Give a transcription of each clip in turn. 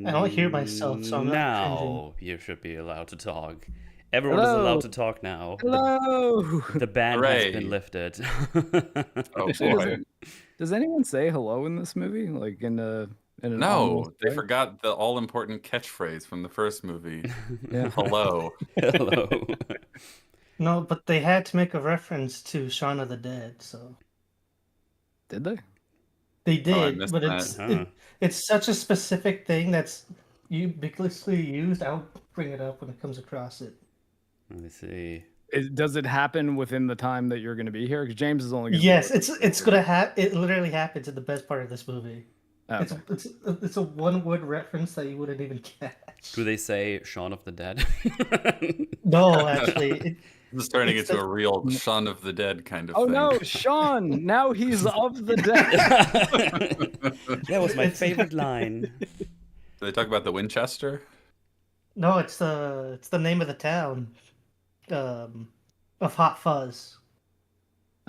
I don't hear myself, so I'm not cringing. Now you should be allowed to talk. Everyone is Hello. allowed to talk now. Hello. The ban has Hooray. been lifted. Oh boy. Does anyone say hello in this movie? Like in an No, ominous they way? forgot the all-important catchphrase from the first movie. Yeah. Hello. Hello. No, but they had to make a reference to Shaun of the Dead, so Did they? they Oh, I did. missed But that. it's such a specific thing that's ubiquitously used. I'll bring it up when it comes across it. Let me see. Does it happen within the time that you're going to be here? Because James is only going to Yes, it's gonna happen. It literally happens in the best part of this movie. Okay. It's a one-word reference that you wouldn't even catch. Do they say Shaun of the Dead? No, actually, It's turning It's into the- a real Shaun of the Dead kind of Oh thing. no, Sean! Now he's of the dead. That was my favorite line. Do they talk about the Winchester? no, it's the name of the town, of Hot Fuzz.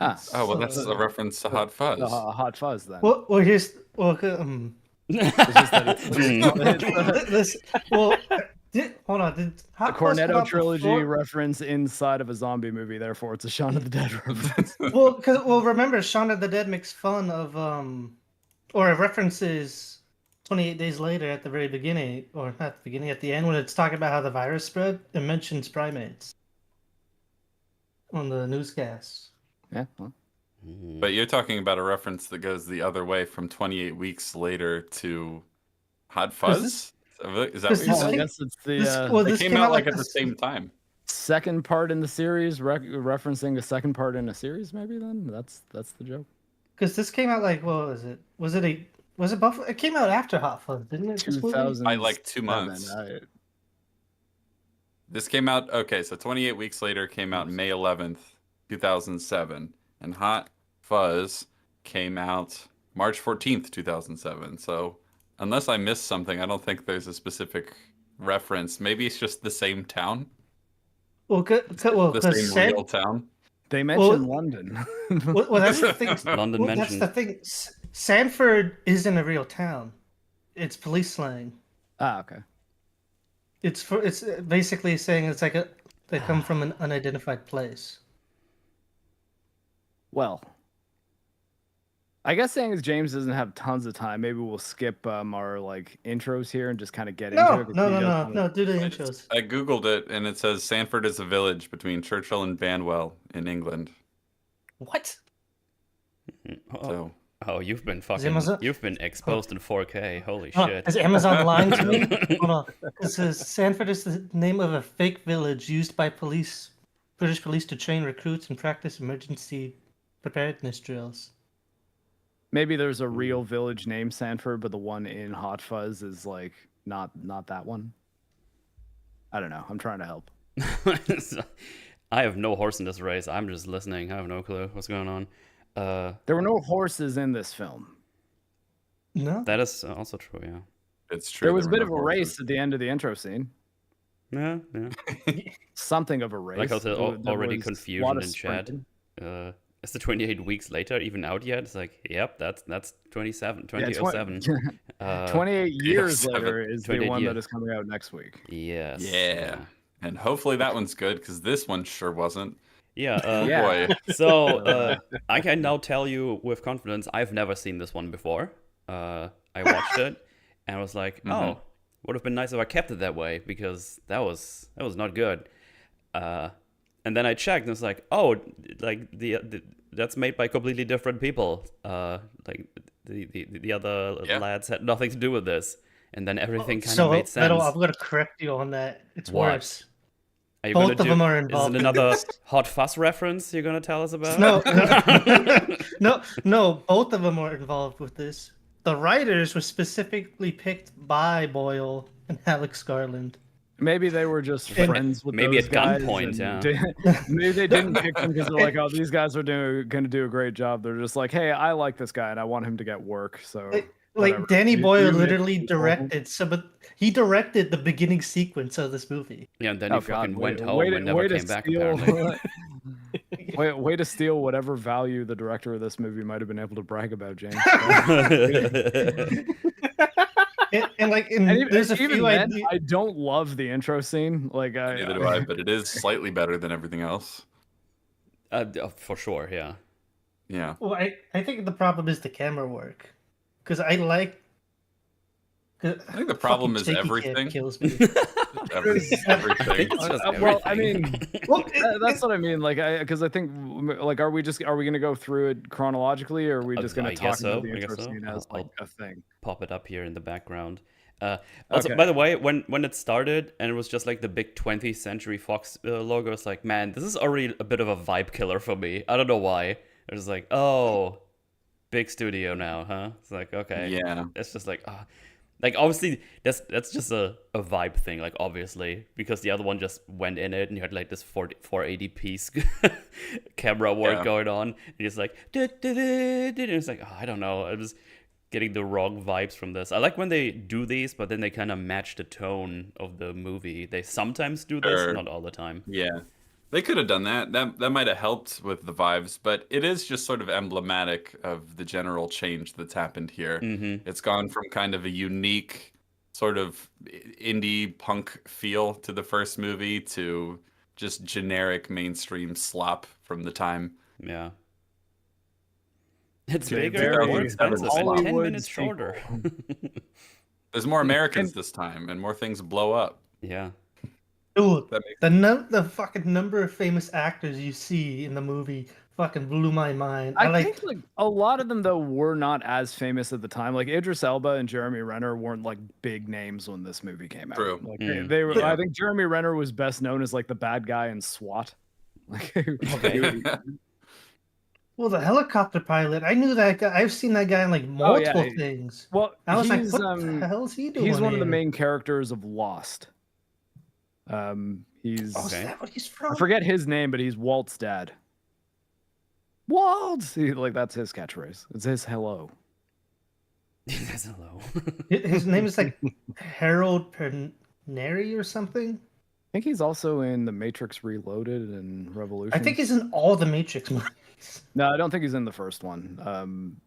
Ah, Oh, well, that's a reference to Hot Fuzz. Hot Fuzz then. Well, here's It's just that it's hold on. Did the Hot Fuzz come Cornetto out trilogy before? reference inside of a zombie movie. Therefore, it's a Shaun of the Dead reference. Well, remember, Shaun of the Dead makes fun of or it references 28 Days Later at the very beginning, or not the beginning, at the end when it's talking about how the virus spread. It mentions primates on the newscast. Yeah. Well, But you're talking about a reference that goes the other way from 28 weeks later to Hot Fuzz? Is that what you this I said? came- guess it's the They this came out like at the same time. second part in the series, referencing a second part in a series. Maybe then that's the joke. Because this came out like, what was it? Was it Buffalo? It came out after Hot Fuzz, didn't it? this movie? 2000 By like 2 months. This came out, okay, so 28 weeks later came out May 11th, 2007. And Hot Fuzz came out March 14th, 2007. So unless I missed something, I don't think there's a specific reference. Maybe it's just the same town. Well, The same real town. They mentioned London. well, that's the thing. London That's mentioned. the thing. Sanford isn't a real town. It's police slang. Okay. It's basically saying it's like they come from an unidentified place. Well, I guess saying as James doesn't have tons of time, maybe we'll skip our like intros here and just kind of get into No, it. 'cause no, he no, does no, wanna- no. Do the intros. I googled it and it says Sanford is a village between Churchill and Banwell in England. What? So Oh, you've been Amazon- you've been exposed in 4K. Holy Huh, shit. is Amazon lying to me? Hold on. It says Sanford is the name of a fake village used by British police to train recruits and practice emergency preparedness drills. Maybe there's a real village named Sanford, but the one in Hot Fuzz is like not that one. I don't know. I'm trying to help. I have no horse in this race. I'm just listening. I have no clue what's going on. There were no horses in this film. No. That is also true, yeah. it's true. There was a were bit no of a horses. race at the end of the intro scene. Yeah, yeah. Something of a race. Like I was There already was a lot confusion of in chat. sprinting. Is the 28 weeks later even out yet? It's like, yep, that's 2007. Yeah, 2007. 28 years 7, later is the 28 one years. that is coming out next week. Yes. Yeah. And hopefully that one's good because this one sure wasn't. Yeah. Yeah. Boy. So I can now tell you with confidence, I've never seen this one before. I watched it and I was like, oh, would have been nice if I kept it that way because that was not good. And then I checked and it's like, oh, like the that's made by completely different people. Like the other lads had nothing to do with this. And then everything kind of made sense. Metal, I'm gonna correct you on that. It's What? worse. Are you Both gonna of them are involved. Is it another Hot Fuzz reference you're gonna tell us about? No, both of them are involved with this. The writers were specifically picked by Boyle and Alex Garland. Maybe they were just friends with maybe those at guys gunpoint, and maybe they didn't pick them because they're like, oh, these guys are going to do a great job. They're just like, hey, I like this guy and I want him to get work. So whatever. Danny Boyle You literally make- directed he directed the beginning sequence of this movie. Yeah, and then he fucking went home and never came back, steal, apparently. way to steal whatever value the director of this movie might have been able to brag about, James. and like, And even, there's a even few then, ideas. I don't love the intro scene. Like, Neither do I, but it is slightly better than everything else. For sure, yeah. Yeah. Well, I think the problem is the camera work, because I like. I think the problem is everything. Kills me. Everything. I think it's just well, I everything. mean, Well, that's what I mean. Like, because I think, like, are we gonna go through it chronologically, or are we just gonna I talk guess about so. the I intro guess so. scene as like a thing? Pop it up here in the background. Also, Okay. by the way, when it started and it was just like the big 20th Century Fox logo, it's like, man, this is already a bit of a vibe killer for me. I don't know why. It was like, oh, big studio now, huh? It's like, okay, Yeah. it's just like, like obviously that's just a vibe thing, like obviously, because the other one just went in it and you had like this 480p camera work Yeah. going on, and it's like, and it's like, oh, I don't know, I was getting the wrong vibes from this. I like when they do these, but then they kind of match the tone of the movie. They sometimes do this, Sure. not all the time. Yeah. They could have done that. That might have helped with the vibes, but it is just sort of emblematic of the general change that's happened here. Mm-hmm. It's gone from kind of a unique sort of indie punk feel to the first movie to just generic mainstream slop from the time. Yeah. It's Okay, bigger, more very expensive, and 10 Hollywood minutes shorter. There's more Americans this time, and more things blow up. Yeah. Dude, That makes the fucking number of famous actors you see in the movie fucking blew my mind. I think like a lot of them though were not as famous at the time. Like Idris Elba and Jeremy Renner weren't like big names when this movie came out. True. Like Mm. they were. Yeah. I think Jeremy Renner was best known as like the bad guy in SWAT. Like, Okay. Well, the helicopter pilot, I knew that guy. I've seen that guy in like Oh, yeah. multiple things. well, I was like, he's what the hell is he doing? he's one of the here? main characters of Lost. He's Oh, is Okay. that what he's from? I forget his name, but he's Walt's dad. Walt, like that's his catchphrase. It's his hello. That's hello. His name is like Harold Perneri or something. I think he's also in The Matrix Reloaded and Revolution. I think he's in all the Matrix movies. No, I don't think he's in the first one.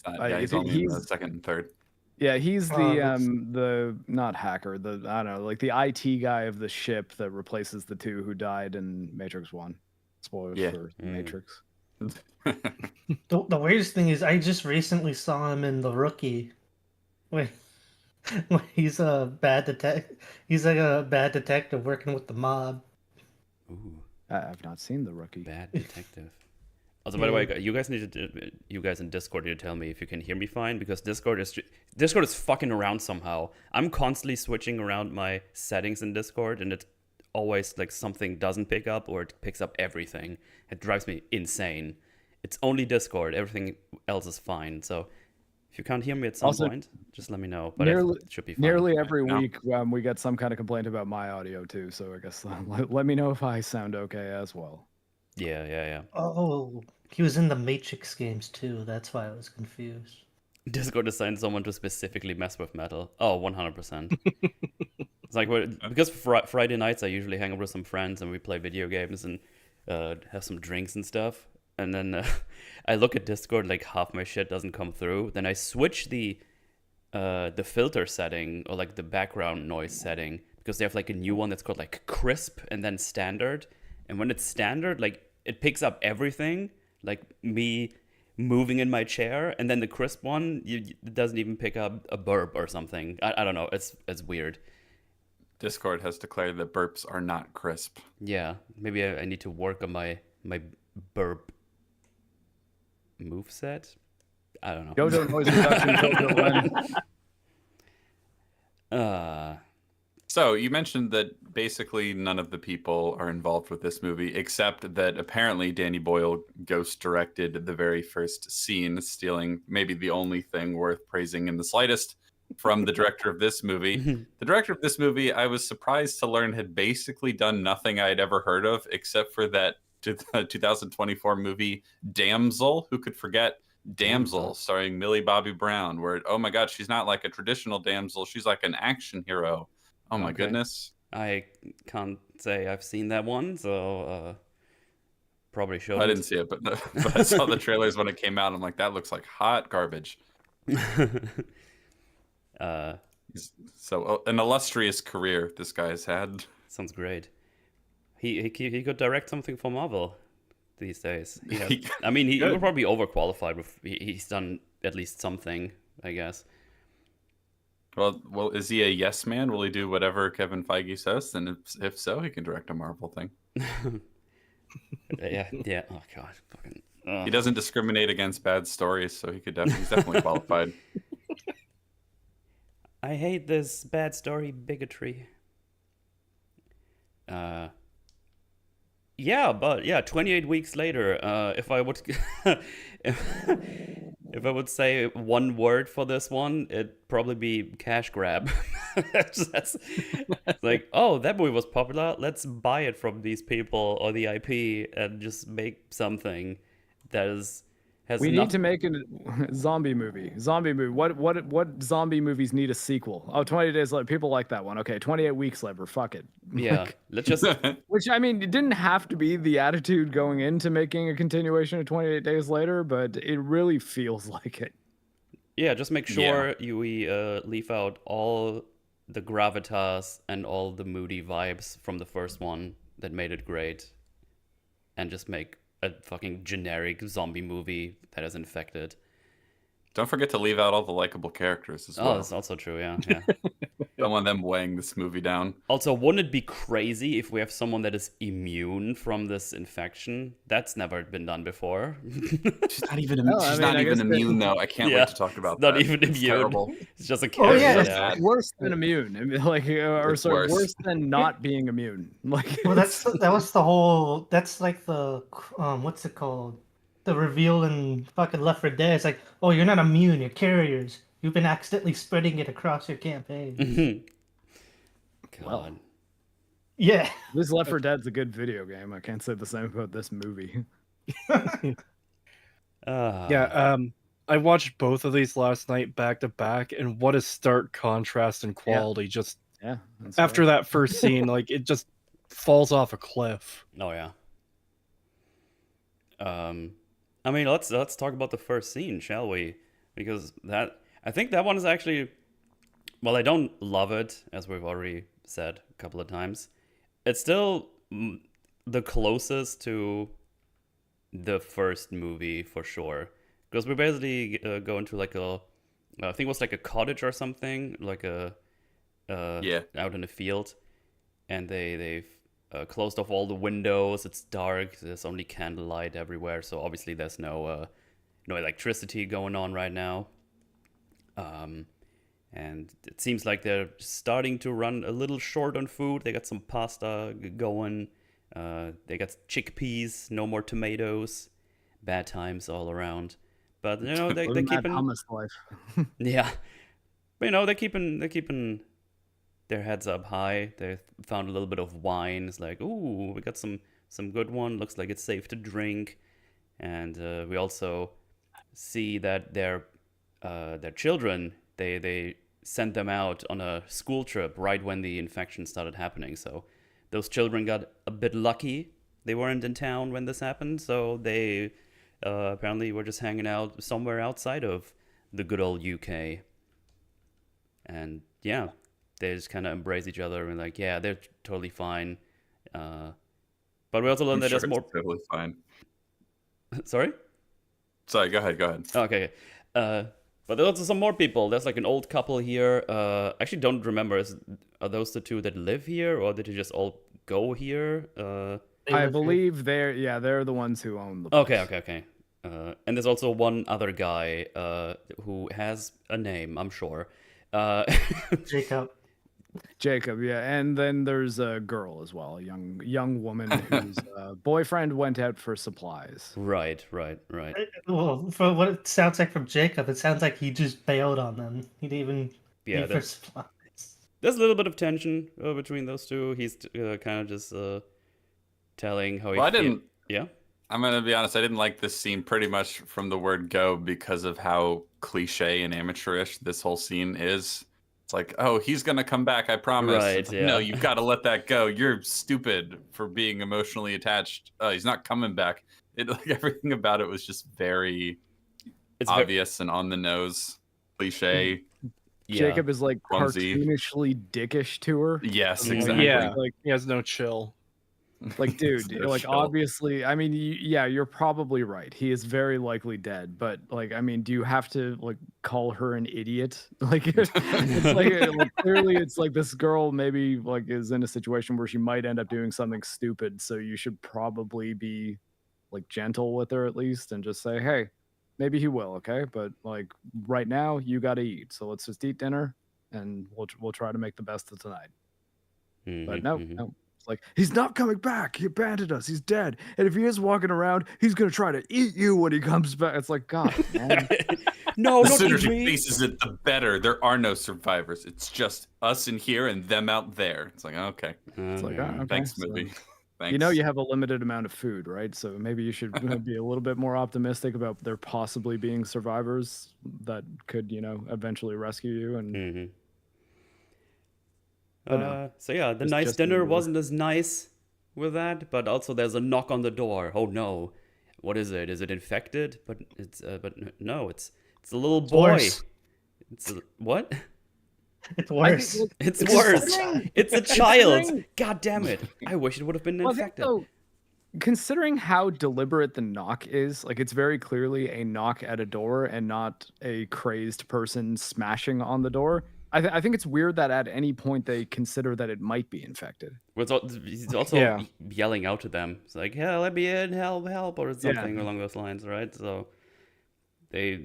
yeah, he's only in the second and third. Yeah, he's Oh, the not hacker, the I don't know, like the IT guy of the ship that replaces the two who died in Matrix 1. Spoilers Yeah. for Matrix. The weirdest thing is, I just recently saw him in The Rookie, when he's a bad detective. He's like a bad detective working with the mob. Ooh, I've not seen The Rookie. bad detective. Also, by the way, you guys in Discord need to tell me if you can hear me fine, because Discord is fucking around somehow. I'm constantly switching around my settings in Discord, and it's always like something doesn't pick up or it picks up everything. It drives me insane. It's only Discord. Everything else is fine. So if you can't hear me at some point, just let me know. But it should be fine. Nearly every No. week we get some kind of complaint about my audio too. So I guess let me know if I sound okay as well. Yeah. Oh, he was in the Matrix games too. That's why I was confused. Discord assigned someone to specifically mess with metal. Oh, 100%. It's like, because Friday nights I usually hang out with some friends and we play video games and have some drinks and stuff. And then I look at Discord, like half my shit doesn't come through. Then I switch the filter setting, or like the background noise setting, because they have like a new one that's called like crisp and then standard. And when it's standard, like it picks up everything, like me moving in my chair, and then the crisp one, it doesn't even pick up a burp or something. I don't know. It's weird. Discord has declared that burps are not crisp. Yeah, maybe I need to work on my burp moveset. I don't know. Go to noise reduction. So you mentioned that basically none of the people are involved with this movie, except that apparently Danny Boyle ghost directed the very first scene, stealing maybe the only thing worth praising in the slightest from the director of this movie. The director of this movie, I was surprised to learn, had basically done nothing I'd ever heard of, except for that 2024 movie Damsel. Who could forget Damsel, starring Millie Bobby Brown, where, oh my god, she's not like a traditional damsel, she's like an action hero. Oh my goodness. I can't say I've seen that one, so probably shouldn't. I didn't see it, but I saw the trailers when it came out. I'm like, that looks like hot garbage. So an illustrious career this guy's had. Sounds great. He could direct something for Marvel these days. I mean, he would probably be overqualified. He's done at least something, I guess. Well, is he a yes man? Will he do whatever Kevin Feige says? And if so, he can direct a Marvel thing. Yeah. Oh god, fucking. He doesn't discriminate against bad stories, so he's definitely qualified. I hate this bad story bigotry. Yeah, but 28 weeks later, if I would if I would say one word for this one, it'd probably be cash grab. That's like, oh, that movie was popular. Let's buy it from these people or the IP and just make something that has. We need to make a zombie movie. What zombie movies need a sequel? Oh, 20 Days Later. People like that one. Okay, 28 Weeks Later. Fuck it. Yeah, let's just. Which, I mean, it didn't have to be the attitude going into making a continuation of 28 Days Later, but it really feels like it. Yeah, just make sure we leave out all the gravitas and all the moody vibes from the first one that made it great, and just make a fucking generic zombie movie that is infected. Don't forget to leave out all the likable characters as well. Oh, that's also true, yeah. Don't want them weighing this movie down. Also, wouldn't it be crazy if we have someone that is immune from this infection? That's never been done before. She's not even immune, though. I can't wait to talk about that. Not even it's immune. Terrible. It's just a character. It's worse than immune. I mean, like, worse than not being immune. Like, well, that's like the what's it called? The reveal in fucking Left 4 Dead. It's like, oh, you're not immune, you're carriers. You've been accidentally spreading it across your campaign. God. Well, yeah. This Left 4 Dead's a good video game. I can't say the same about this movie. I watched both of these last night back to back, and what a stark contrast in quality. Just after that first scene, like it just falls off a cliff. Oh yeah. I mean, let's talk about the first scene, shall we? Because I think that one is actually, well, I don't love it, as we've already said a couple of times. It's still the closest to the first movie for sure, because we basically go into like I think it was like a cottage or something, like out in a field, and they've closed off all the windows. It's dark. There's only candlelight everywhere. So obviously there's no electricity going on right now. And it seems like they're starting to run a little short on food. They got some pasta going. They got chickpeas. No more tomatoes. Bad times all around. But they're keeping hummus life. Yeah, but they're keeping their heads up high. They found a little bit of wine. It's like, ooh, we got some good one. Looks like it's safe to drink. And we also see that their children, they sent them out on a school trip right when the infection started happening. So those children got a bit lucky. They weren't in town when this happened. So they apparently were just hanging out somewhere outside of the good old UK. And yeah, they just kind of embrace each other and like, yeah, they're totally fine. But we also learned that there's more. Totally fine. Sorry, go ahead. Okay. But there's also some more people. There's like an old couple here. Actually, don't remember. Are those the two that live here, or did you just all go here? I believe they're the ones who own the place. Okay. And there's also one other guy who has a name, I'm sure. Jacob, yeah, and then there's a girl as well, a young woman whose boyfriend went out for supplies. Right. Well, for what it sounds like from Jacob, it sounds like he just bailed on them. He didn't even leave for supplies. There's a little bit of tension between those two. He's kind of just telling how he feels. Yeah? I'm going to be honest, I didn't like this scene pretty much from the word go because of how cliche and amateurish this whole scene is. It's like, oh, he's going to come back, I promise. Right, yeah. No, you've got to let that go. You're stupid for being emotionally attached. He's not coming back. Everything about it was just very obvious and on the nose, cliche. Jacob is like Clumsy. cartoonishly dickish to her. Yes, Like, exactly. Yeah, like he has no chill. Like, dude, No like chill. obviously, I mean, yeah, you're probably right. He is very likely dead, but like, I mean, do you have to like call her an idiot? Like, it's like clearly, it's like this girl maybe like is in a situation where she might end up doing something stupid. So you should probably be like gentle with her at least, and just say, hey, maybe he will, okay? But like right now, you got to eat. So let's just eat dinner, and we'll try to make the best of tonight. But no, no. It's like, he's not coming back. He abandoned us. He's dead. And if he is walking around, he's going to try to eat you when he comes back. It's like, God, man. No, The don't sooner eat she me. faces it, the better. There are no survivors. It's just us in here and them out there. It's like, okay. It's like, okay. Thanks, So, movie. Thanks. you know, you have a limited amount of food, right? So maybe you should be a little bit more optimistic about there possibly being survivors that could, you know, eventually rescue you. And So yeah, the It's nice just dinner another- wasn't as nice with that, but also there's a knock on the door. Oh no, what is it? Is it infected? But no, it's a little boy. Worse. What? It's worse. It's It's worse. considering- It's a child. considering- God damn it! I wish it would have been Well, I think, infected. though, considering how deliberate the knock is, like it's very clearly a knock at a door and not a crazed person smashing on the door. I think it's weird that at any point they consider that it might be infected. He's also Yeah. yelling out to them. It's like, "Yeah, let me in, help," or something along those lines, right? So they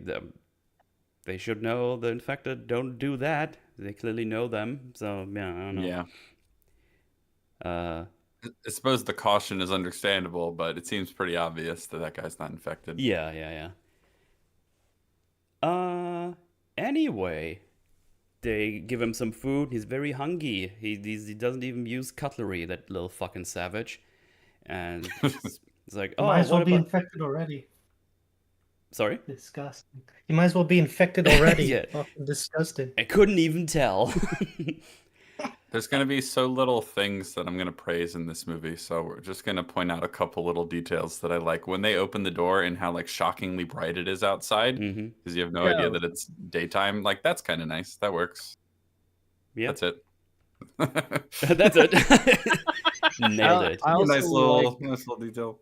should know the infected don't do that. They clearly know them. So yeah, I don't know. Yeah. I suppose the caution is understandable, but it seems pretty obvious that guy's not infected. Yeah. Anyway, they give him some food. He's very hungry. He doesn't even use cutlery, that little fucking savage. And it's like, oh, Might as well what be about... infected already. Sorry? Disgusting. You might as well be infected already. Yeah. Fucking disgusting. I couldn't even tell. There's going to be so little things that I'm going to praise in this movie, so we're just going to point out a couple little details that I like. When they open the door and how like shockingly bright it is outside, because you have no idea that it's daytime, like that's kind of nice. That works. Yeah. That's it. That's it. Nailed it. I also nice little detail.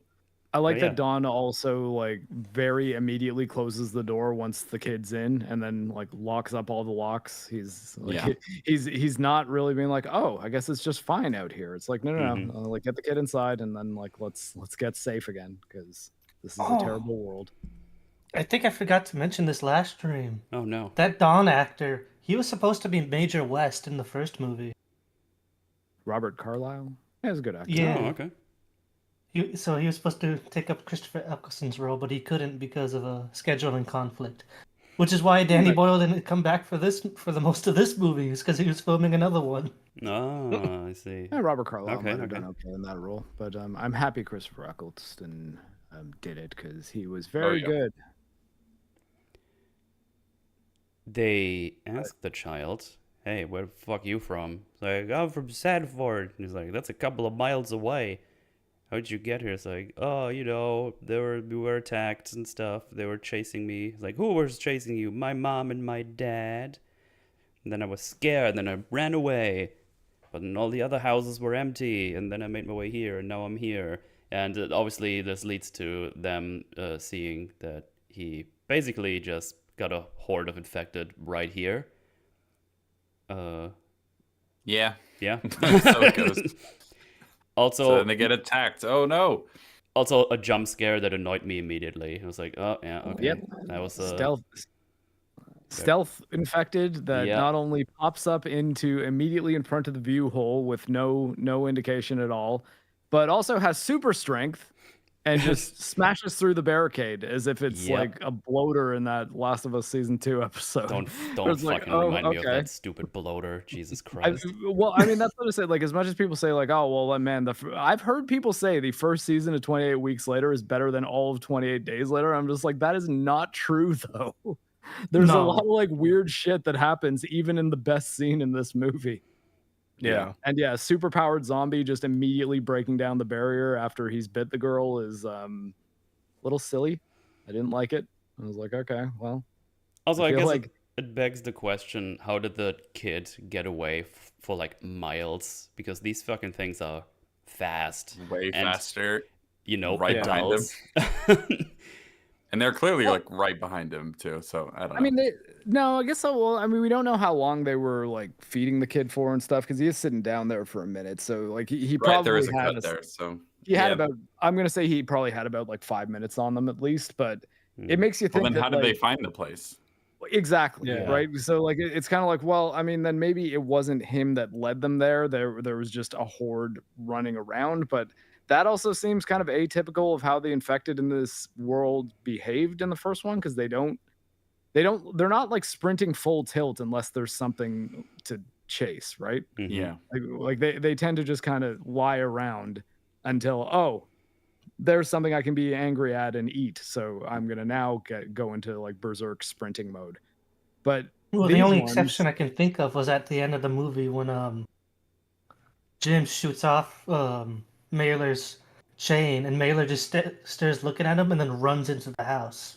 I like Oh, that yeah. Dawn also like very immediately closes the door once the kid's in, and then like locks up all the locks. He's like, he's not really being like, oh, I guess it's just fine out here. It's like, no, like get the kid inside, and then like let's get safe again, because this is a terrible world. I think I forgot to mention this last stream. Oh no. That Don actor, he was supposed to be Major West in the first movie. Robert Carlyle, yeah, he's a good actor. Yeah. Oh, okay. So he was supposed to take up Christopher Eccleston's role, but he couldn't because of a scheduling conflict. Which is why Danny Boyle didn't come back for the most of this movie, is because he was filming another one. Oh, I see. Yeah, Robert Carlyle Okay, might have done okay in that role, but I'm happy Christopher Eccleston did it, because he was very good. They asked the child, hey, where the fuck you from? It's like, I'm from Sanford. He's like, that's a couple of miles away. How'd you get here? It's like, oh, you know, we were attacked and stuff. They were chasing me. It's like, who was chasing you? My mom and my dad. And then I was scared, and then I ran away. But then all the other houses were empty, and then I made my way here, and now I'm here. And obviously this leads to them seeing that he basically just got a horde of infected right here. Yeah. Yeah. So it goes. Also, So then they get attacked. Oh no. Also, a jump scare that annoyed me immediately. I was like, oh, yeah, okay. Yep. That was Stealth infected that not only pops up into immediately in front of the view hole with no indication at all, but also has super strength and just smashes through the barricade as if it's like a bloater in that Last of Us Season 2 episode. Don't It's fucking like, remind me of okay. that stupid bloater. Jesus Christ. I mean, that's what I said. Like, as much as people say, like, oh, well, man, I've heard people say the first season of 28 Weeks Later is better than all of 28 Days Later. I'm just like, that is not true, though. There's a lot of like weird shit that happens even in the best scene in this movie. Yeah. And yeah, super powered zombie just immediately breaking down the barrier after he's bit the girl is a little silly. I didn't like it. I was like, okay, well. Also, I guess like it begs the question: how did the kid get away for like miles? Because these fucking things are fast, Way and, faster. you know, Right behind him. adults. And they're clearly like right behind him too. So I don't know. I mean, no, I guess so. Well, I mean, we don't know how long they were like feeding the kid for and stuff because he is sitting down there for a minute. So like he right, probably there is a had cut there. So he had about, I'm gonna say he probably had about like 5 minutes on them at least. But it makes you think. Well, then how that, did like, they find the place? Exactly. Yeah. Right. So like it's kind of like, well, I mean, then maybe it wasn't him that led them there. There was just a horde running around, but that also seems kind of atypical of how the infected in this world behaved in the first one, because they're not like sprinting full tilt unless there's something to chase, right? Yeah. Like they tend to just kind of lie around until, oh, there's something I can be angry at and eat, so I'm gonna now go into like berserk sprinting mode. But Well, the these only ones- exception I can think of was at the end of the movie when Jim shoots off Mailer's chain, and Mailer just stares looking at him and then runs into the house.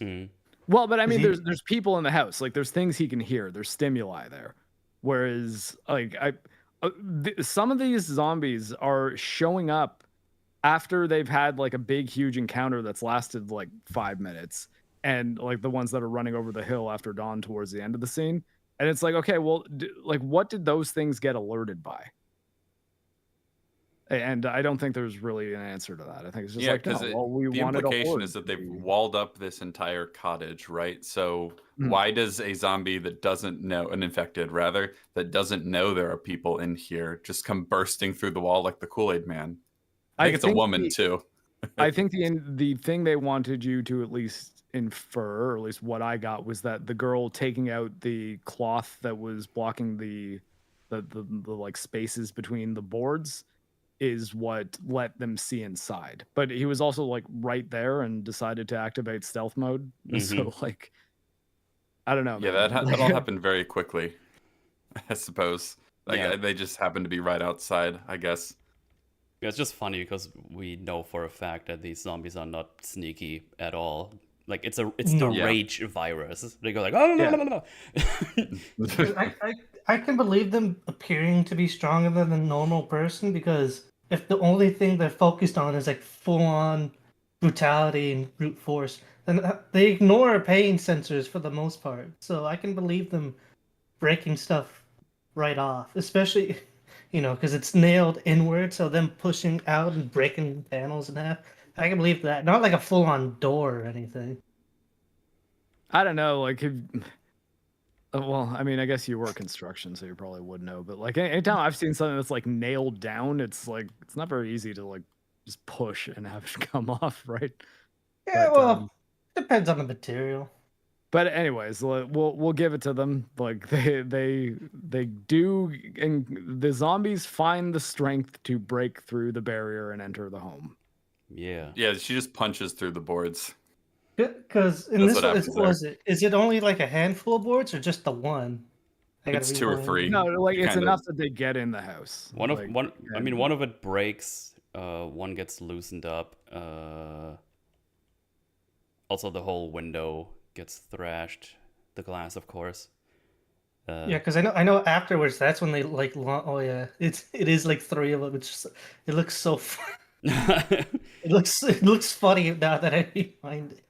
Well, but I mean, he- there's people in the house. Like there's things he can hear. There's stimuli there. Whereas like some of these zombies are showing up after they've had like a big huge encounter that's lasted like 5 minutes, and like the ones that are running over the hill after dawn towards the end of the scene. And it's like, okay, well, like what did those things get alerted by? And I don't think there's really an answer to that. I think it's just like, no, well, we the wanted a implication horde is that to they've be- walled up this entire cottage, right? So why does a zombie that doesn't know, an infected rather, that doesn't know there are people in here, just come bursting through the wall like the Kool-Aid Man? I think it's a woman too. I think the thing they wanted you to at least infer, or at least what I got, was that the girl taking out the cloth that was blocking the like spaces between the boards is what let them see inside. But he was also like right there and decided to activate stealth mode. So like, I don't know. Yeah, man. that all happened very quickly, I suppose. Like Yeah. they just happened to be right outside, I guess. Yeah, it's just funny because we know for a fact that these zombies are not sneaky at all. Like it's the Yeah. rage virus. They go like, oh no. I can believe them appearing to be stronger than a normal person, because if the only thing they're focused on is like full-on brutality and brute force, then they ignore pain sensors for the most part. So I can believe them breaking stuff right off, especially, because it's nailed inward, so them pushing out and breaking panels in half. I can believe that. Not like a full-on door or anything. I don't know. Like, well, I mean, I guess you work construction, so you probably would know. But like, anytime I've seen something that's like nailed down, it's like it's not very easy to like just push and have it come off, right? Yeah, But, well, depends on the material. But anyways, we'll give it to them. Like they do, and the zombies find the strength to break through the barrier and enter the home. Yeah. Yeah, she just punches through the boards. Because in That's this what one, happens is it only like a handful of boards or just the one? It's 2 or 3. No, like it's Kinda. enough that they get in the house. One of Like, I mean, one of it breaks. One gets loosened up. Also, the whole window gets thrashed. The glass, of course. Yeah, because I know afterwards that's when they like. Oh yeah, it is like 3 of them. It's just, it looks so. It looks funny now that I rewind it.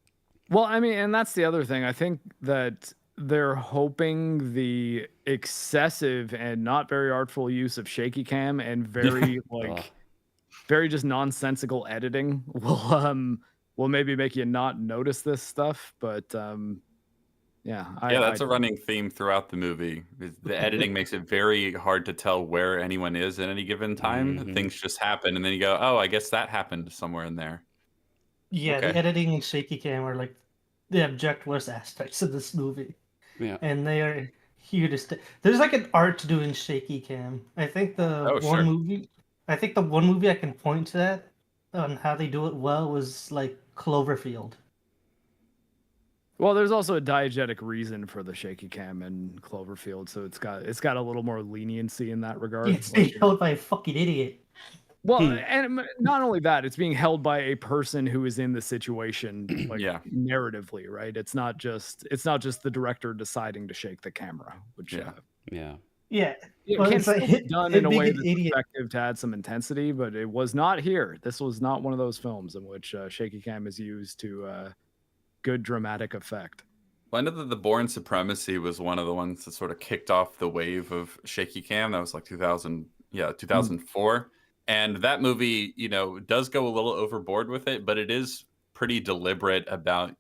Well, I mean, and that's the other thing. I think that they're hoping the excessive and not very artful use of shaky cam and very very just nonsensical editing will maybe make you not notice this stuff. But yeah, that's a running theme throughout the movie. The editing makes it very hard to tell where anyone is at any given time. Things just happen, and then you go, "Oh, I guess that happened somewhere in there." Yeah, Okay. the editing and shaky cam are like the objectless aspects of this movie. Yeah. And they are here to stay. There's like an art to doing shaky cam. I think the one movie I can point to that on how they do it well was like Cloverfield. Well, there's also a diegetic reason for the shaky cam in Cloverfield, so it's got a little more leniency in that regard. It's being held by a fucking idiot. Well, and not only that, it's being held by a person who is in the situation, like narratively, right? It's not just the director deciding to shake the camera, which it well, can it's like still be done in a way that's idiot. effective to add some intensity, but it was not here. This was not one of those films in which shaky cam is used to good dramatic effect. Well, I know that the Bourne Supremacy was one of the ones that sort of kicked off the wave of shaky cam. That was like 2004. And that movie, you know, does go a little overboard with it, but it is pretty deliberate about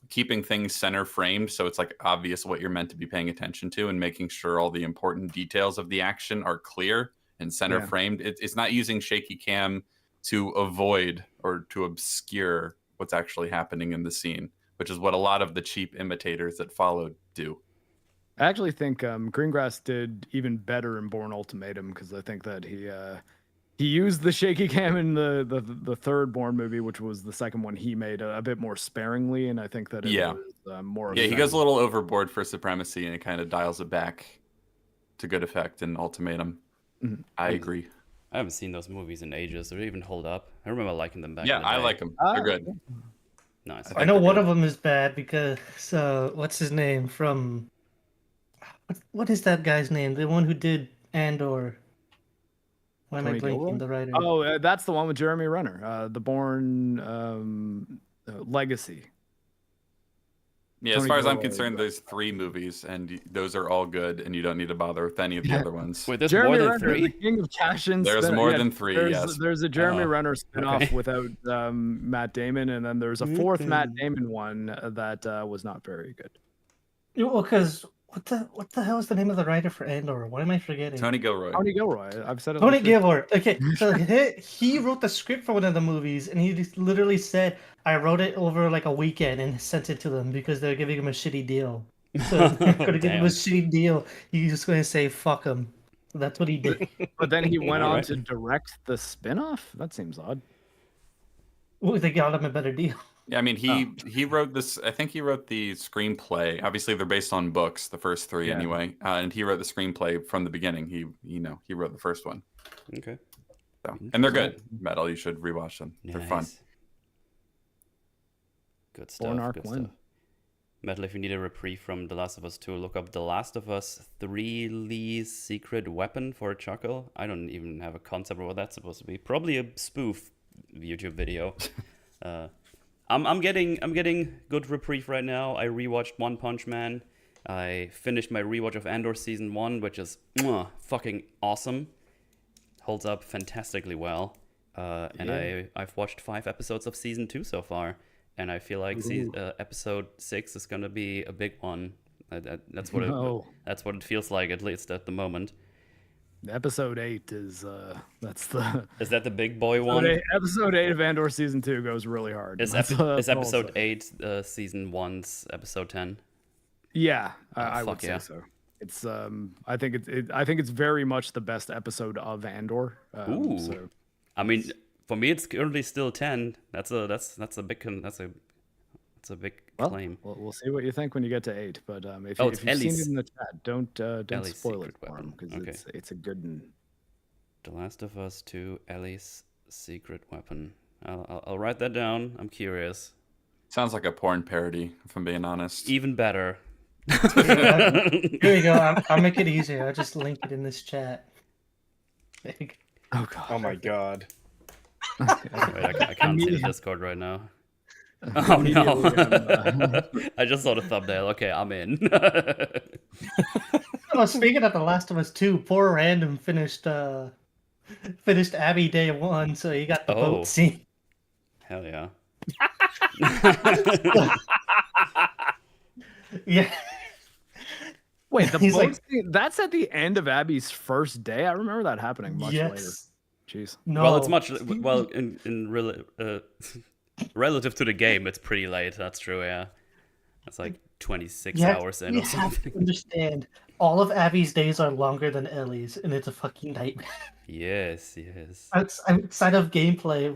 keeping things center framed. So it's like obvious what you're meant to be paying attention to and making sure all the important details of the action are clear and center framed. It's not using shaky cam to avoid or to obscure what's actually happening in the scene, which is what a lot of the cheap imitators that followed do. I actually think Greengrass did even better in Bourne Ultimatum because I think that he used the shaky cam in the third Bourne movie, which was the second one he made, a bit more sparingly, and I think that it was more. Yeah, he goes a little overboard for Supremacy, and it kind of dials it back to good effect in Ultimatum. I agree. I haven't seen those movies in ages. Do they even hold up? I remember liking them back. Yeah, in the day. I like them. They're good. Nice. I know one of them is bad because what's his name from? What is that guy's name? The one who did Andor. Why am I blanking? The writer. Oh, that's the one with Jeremy Renner. The Bourne Legacy. Yeah, as far as I'm concerned, there's 3 movies, and those are all good, and you don't need to bother with any of the other ones. Wait, there's Jeremy more than Renner, 3? the king of cash-in. There's more than 3, yes. There's a Jeremy Renner spinoff without Matt Damon, and then there's a 4th Matt Damon one that was not very good. Well, because what the hell is the name of the writer for Andor? What am I forgetting? Tony Gilroy. Tony Gilroy. I've said it. Tony Gilroy. Okay, so he wrote the script for one of the movies, and he just literally said, "I wrote it over like a weekend and sent it to them because they're giving him a shitty deal. So they're going to give him a shitty deal. He's just going to say fuck him." So that's what he did. But then he went on to direct the spinoff. That seems odd. Well, they got him a better deal. Yeah, I mean, he wrote this. I think he wrote the screenplay. Obviously, they're based on books, the first 3 anyway. And he wrote the screenplay from the beginning. He wrote the first one. Okay. So, and they're good. Metal, you should rewatch them. They're fun. Good stuff. Good stuff. Metal, if you need a reprieve from The Last of Us 2, look up The Last of Us 3 Lee's Secret Weapon for a chuckle. I don't even have a concept of what that's supposed to be. Probably a spoof YouTube video. I'm getting good reprieve right now. I rewatched One Punch Man. I finished my rewatch of Andor Season 1, which is fucking awesome. Holds up fantastically well. And I've watched 5 episodes of Season 2 so far. And I feel like episode 6 is gonna be a big one. That's what it feels like, at least at the moment. Episode 8 is Is that the big boy one? Episode 8 of Andor Season 2 goes really hard. Is episode 8 Season 1's episode 10? Yeah, I would say so. It's I think it's very much the best episode of Andor. Ooh. So. I mean, for me, it's currently still 10. That's a big claim. We'll see what you think when you get to 8. But if you've seen it in the chat, don't Ellie's spoil it secret for him weapon. because it's a good one. The Last of Us 2, Ellie's secret weapon. I'll write that down. I'm curious. Sounds like a porn parody, if I'm being honest. Even better. Here we go. I'll make it easier. I'll just link it in this chat. Oh god. Oh my god. Wait, I can't see the Discord right now. Oh no! I just saw the thumbnail. Okay, I'm in. Oh, speaking of The Last of Us 2, poor Random finished Abby day 1, so he got the boat scene. Hell yeah. Yeah. Wait, the boat scene, that's at the end of Abby's first day? I remember that happening much later. Jeez. No. Well, it's much relative to the game, it's pretty late. That's true, yeah. That's like 26 hours in or something. You have to understand, all of Abby's days are longer than Ellie's, and it's a fucking nightmare. Yes. Outside of gameplay,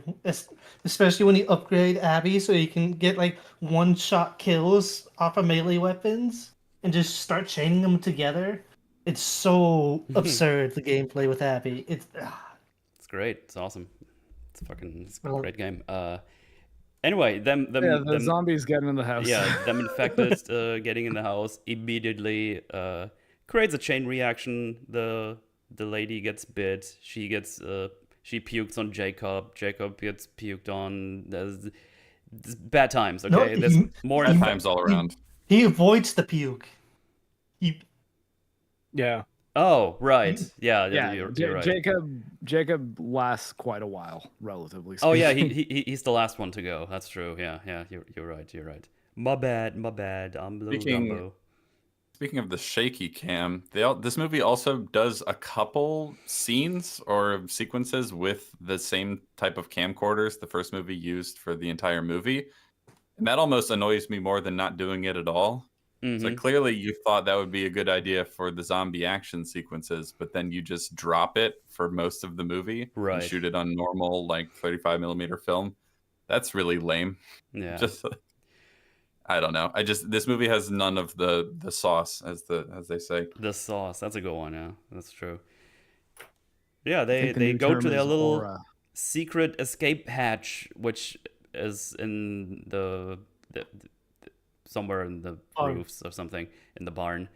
especially when you upgrade Abby so you can get like one-shot kills off of melee weapons and just start chaining them together. It's so absurd, the gameplay with Abby. It's It's great. It's awesome. It's a Well- great game. Anyway, them zombies getting in the house. yeah, them infected getting in the house immediately creates a chain reaction. The lady gets bit. She pukes on Jacob. Jacob gets puked on. There's bad times. Okay, No, there's more Bad times all around. He avoids the puke. Yeah. Oh, right. Yeah, Yeah, you're right. Jacob lasts quite a while, relatively speaking. Oh yeah, he's the last one to go. That's true. Yeah, you're right. My bad. I'm Blue Dumbo. Speaking of the shaky cam, this movie also does a couple scenes or sequences with the same type of camcorders the first movie used for the entire movie. And that almost annoys me more than not doing it at all. Mm-hmm. So clearly you thought that would be a good idea for the zombie action sequences, but then you just drop it for most of the movie Right. and shoot it on normal, like 35 millimeter film. That's really lame. Yeah. Just I don't know. This movie has none of the sauce, as they say. The sauce. That's a good one. Yeah, that's true. Yeah, they new go term to their is little aura. secret escape hatch, which is in the somewhere in the roofs or something in the barn.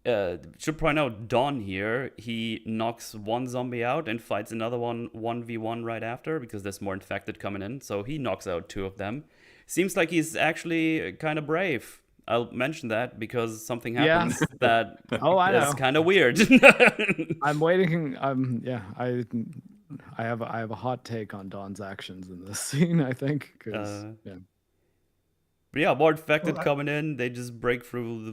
Should point out Don here. He knocks one zombie out and fights another one 1v1 right after because there's more infected coming in. So he knocks out two of them. Seems like he's actually kind of brave. I'll mention that because something happens that I is know. kind of weird. I'm waiting. I have a hot take on Don's actions in this scene. I think because But yeah, more infected coming in. They just break through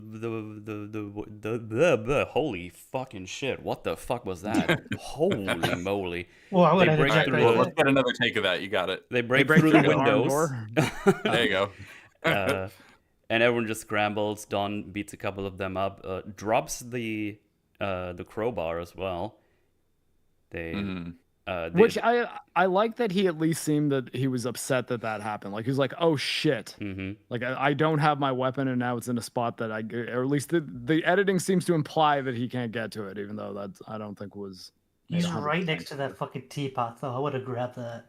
the holy fucking shit. What the fuck was that? Holy moly. Well, I would They break interject through right the- Let's get another take of that. You got it. They break through the barn windows. door. There you go. And everyone just scrambles. Don beats a couple of them up. Drops the crowbar as well. Which I like that he at least seemed that he was upset that happened. Like he was like, oh shit. Mm-hmm. Like I don't have my weapon and now it's in a spot that or at least the editing seems to imply that he can't get to it, even though that I don't think was. He's 100% right next to that fucking teapot, though. I would have grabbed that.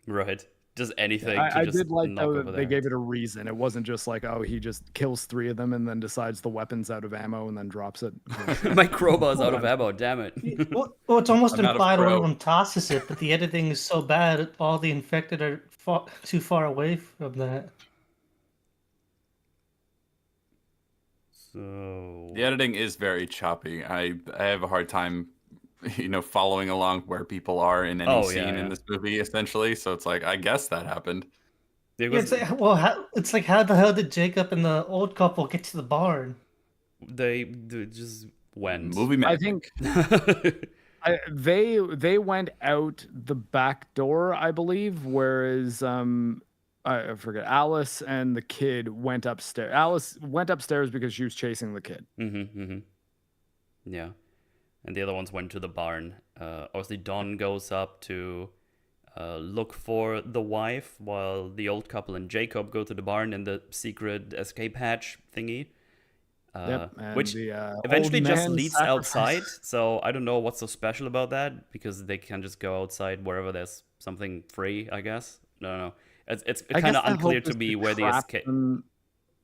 Right. Just anything. I just did like knock though over that their they gave heads. it a reason. It wasn't just like, oh, he just kills three of them and then decides the weapon's out of ammo and then drops it. My crowbar's out of ammo. Damn it. Well, it's almost I'm not a implied pro. one of them tosses it, but the editing is so bad, all the infected are too far away from that. So The editing is very choppy. I have a hard time, following along where people are in any scene in this movie, essentially. So it's like, I guess that happened. It's like, how the hell did Jacob and the old couple get to the barn? They just went. Movie I magic. think they went out the back door, I believe, whereas I forget, Alice and the kid went upstairs. Alice went upstairs because she was chasing the kid. Yeah. And the other ones went to the barn. Obviously, Don goes up to look for the wife, while the old couple and Jacob go to the barn and the secret escape hatch thingy. Which eventually just leads outside. So I don't know what's so special about that, because they can just go outside wherever there's something free, I guess. No. It's kind of unclear to me where the escape.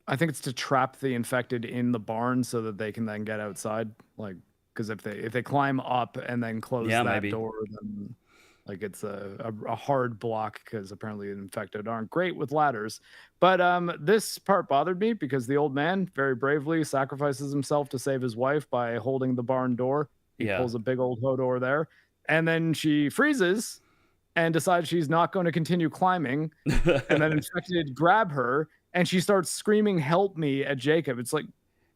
I think it's to trap the infected in the barn so that they can then get outside. Like, because if they climb up and then close that door, then like it's a hard block, because apparently the infected aren't great with ladders. But this part bothered me because the old man very bravely sacrifices himself to save his wife by holding the barn door. He pulls a big old Hodor there, and then she freezes and decides she's not going to continue climbing. And then infected grab her, and she starts screaming, "Help me!" at Jacob. It's like,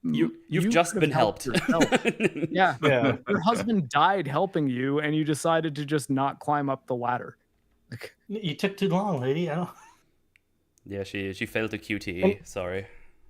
you've just been helped. Yeah. Your husband died helping you, and you decided to just not climb up the ladder. Like, you took too long, lady. I don't... Yeah, she failed the QTE. Sorry.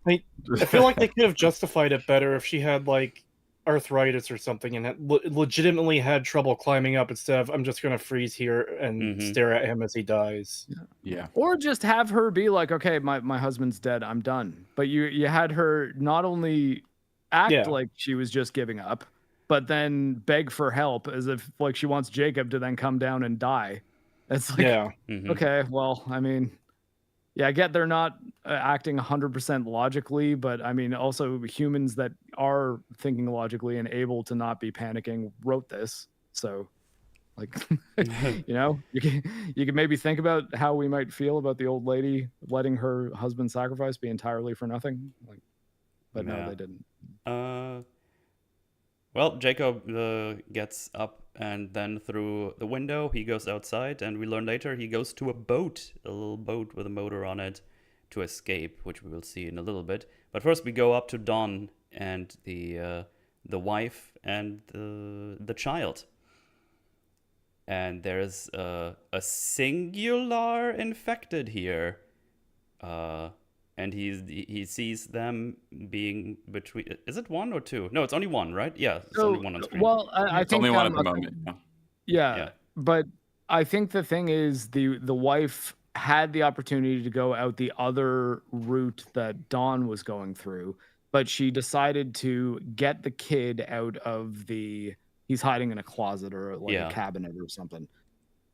I feel like they could have justified it better if she had like arthritis or something and legitimately had trouble climbing up, instead of, I'm just going to freeze here and stare at him as he dies. Yeah. Or just have her be like, okay, my husband's dead, I'm done. But you had her not only act like she was just giving up, but then beg for help as if like she wants Jacob to then come down and die. It's like, okay, well, I mean, yeah, I get they're not acting 100% logically, but I mean, also humans that are thinking logically and able to not be panicking wrote this. So, like, you know, you can maybe think about how we might feel about the old lady letting her husband's sacrifice be entirely for nothing. Like, but no, they didn't. Well, Jacob gets up, and then through the window, he goes outside, and we learn later he goes to a boat, a little boat with a motor on it, to escape, which we will see in a little bit. But first, we go up to Dawn and the wife and the child. And there's a singular infected here. And he sees them being between. Is it one or two? No, it's only one, right? Yeah, it's only one on screen. Well, I It's think only one at the moment. Yeah, but I think the thing is the wife had the opportunity to go out the other route that Dawn was going through, but she decided to get the kid out of he's hiding in a closet or like a cabinet or something.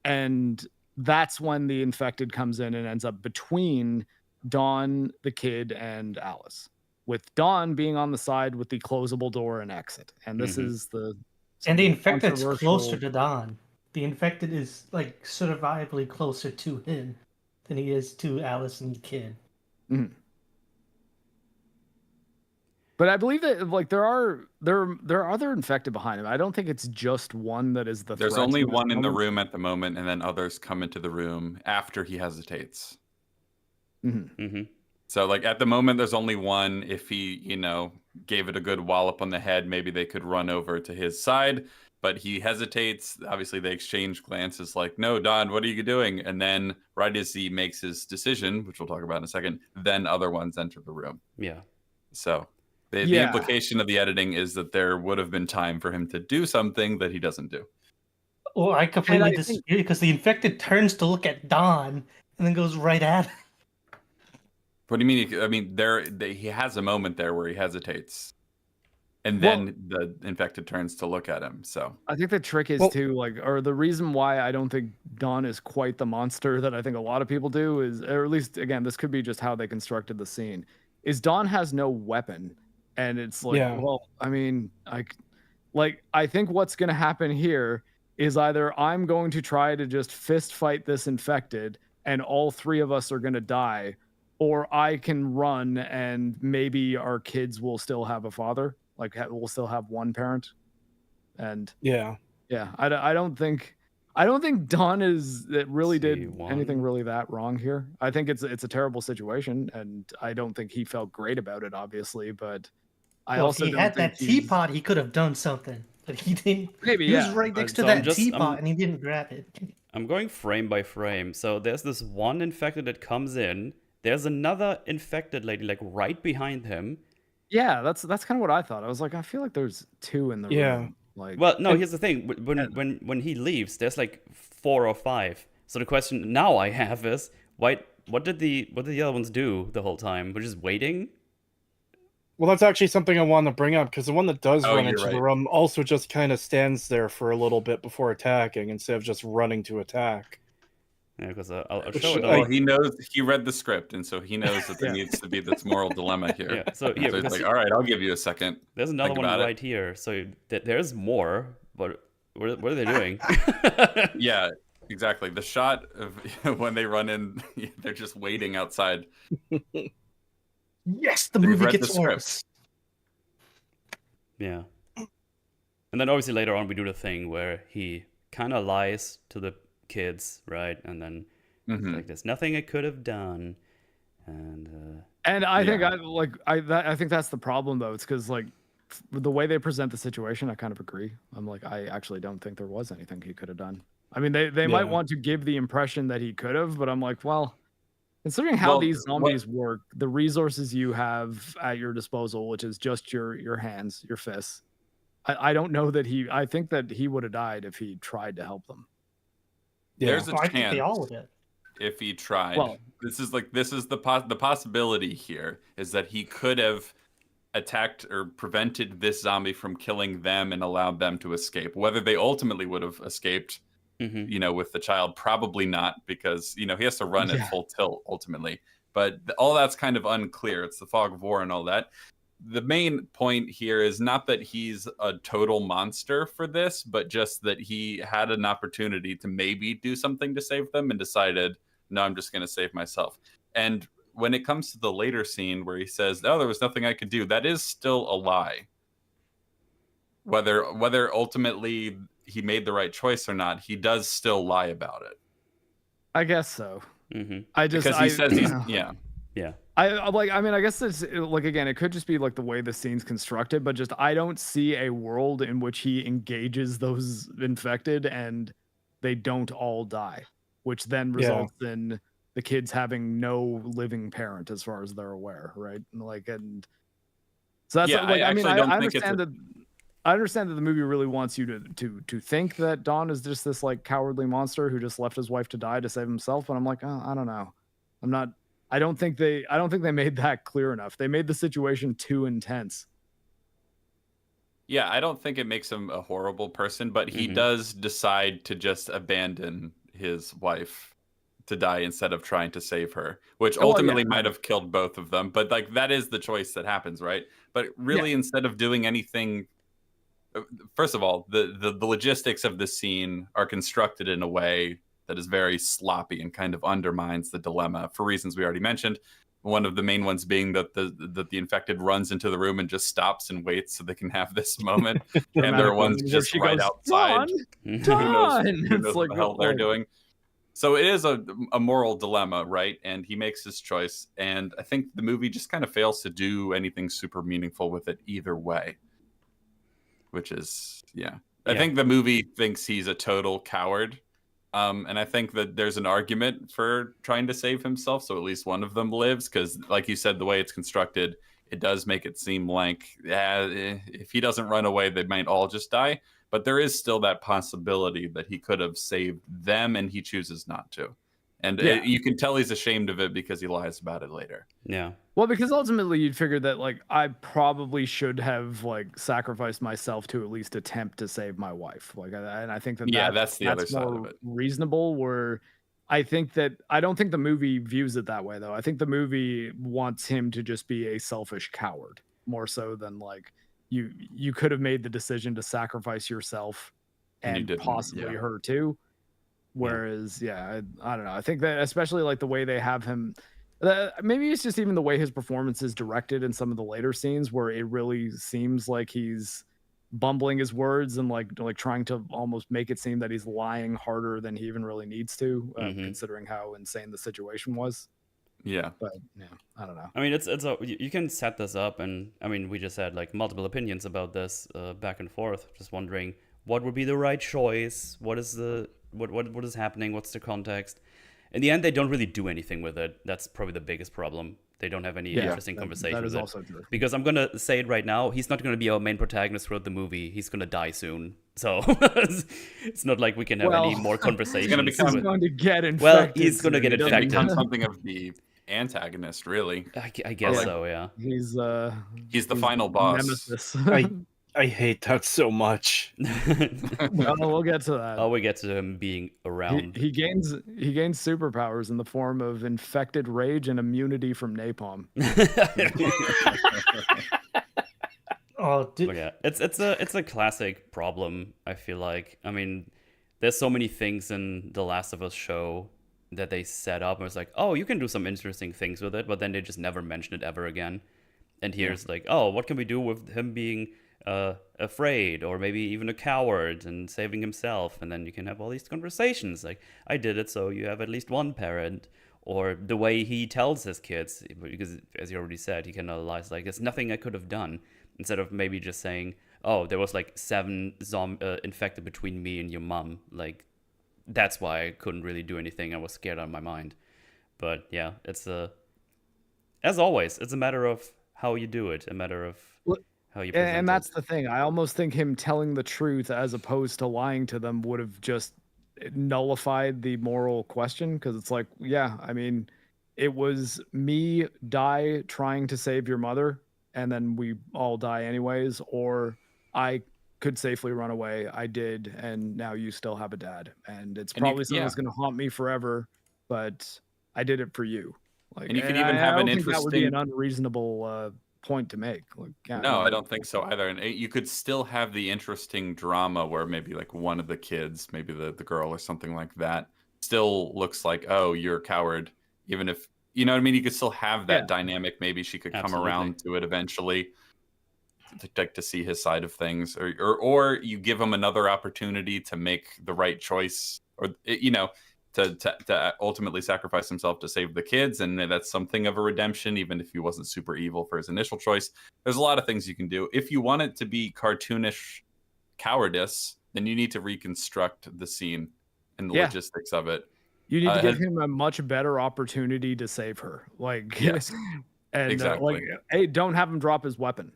And that's when the infected comes in and ends up between Dawn, the kid, and Alice, with Dawn being on the side with the closable door and exit. And this is the infected's closer to Dawn. The infected is like certifiably closer to him than he is to Alice and the kid. But I believe that like there are other infected behind him. I don't think it's just one that is the. There's only one in the room at the moment, and then others come into the room after he hesitates. So like at the moment, there's only one. If he, gave it a good wallop on the head, maybe they could run over to his side. But he hesitates. Obviously, they exchange glances like, "No, Don, what are you doing?" And then right as he makes his decision, which we'll talk about in a second, then other ones enter the room. Yeah. So the implication of the editing is that there would have been time for him to do something that he doesn't do. Well, I completely disagree because the infected turns to look at Don and then goes right at him. What do you mean? I mean, he has a moment there where he hesitates, and then the infected turns to look at him. So I think the trick is or the reason why I don't think Dawn is quite the monster that I think a lot of people do is, or at least again, this could be just how they constructed the scene, is Dawn has no weapon, and it's like, well, I mean, I think what's going to happen here is either I'm going to try to just fist fight this infected, and all three of us are going to die. Or I can run and maybe our kids will still have a father, like we'll still have one parent. And I don't think Dawn did anything really that wrong here. I think it's a terrible situation, and I don't think he felt great about it, obviously. But if he had that teapot, he could have done something, but he didn't. Maybe he was right next to that teapot, and he didn't grab it. I'm going frame by frame. So there's this one infected that comes in. There's another infected lady, like right behind him. Yeah, that's kind of what I thought. I was like, I feel like there's two in the room. Like, well, no. Here's the thing: when he leaves, there's like 4 or 5. So the question now I have is, what did the other ones do the whole time? We're just waiting. Well, that's actually something I want to bring up, because the one that does run into the room also just kind of stands there for a little bit before attacking instead of just running to attack. Yeah, because I'll show it. Well, he knows, he read the script, and so he knows that there needs to be this moral dilemma here. Yeah, so he's like, all right, I'll give you a second. There's another one right here. So there's more, but what are they doing? Yeah, exactly. The shot of when they run in, they're just waiting outside. Yes, the movie gets worse. Yeah. And then obviously later on we do the thing where he kind of lies to the kids, right? And then it's like, there's nothing I could have done. And I think I think that's the problem though. It's because like the way they present the situation, I kind of agree. I'm like, I actually don't think there was anything he could have done. I mean, they might want to give the impression that he could have, but I'm like, well, considering how these zombies work, the resources you have at your disposal, which is just your hands, your fists, I don't know that I think that he would have died if he tried to help them. Yeah. There's a chance. I think they all would. If he tried. Well, this is the possibility here is that he could have attacked or prevented this zombie from killing them and allowed them to escape. Whether they ultimately would have escaped, you know, with the child, probably not, because, you know, he has to run at full tilt ultimately. But all that's kind of unclear. It's the fog of war and all that. The main point here is not that he's a total monster for this, but just that he had an opportunity to maybe do something to save them and decided, no, I'm just going to save myself. And when it comes to the later scene where he says, oh, there was nothing I could do, that is still a lie. Whether ultimately he made the right choice or not, he does still lie about it. I guess so. Because he says he's I guess it's like, again, it could just be like the way the scene's constructed, but just I don't see a world in which he engages those infected and they don't all die, which then results in the kids having no living parent as far as they're aware, right? Like, and so that's like, I mean, I understand that. I understand that the movie really wants you to think that Don is just this like cowardly monster who just left his wife to die to save himself, but I'm like, oh, I don't know. I don't think they made that clear enough. They made the situation too intense. Yeah, I don't think it makes him a horrible person, but he does decide to just abandon his wife to die instead of trying to save her, which ultimately might have killed both of them. But like, that is the choice that happens, right? But really, instead of doing anything, first of all, the logistics of the scene are constructed in a way that is very sloppy and kind of undermines the dilemma for reasons we already mentioned. One of the main ones being that the infected runs into the room and just stops and waits so they can have this moment. And there are ones just right outside. Who knows what the hell they're doing. So it is a moral dilemma, right? And he makes his choice. And I think the movie just kind of fails to do anything super meaningful with it either way. Which is, I think the movie thinks he's a total coward. And I think that there's an argument for trying to save himself, so at least one of them lives, because like you said, the way it's constructed, it does make it seem like if he doesn't run away, they might all just die. But there is still that possibility that he could have saved them, and he chooses not to. And you can tell he's ashamed of it because he lies about it later. Yeah. Well, because ultimately you'd figure that like I probably should have like sacrificed myself to at least attempt to save my wife. Like, and I think that that's the other side of it. Reasonable. Where I don't think the movie views it that way though. I think the movie wants him to just be a selfish coward more so than like you could have made the decision to sacrifice yourself and possibly her too. Whereas, I don't know. I think that especially like the way they have him, maybe it's just even the way his performance is directed in some of the later scenes where it really seems like he's bumbling his words and like trying to almost make it seem that he's lying harder than he even really needs to, considering how insane the situation was. Yeah. But I don't know. I mean, you can set this up, and I mean, we just had like multiple opinions about this back and forth. Just wondering what would be the right choice. What is what is happening? What's the context? In the end, they don't really do anything with it. That's probably the biggest problem. They don't have any interesting conversation with it. That is also true. Because I'm going to say it right now, he's not going to be our main protagonist throughout the movie. He's going to die soon. So it's not like we can have any more conversations. He's going to get infected. Well, he's going to get infected. Become something of the antagonist, really. I guess so, yeah. He's the final boss. Nemesis. I hate that so much. We'll get to that. Oh, we get to him being around. He gains superpowers in the form of infected rage and immunity from napalm. It's a classic problem, I feel like. I mean, there's so many things in the Last of Us show that they set up and it's like, oh, you can do some interesting things with it, but then they just never mention it ever again. And here's like, oh, what can we do with him being afraid or maybe even a coward and saving himself? And then you can have all these conversations like, I did it so you have at least one parent. Or the way he tells his kids, because as you already said, he kind of lies like, there's nothing I could have done, instead of maybe just saying, oh, there was like 7 infected between me and your mom, like that's why I couldn't really do anything. I was scared out of my mind. But yeah, it's as always, it's a matter of how you do it, a matter of how you present and that's the thing. I almost think him telling the truth as opposed to lying to them would have just nullified the moral question, because it's like, yeah, I mean, it was me trying to save your mother, and then we all die anyways, or I could safely run away. I did, and now you still have a dad, and it's probably something that's going to haunt me forever. But I did it for you. Like, and you could even have I an don't think that would be an interesting. unreasonable point to make. Like, yeah, No, I don't think so either. And you could still have the interesting drama where maybe like one of the kids, maybe the girl or something like that, still looks like, oh, you're a coward. Even if, you know what I mean? You could still have that dynamic. Maybe she could come around to it eventually, to see his side of things. Or you give him another opportunity to make the right choice, or, you know, to ultimately sacrifice himself to save the kids, and that's something of a redemption, even if he wasn't super evil for his initial choice. There's a lot of things you can do. If you want it to be cartoonish cowardice, then you need to reconstruct the scene and the logistics of it. You need to give him a much better opportunity to save her. Like, yes, and exactly. like, hey, don't have him drop his weapon.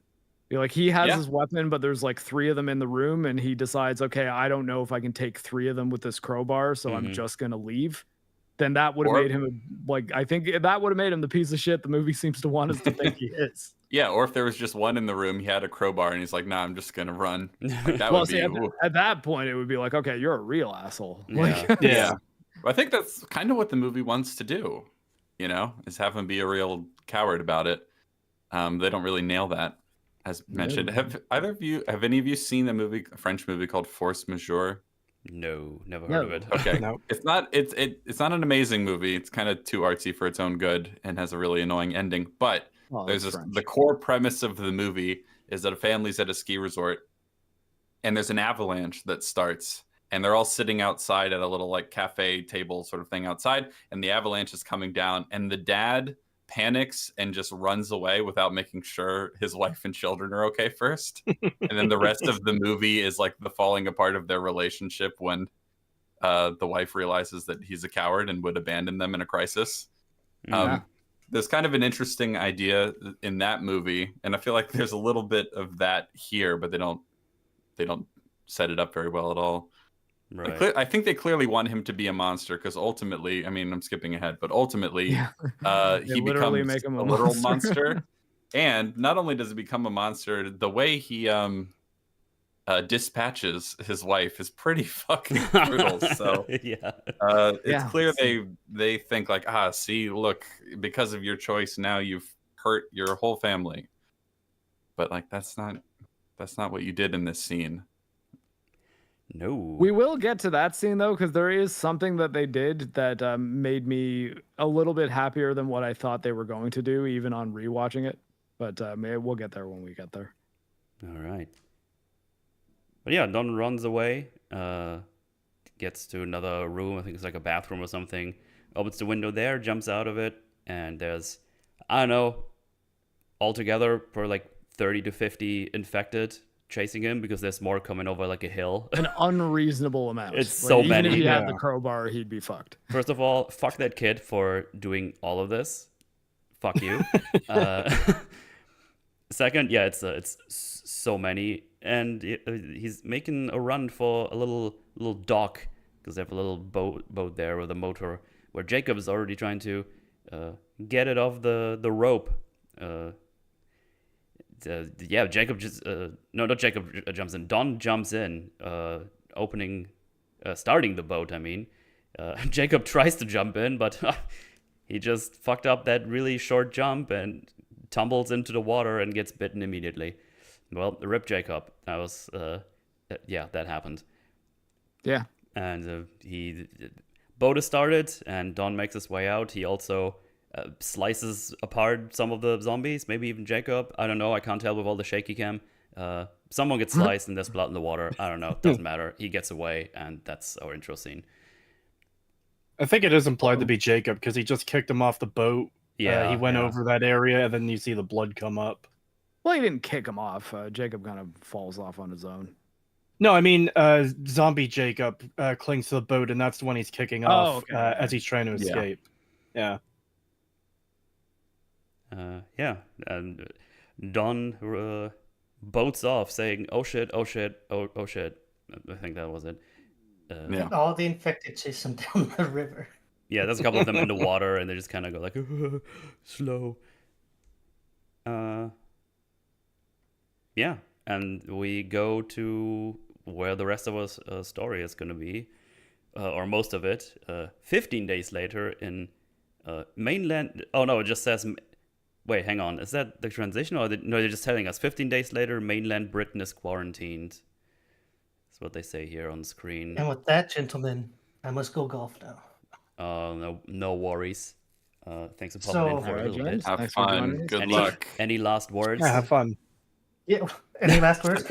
Like, he has his weapon, but there's like 3 of them in the room, and he decides, okay, I don't know if I can take 3 of them with this crowbar, so I'm just gonna leave. Then that would have made him like, I think that would have made him the piece of shit the movie seems to want us to think he is. Yeah, or if there was just one in the room, he had a crowbar, and he's like, "Nah, I'm just gonna run." Like, that would be at that point, it would be like, okay, you're a real asshole. Yeah. Like, yeah. I think that's kind of what the movie wants to do, you know, is have him be a real coward about it. They don't really nail that, as mentioned. Have any of you seen a French movie called Force Majeure? No, never heard of it. Okay, No. it's not an amazing movie. It's kind of too artsy for its own good and has a really annoying ending. But the core premise of the movie is that a family's at a ski resort, and there's an avalanche that starts. And they're all sitting outside at a little like cafe table sort of thing outside, and the avalanche is coming down, and the dad panics and just runs away without making sure his wife and children are okay first. And then the rest of the movie is like the falling apart of their relationship when the wife realizes that he's a coward and would abandon them in a crisis. There's kind of an interesting idea in that movie, and I feel like there's a little bit of that here, but they don't set it up very well at all. Right. I think they clearly want him to be a monster, because ultimately, I mean, I'm skipping ahead, but ultimately, he becomes make him a a literal monster. monster. And not only does he become a monster, the way he dispatches his wife is pretty fucking brutal. So it's clear they think like, see, look, because of your choice, now you've hurt your whole family. But like, that's not what you did in this scene. No. We will get to that scene though, because there is something that they did that made me a little bit happier than what I thought they were going to do, even on rewatching it. But maybe we'll get there when we get there. All right. But yeah, Don runs away, gets to another room. I think it's like a bathroom or something. Opens the window there, jumps out of it, and there's, I don't know, altogether for like 30 to 50 infected chasing him, because there's more coming over like a hill. An unreasonable amount. It's like, so even many. If he had the crowbar, he'd be fucked. First of all, fuck that kid for doing all of this. Fuck you. Second, yeah, it's so many, and he's making a run for a little dock, because they have a little boat there with a motor, where Jacob's already trying to get it off the rope. Jacob just not Jacob jumps in. Don jumps in, starting the boat. I mean, Jacob tries to jump in, but he just fucked up that really short jump and tumbles into the water and gets bitten immediately. Well, rip Jacob. That was that happened. Yeah, and boat is started, and Don makes his way out. He also slices apart some of the zombies, maybe even Jacob. I don't know. I can't tell with all the shaky cam. Someone gets sliced and there's blood in the water. I don't know. Doesn't matter. He gets away, and that's our intro scene. I think it is implied to be Jacob, because he just kicked him off the boat. Yeah, he went over that area, and then you see the blood come up. Well, he didn't kick him off. Jacob kind of falls off on his own. No, I mean, zombie Jacob clings to the boat, and that's the one he's kicking off as he's trying to escape. Yeah. And Don boats off saying, "Oh shit, oh shit, oh shit." I think that was it. All the infected chase him down the river. Yeah, there's a couple of them in the water, and they just kind of go like slow. yeah, and we go to where the rest of our story is going to be, or most of it. 15 days later in mainland. Oh no, it just says. Wait, hang on. Is that the transition, or no? They're just telling us 15 days later, mainland Britain is quarantined. That's what they say here on screen. And with that, gentlemen, I must go golf now. No worries. Thanks for popping in for a little bit. Have fun. Good luck. Any last words? Yeah, have fun. Yeah. Any last words?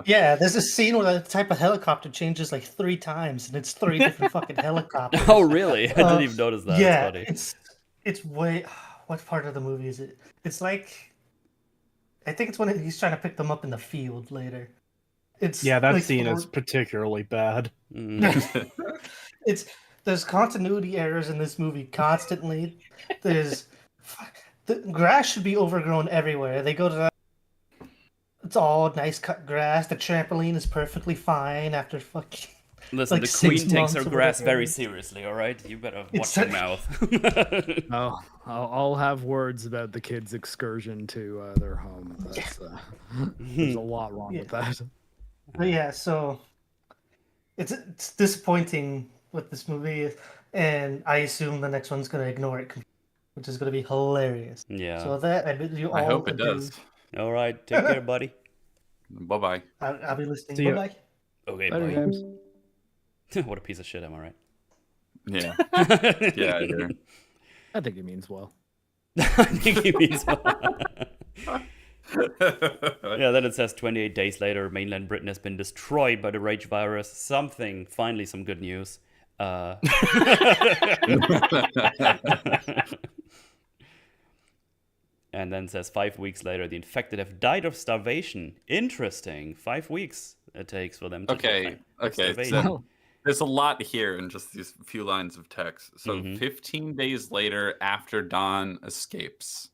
Yeah, there's a scene where the type of helicopter changes like 3 times, and it's 3 different fucking helicopters. Oh, really? I didn't even notice that. Yeah, That's funny. it's way. What part of the movie is it? It's like, I think it's when he's trying to pick them up in the field later. It's that like scene is particularly bad. There's continuity errors in this movie constantly. The grass should be overgrown everywhere. They go to that. It's all nice cut grass. The trampoline is perfectly fine after fucking. Listen, like the Queen 6 takes months her or grass whatever. very seriously, all right? You better watch It's your mouth. Oh, I'll have words about the kids' excursion to their home. That's, there's a lot wrong with that. But yeah, so it's disappointing with this movie, and I assume the next one's gonna ignore it, which is gonna be hilarious. Yeah. So that I bid you all I hope it adieu. does. All right. Take care, buddy. Bye-bye. I'll be listening. See ya. Bye bye. Okay, Better bye. games. What a piece of shit, am I right? Yeah. Yeah, I hear. I think it means well. I think he means Yeah, then it says 28 days later, mainland Britain has been destroyed by the rage virus. Finally some good news. And then says 5 weeks later, the infected have died of starvation. Interesting. 5 weeks it takes for them to die of starvation. So there's a lot here in just these few lines of text. So 15 days later, after Dawn escapes,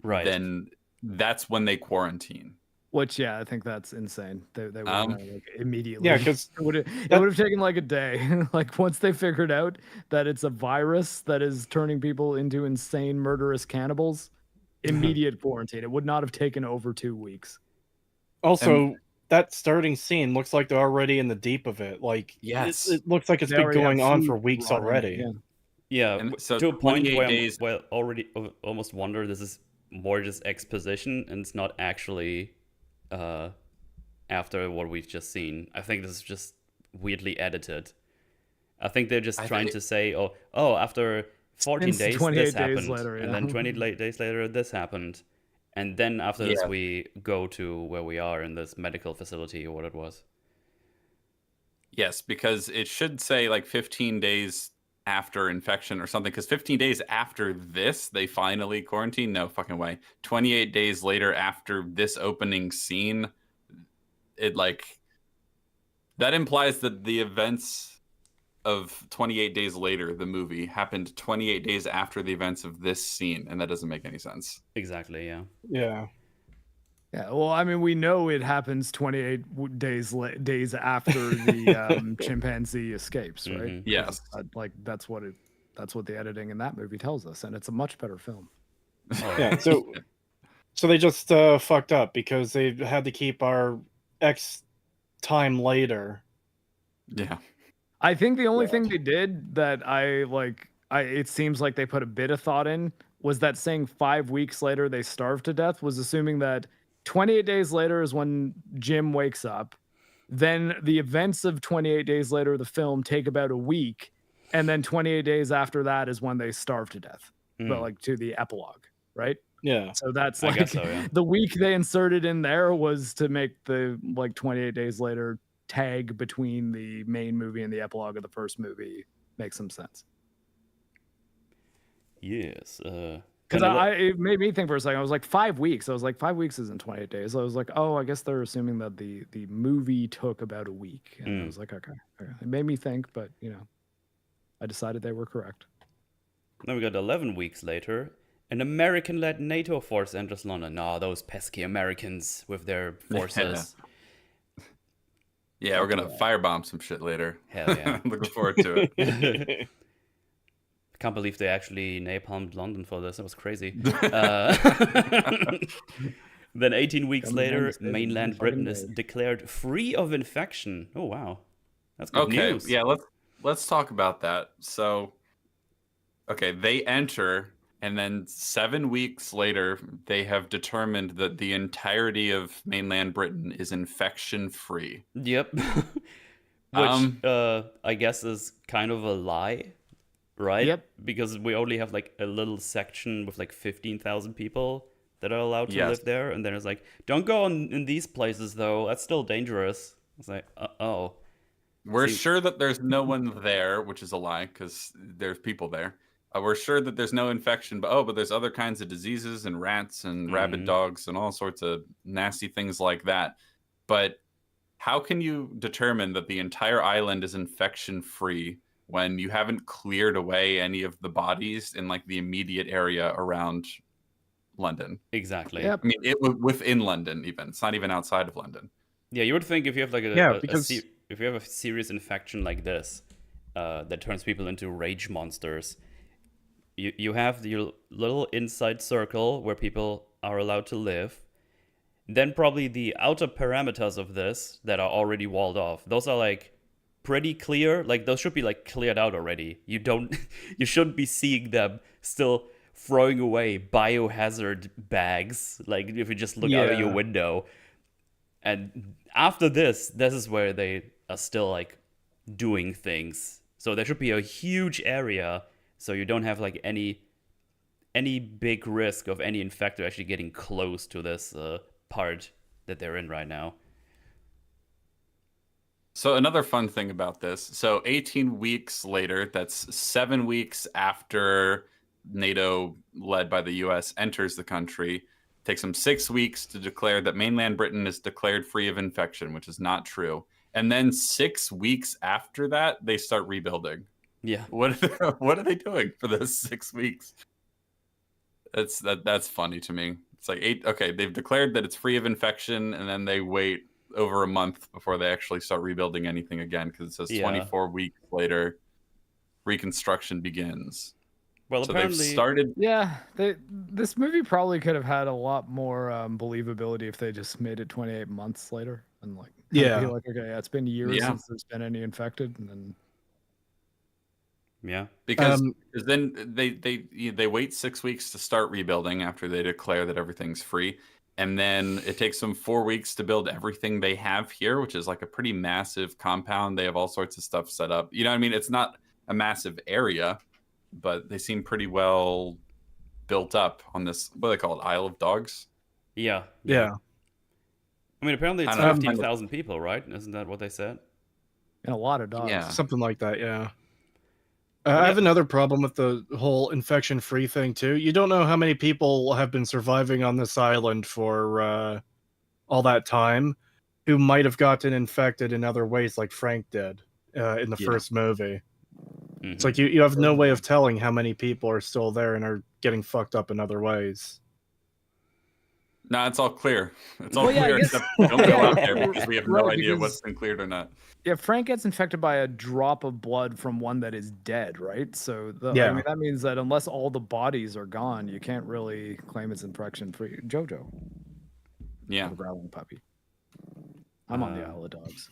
right, then that's when they quarantine. Which, yeah, I think that's insane. They would like, immediately. Yeah, because it would have taken like a day. Like once they figured out that it's a virus that is turning people into insane, murderous cannibals, immediate quarantine. It would not have taken over 2 weeks. Also, that starting scene looks like they're already in the deep of it. Like, Yes. it looks like it's They been already going have on food for weeks rotting, already. Yeah, And so to a point 28 where days- I already almost wonder this is more just exposition and it's not actually after what we've just seen. I think this is just weirdly edited. I think they're just trying to say, oh, after 14 It's days 28 this days happened, later, and yeah. then 20 days later this happened, and then after this we go to where we are in this medical facility or what it was. Yes, because it should say like 15 days after infection or something, because 15 days after this, they finally quarantine. No fucking way. 28 days later after this opening scene, it like, that implies that the events of 28 days later, the movie, happened 28 days after the events of this scene, and that doesn't make any sense. Exactly, yeah. Yeah. Yeah, well, I mean, we know it happens 28 days after the chimpanzee escapes, right? Yes. Like that's what the editing in that movie tells us, and it's a much better film. Yeah. So they just fucked up because they had to keep our X time later. Yeah. I think the only thing they did that it seems like they put a bit of thought in was that saying 5 weeks later they starved to death was assuming that 28 days later is when Jim wakes up. Then the events of 28 days later, the film, take about a week. And then 28 days after that is when they starve to death. But like to the epilogue, right? Yeah. So that's I like guess so, yeah. the week they inserted in there was to make the like 28 days later tag between the main movie and the epilogue of the first movie make some sense. Yes. Because it made me think for a second. I was like, 5 weeks. I was like, 5 weeks isn't 28 days. I was like, oh, I guess they're assuming that the movie took about a week. And I was like, okay. It made me think, but I decided they were correct. Then we got 11 weeks later. An American-led NATO force enters London. Oh, those pesky Americans with their forces. Yeah, we're gonna firebomb some shit later. Hell yeah. Looking forward to it. I can't believe they actually napalmed London for this. It was crazy. Then 18 weeks Come to later, United States, mainland fucking Britain is day. declared free of infection. Oh wow, that's good Okay, news. yeah, let's talk about that. So, okay, they enter, and then 7 weeks later, they have determined that the entirety of mainland Britain is infection free. Yep. Which I guess is kind of a lie, right? Yep. Because we only have like a little section with like 15,000 people that are allowed to live there, and then it's like, don't go in these places though. That's still dangerous. It's like, oh. We're sure that there's no one there, which is a lie because there's people there. We're sure that there's no infection, but there's other kinds of diseases and rats and rabid dogs and all sorts of nasty things like that. But how can you determine that the entire island is infection free when you haven't cleared away any of the bodies in like the immediate area around London? Exactly. Yep. I mean, within London, even it's not even outside of London. Yeah, you would think if you have like if you have a serious infection like this that turns people into rage monsters, you have your little inside circle where people are allowed to live. Then probably the outer parameters of this that are already walled off. Those are like pretty clear. Like those should be like cleared out already. You shouldn't be seeing them still throwing away biohazard bags. Like if you just look out of your window. And after this is where they are still like doing things. So there should be a huge area so you don't have like any big risk of any infected actually getting close to this part that they're in right now. So another fun thing about this, so 18 weeks later, that's 7 weeks after NATO, led by the US, enters the country, takes them 6 weeks to declare that mainland Britain is declared free of infection, which is not true. And then 6 weeks after that, they start rebuilding. Yeah. What are they doing for those 6 weeks? That's funny to me. It's like they've declared that it's free of infection, and then they wait over a month before they actually start rebuilding anything again, because it says 24 weeks later, reconstruction begins. Well, so apparently, they've started. Yeah, this movie probably could have had a lot more believability if they just made it 28 months later and like be like, okay, it's been years since there's been any infected, and then because then they wait 6 weeks to start rebuilding after they declare that everything's free, and then it takes them 4 weeks to build everything they have here, which is like a pretty massive compound. They have all sorts of stuff set up. You know what I mean? It's not a massive area, but they seem pretty well built up on this, what do they call it, Isle of Dogs? Yeah. I mean, apparently it's 15,000 people, right? Isn't that what they said? And a lot of dogs. Yeah, something like that, yeah. I have another problem with the whole infection-free thing, too. You don't know how many people have been surviving on this island for all that time who might have gotten infected in other ways like Frank did in the first movie. Mm-hmm. It's like you have no way of telling how many people are still there and are getting fucked up in other ways. No, it's all clear. It's all clear, except don't go out there because we have no idea what's been cleared or not. Yeah, Frank gets infected by a drop of blood from one that is dead, right? So I mean, that means that unless all the bodies are gone, you can't really claim it's infection-free. Jojo. Yeah. The growling puppy. I'm on the Isle of Dogs.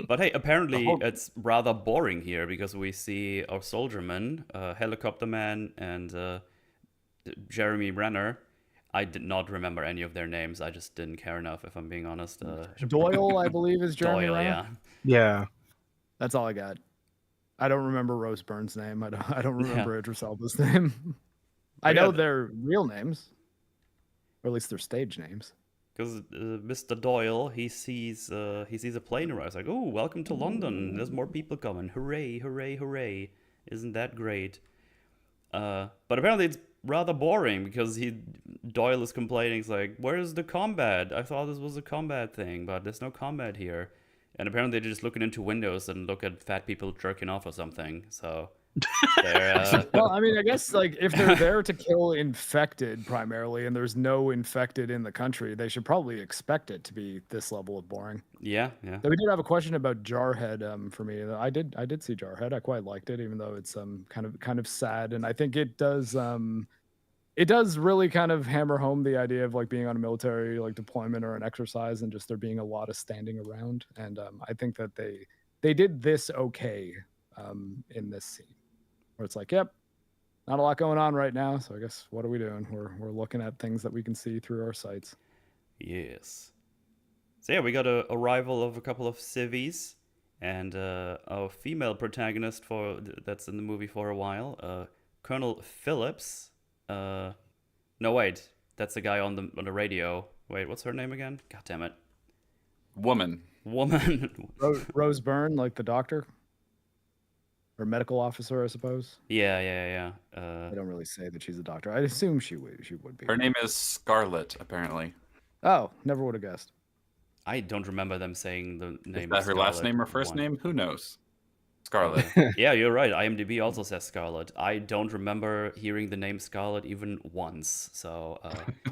But hey, apparently it's rather boring here because we see our soldierman, Helicopter Man, and Jeremy Renner. I did not remember any of their names. I just didn't care enough, if I'm being honest. Doyle, I believe, is Jeremy Renner. Yeah. That's all I got. I don't remember Rose Byrne's name. I don't remember Idris Elba's name. I know their real names, or at least their stage names. Because Mr. Doyle, he sees a plane arrive. He's like, "Oh, welcome to London. There's more people coming. Hooray, hooray, hooray! Isn't that great?" But apparently it's rather boring because Doyle is complaining. He's like, "Where's the combat? I thought this was a combat thing, but there's no combat here." And apparently they're just looking into windows and look at fat people jerking off or something. So they're well, I mean, I guess like if they're there to kill infected primarily, and there's no infected in the country, they should probably expect it to be this level of boring. Yeah. So we did have a question about Jarhead for me. I did see Jarhead. I quite liked it, even though it's kind of sad, and I think it does it does really kind of hammer home the idea of like being on a military like deployment or an exercise, and just there being a lot of standing around. And I think that they did this okay in this scene, where it's like, yep, not a lot going on right now. So I guess what are we doing? We're looking at things that we can see through our sights. Yes. So yeah, we got a arrival of a couple of civvies, and our female protagonist that's in the movie for a while, Colonel Phillips. No, wait, that's the guy on the radio. Wait, what's her name again? God damn it. Woman. Rose Byrne, like the doctor or medical officer, I suppose. Yeah. I don't really say that she's a doctor. I'd assume she would be. Her name is Scarlet, apparently. Oh, never would have guessed. I don't remember them saying the name. Is that her last name or first name? Who knows? Scarlet. Yeah, you're right. IMDb also says Scarlet. I don't remember hearing the name Scarlet even once. So,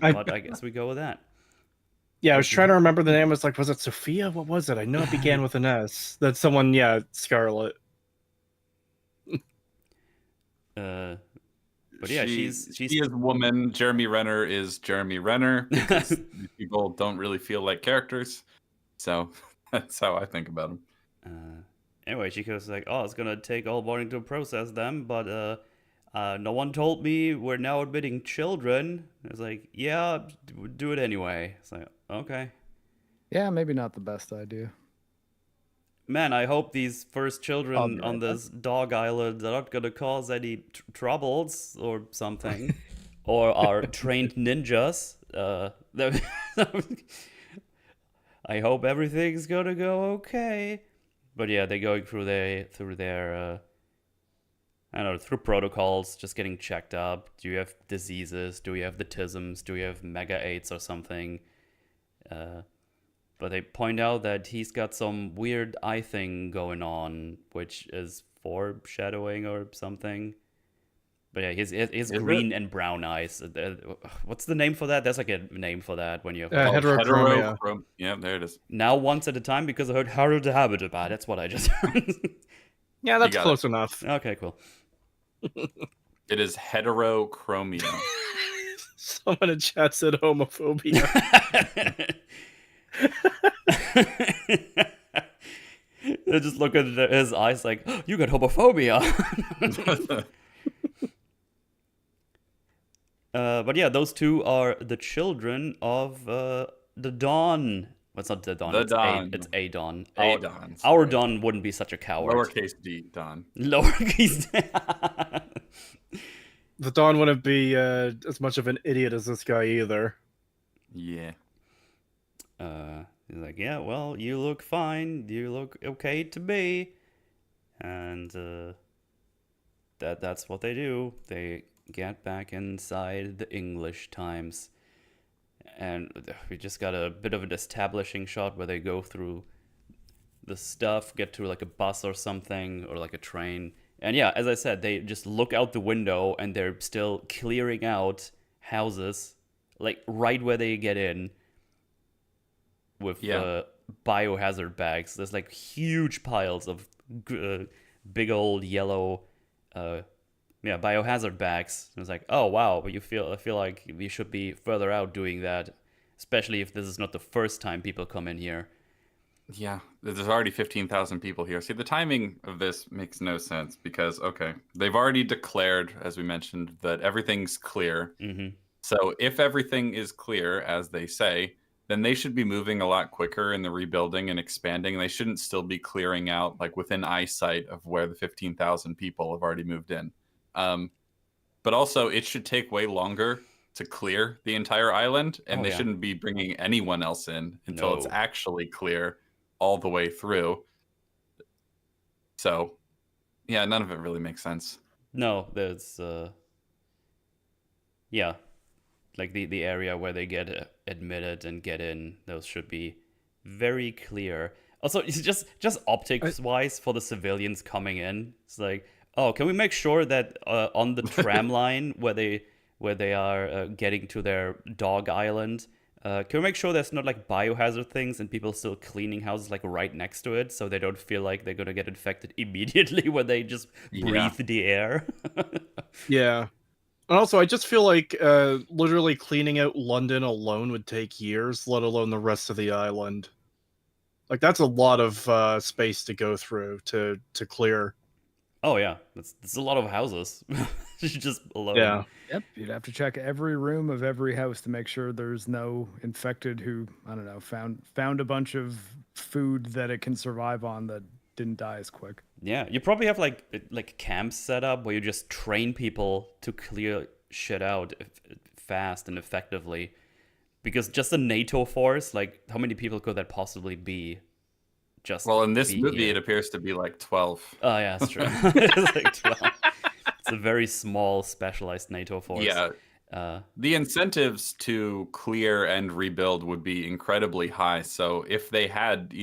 but I guess we go with that. Yeah, I was trying to remember the name. Was it Sophia? What was it? I know it began with an S. That's someone, Scarlet. But yeah, she's she is woman. Jeremy Renner is Jeremy Renner. Because these people don't really feel like characters, so that's how I think about them. Anyway, she goes like, "Oh, it's gonna take all morning to process them, but no one told me we're now admitting children." It's like, "Yeah, do it anyway." It's like, okay. Yeah, maybe not the best idea. Man, I hope these first children on this dog island are not gonna cause any troubles or something, or are trained ninjas. I hope everything's gonna go okay. But yeah, they're going through their I don't know, through protocols, just getting checked up. Do you have diseases? Do you have the tisms? Do you have mega 8s or something? But they point out that he's got some weird eye thing going on, which is foreshadowing or something. But yeah, his green and brown eyes. What's the name for that? There's like a name for that when you have heterochromia. Yeah, there it is. Now once at a time, because I heard heterohabitable. That's what I just heard. Yeah, that's close enough. Okay, cool. It is heterochromia. Someone in chat said homophobia. They just look at his eyes like, oh, you got homophobia. But yeah, those two are the children of the Dawn. Well, it's not the Dawn. It's a Dawn. Our Dawn wouldn't be such a coward. Lowercase d Dawn. Lowercase d. The Dawn wouldn't be as much of an idiot as this guy either. Yeah. He's like, yeah, well, you look fine. You look okay to me. And that's what they do. They get back inside the English Times. And we just got a bit of an establishing shot where they go through the stuff, get to like a bus or something, or like a train. And yeah, as I said, they just look out the window and they're still clearing out houses, like right where they get in with biohazard bags. There's like huge piles of big old yellow biohazard bags. And it's like, oh wow, but I feel like we should be further out doing that, especially if this is not the first time people come in here. Yeah, there's already 15,000 people here. See, the timing of this makes no sense because, okay, they've already declared, as we mentioned, that everything's clear. Mm-hmm. So if everything is clear, as they say, then they should be moving a lot quicker in the rebuilding and expanding. They shouldn't still be clearing out like within eyesight of where the 15,000 people have already moved in. But also, it should take way longer to clear the entire island, and they shouldn't be bringing anyone else in until it's actually clear all the way through. So, yeah, none of it really makes sense. No, there's like the area where they get admitted and get in, those should be very clear. Also, it's just optics wise for the civilians coming in, it's like, oh, can we make sure that on the tram line where they are getting to their dog island, can we make sure there's not like biohazard things and people still cleaning houses like right next to it, so they don't feel like they're gonna get infected immediately when they just breathe the air? Yeah. And also, I just feel like literally cleaning out London alone would take years, let alone the rest of the island. Like, that's a lot of space to go through to clear. Oh yeah, that's a lot of houses. Just alone. Yeah. Yep, you'd have to check every room of every house to make sure there's no infected who, I don't know, found a bunch of food that it can survive on that didn't die as quick. Yeah, you probably have like camps set up where you just train people to clear shit out fast and effectively. Because just a NATO force, like how many people could that possibly be? Just Well, in this movie, here? it appears to be like 12. Oh yeah, that's true. It's like 12. It's a very small, specialized NATO force. Yeah. The incentives to clear and rebuild would be incredibly high. So if they had,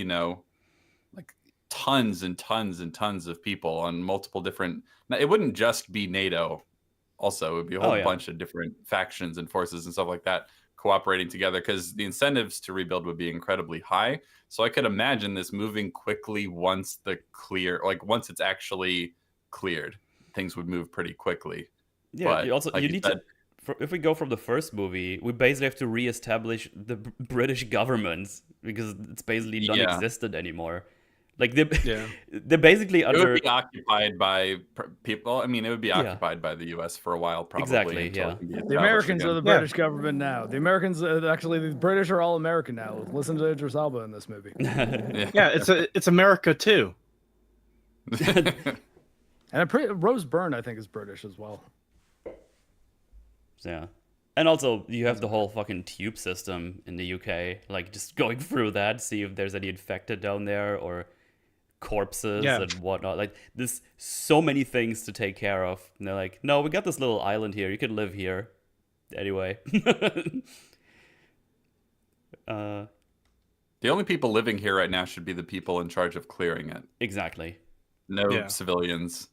like tons and tons and tons of people on multiple different, it wouldn't just be NATO. Also, it would be a whole bunch of different factions and forces and stuff like that cooperating together, because the incentives to rebuild would be incredibly high. So I could imagine this moving quickly once once it's actually cleared, things would move pretty quickly. Yeah, but you need to. If we go from the first movie, we basically have to reestablish the British government because it's basically non-existent anymore. Like they're basically under. It would be occupied by people. I mean, it would be occupied by the U.S. for a while, probably. Exactly. Yeah. The Americans are the British government now. The Americans, actually, the British are all American now. Listen to Idris Elba in this movie. Yeah, it's America too. And Rose Byrne, I think, is British as well. Yeah. And also, you have the whole fucking tube system in the UK. Like, just going through that, see if there's any infected down there or corpses and whatnot. Like, there's so many things to take care of. And they're like, no, we got this little island here. You can live here. Anyway. The only people living here right now should be the people in charge of clearing it. Exactly. No civilians.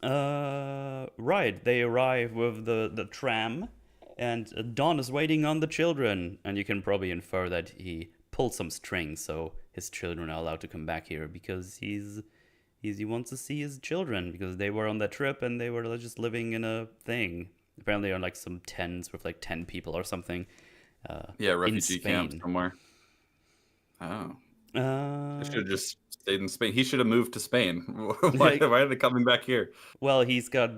Right. They arrive with the tram, and Don is waiting on the children. And you can probably infer that he pulled some strings, so his children are allowed to come back here because he wants to see his children because they were on that trip and they were just living in a thing. Apparently on like some tents with like 10 people or something. Refugee camp somewhere. Oh. They should have just stayed in Spain. He should have moved to Spain. Why are they coming back here? Well, he's got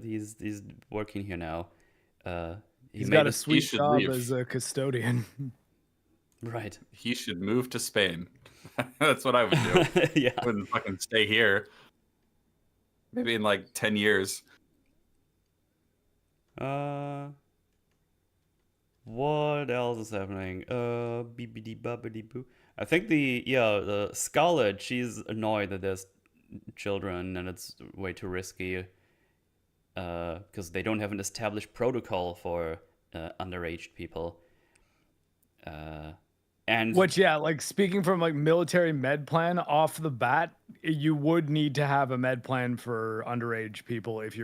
he's working here now. He's got a sweet job as a custodian. Right. He should move to Spain. That's what I would do. Yeah. I wouldn't fucking stay here. Maybe in like 10 years. What else is happening? Beepity boppity boo. I think the Scarlet, she's annoyed that there's children and it's way too risky. Because they don't have an established protocol for underage people. Like speaking from like military med plan off the bat, you would need to have a med plan for underage people if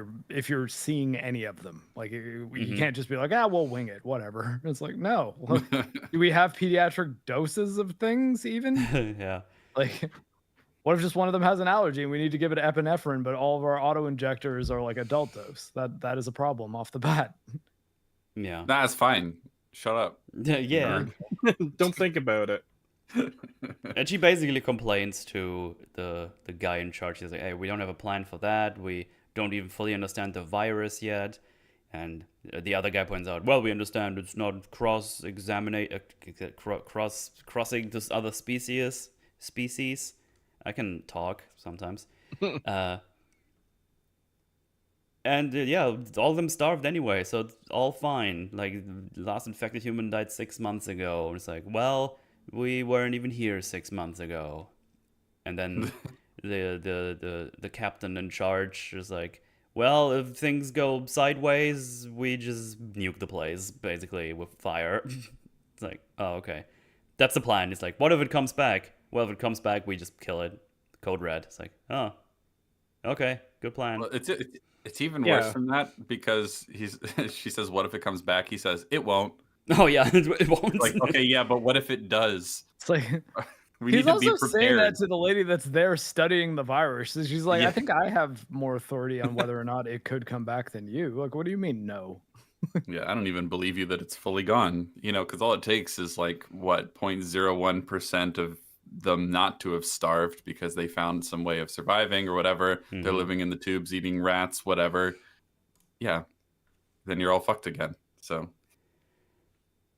you're seeing any of them. Like you can't just be like, we'll wing it, whatever. It's like, no. Do we have pediatric doses of things even? Yeah. Like, what if just one of them has an allergy and we need to give it epinephrine, but all of our auto injectors are like adult dose? That is a problem off the bat. Yeah. That's fine. Shut up. Yeah. Don't think about it. And she basically complains to the guy in charge. She's like, hey, we don't have a plan for that. We don't even fully understand the virus yet. And the other guy points out, well, we understand it's not crossing this other species. I can talk sometimes. And all of them starved anyway, so it's all fine. Like, the last infected human died 6 months ago. And it's like, well, we weren't even here 6 months ago. And then the captain in charge is like, well, if things go sideways, we just nuke the place, basically, with fire. It's like, oh, okay. That's the plan. It's like, what if it comes back? Well, if it comes back, we just kill it. Code red. It's like, oh, okay, good plan. Well, it's even worse than that because she says, what if it comes back? He says, it won't. Oh, yeah, it won't. Like, okay, yeah, but what if it does? It's like, We He's need to be also saying prepared. that to the lady that's there studying the virus. She's like, Yeah. I think I have more authority on whether or not it could come back than you. Like, what do you mean, no? Yeah, I don't even believe you that it's fully gone. Because all it takes is like what 0.01% of them not to have starved because they found some way of surviving or whatever. They're living in the tubes, eating rats, whatever. Yeah, then you're all fucked again. So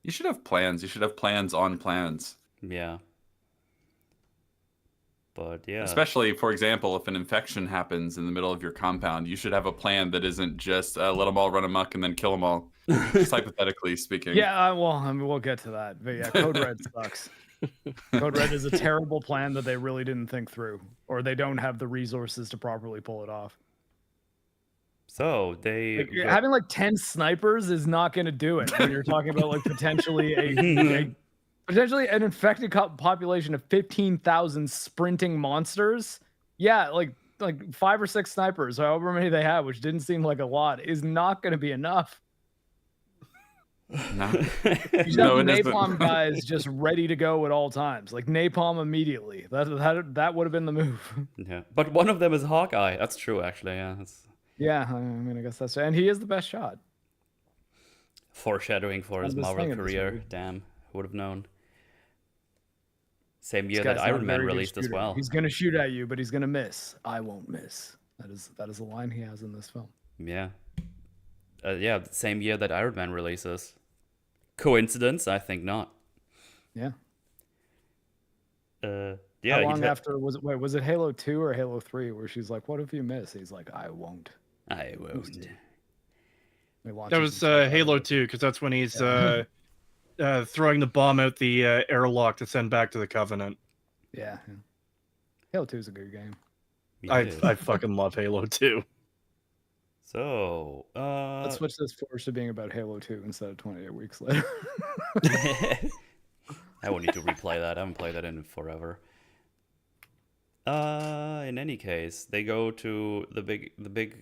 you should have plans. You should have plans on plans. Yeah. But yeah. Especially, for example, if an infection happens in the middle of your compound, you should have a plan that isn't just let them all run amok and then kill them all. Just hypothetically speaking. Yeah, well, I mean, we'll get to that. But yeah, Code Red sucks. Code Red is a terrible plan that they really didn't think through, or they don't have the resources to properly pull it off. So they having like 10 snipers is not going to do it when you're talking about like potentially an infected population of 15,000 sprinting monsters. Yeah, like 5 or 6 snipers, however many they have, which didn't seem like a lot, is not going to be enough. No, you no, have napalm guys just ready to go at all times, like napalm immediately. That would have been the move. Yeah, but one of them is Hawkeye. That's true, actually. Yeah, yeah. I mean, I guess that's and he is the best shot. Foreshadowing for his Marvel career. Damn, who would have known? Same year that Iron Man released as well. He's gonna shoot at you, but he's gonna miss. I won't miss. That is a line he has in this film. Yeah. Yeah, same year that Iron Man releases. Coincidence? I think not. Yeah. Yeah. How long after was it Halo 2 or Halo 3 where she's like, "What if you miss?" He's like, "I won't." I won't. That was Halo 2 because that's when he's throwing the bomb out the airlock to send back to the Covenant. Yeah. Halo 2 is a good game. I fucking love Halo 2. So, let's switch this force to being about Halo 2 instead of 28 weeks later. I won't need to replay that. I haven't played that in forever. In any case, they go to the big the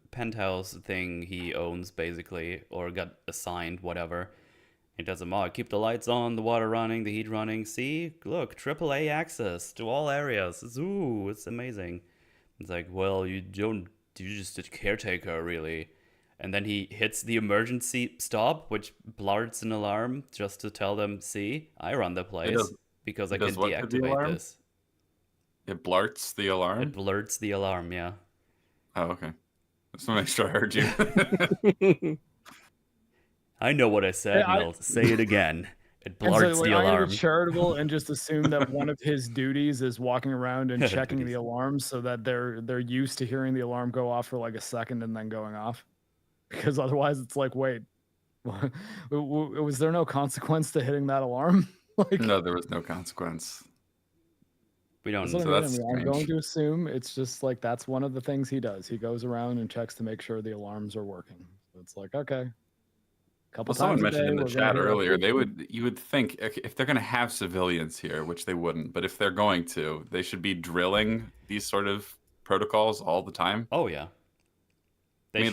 penthouse thing he owns, basically, or got assigned, whatever. He does them all. Keep the lights on, the water running, the heat running. See, look, AAA access to all areas. Ooh, it's amazing. It's like, well, you're just a caretaker, really. And then he hits the emergency stop, which blarts an alarm just to tell them, see, I run the place because I can deactivate this. It blarts the alarm? It blurts the alarm, yeah. Oh, okay. Just to make sure I heard you. I know what I said, and I'll say it again. It blarts the alarm. I'm going to be charitable and just assume that one of his duties is walking around and checking the alarms so that they're used to hearing the alarm go off for like a second and then going off. Because otherwise it's like, wait, was there no consequence to hitting that alarm? No, there was no consequence. We don't. So I'm going to assume it's just like that's one of the things he does. He goes around and checks to make sure the alarms are working. So it's like, okay. Someone mentioned in the chat earlier, you would think if they're going to have civilians here, which they wouldn't, but if they're going to, they should be drilling these sort of protocols all the time. Oh yeah. They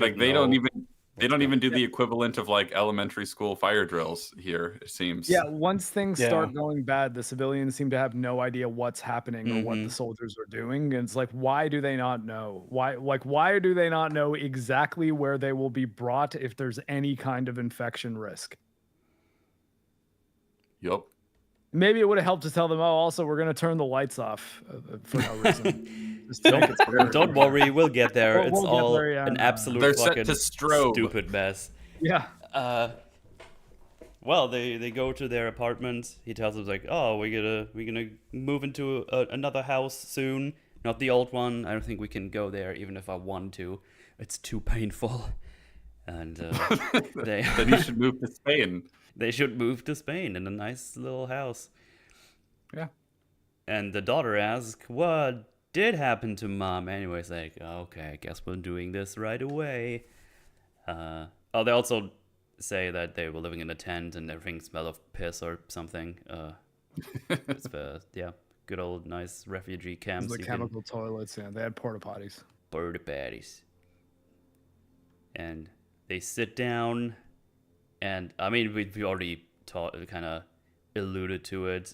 don't even do the equivalent of like elementary school fire drills here, it seems. Yeah, once things start going bad, the civilians seem to have no idea what's happening or what the soldiers are doing. And it's like, why do they not know? Why do they not know exactly where they will be brought if there's any kind of infection risk? Yep. Maybe it would have helped to tell them, oh, also, we're going to turn the lights off for no reason. Don't worry, we'll get there. It's all an absolute fucking stupid mess. Yeah. Well, they go to their apartment. He tells them like, "Oh, we're gonna move into another house soon. Not the old one. I don't think we can go there, even if I want to. It's too painful." And then you should move to Spain. They should move to Spain in a nice little house. Yeah. And the daughter asks, "What did happen to Mom?" Anyways, like, okay, I guess we're doing this right away. They also say that they were living in a tent and everything smelled of piss or something. It's good old nice refugee camps. The chemical toilets, yeah, they had porta potties. Porta potties. And they sit down, and I mean we already kind of alluded to it.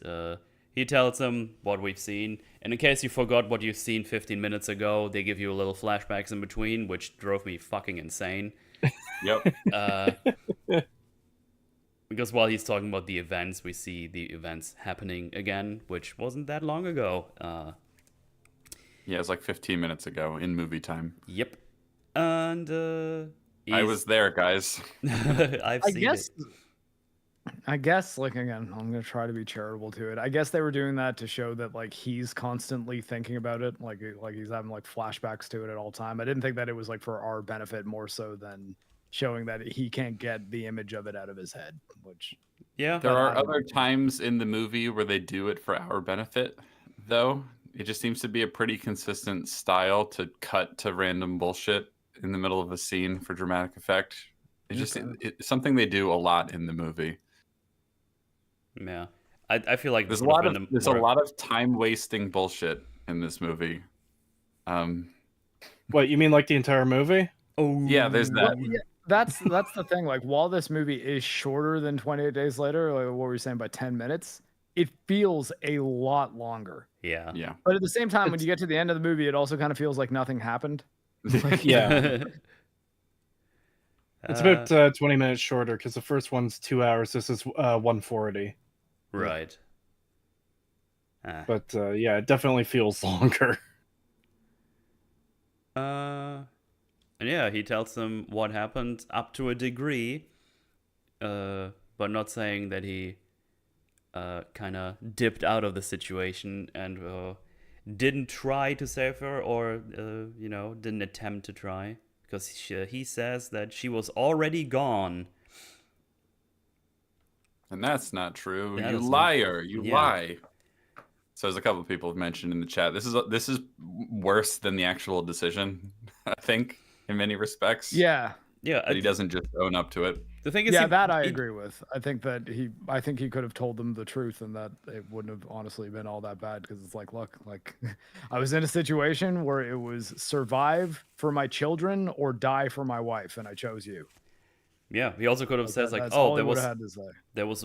he tells him what we've seen. And in case you forgot what you've seen 15 minutes ago, they give you a little flashbacks in between, which drove me fucking insane. Yep. Because while he's talking about the events, we see the events happening again, which wasn't that long ago. Yeah, it was like 15 minutes ago in movie time. Yep. And I was there, guys. I've seen it. I guess, like, again, I'm gonna try to be charitable to it. I guess they were doing that to show that, like, he's constantly thinking about it, like he's having like flashbacks to it at all time. I didn't think that it was like for our benefit more so than showing that he can't get the image of it out of his head. Which, yeah, there are other times in the movie where they do it for our benefit, though. It just seems to be a pretty consistent style to cut to random bullshit in the middle of a scene for dramatic effect. It's something they do a lot in the movie. Yeah, I feel like there's a lot of time wasting bullshit in this movie. What, you mean like the entire movie? Oh yeah, there's that. Well, yeah, that's the thing. Like, while this movie is shorter than 28 Days Later, like what were we saying, by 10 minutes, it feels a lot longer. Yeah. But at the same time, when you get to the end of the movie, it also kind of feels like nothing happened. Yeah. It's about 20 minutes shorter because the first one's 2 hours. This is 140. Right. But yeah, it definitely feels longer. And yeah, he tells them what happened up to a degree, but not saying that he kind of dipped out of the situation and didn't try to save her or, didn't attempt to try. Because he says that she was already gone. And that's not true. You liar. You lie. So as a couple of people have mentioned in the chat, this is worse than the actual decision, I think, in many respects. Yeah. But he doesn't just own up to it. The thing is, I agree with. I think he could have told them the truth, and that it wouldn't have honestly been all that bad. Because it's like, look, like I was in a situation where it was survive for my children or die for my wife, and I chose you. Yeah, he also could have said like, oh, there was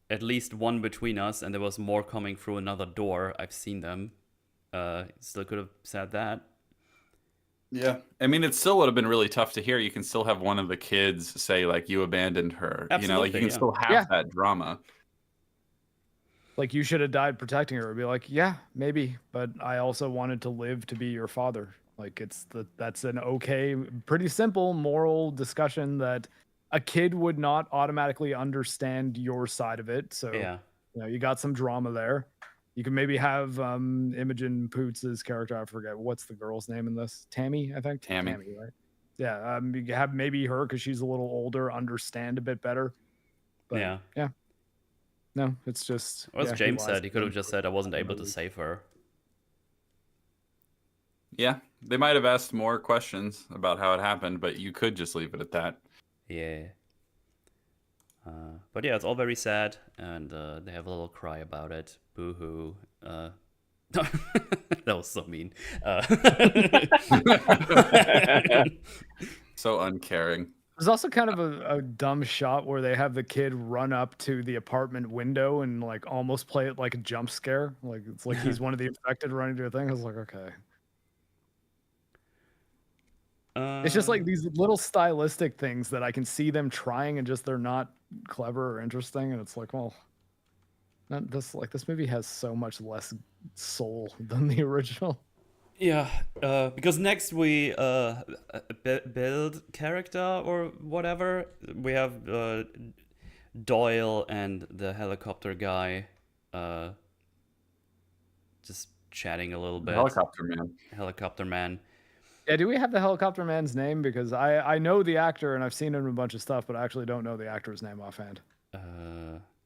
at least one between us, and there was more coming through another door. I've seen them. Still could have said that. Yeah. I mean, it still would have been really tough to hear. You can still have one of the kids say, like, you abandoned her. Absolutely, you can still have that drama. Like, you should have died protecting her. It'd be like, yeah, maybe. But I also wanted to live to be your father. Like, that's an okay, pretty simple moral discussion that a kid would not automatically understand your side of it. So, you got some drama there. You can maybe have Imogen Poots' character. I forget what's the girl's name in this. Tammy, I think. Tammy, right? Yeah. You have maybe her because she's a little older, understand a bit better. But, yeah. No, it's just. Well, as James said, he could have just said, "I wasn't able to save her." Yeah, they might have asked more questions about how it happened, but you could just leave it at that. Yeah. But yeah, it's all very sad, and they have a little cry about it. Boo-hoo. That was so mean. So uncaring. There's also kind of a dumb shot where they have the kid run up to the apartment window and like almost play it like a jump scare. Like it's like he's one of the infected running to a thing. I was like, okay. It's just like these little stylistic things that I can see them trying and just they're not clever or interesting. And it's like, well, this movie has so much less soul than the original. Yeah, because next we build character or whatever. We have Doyle and the helicopter guy just chatting a little bit. Helicopter man. Yeah, do we have the helicopter man's name? Because I know the actor and I've seen him in a bunch of stuff, but I actually don't know the actor's name offhand.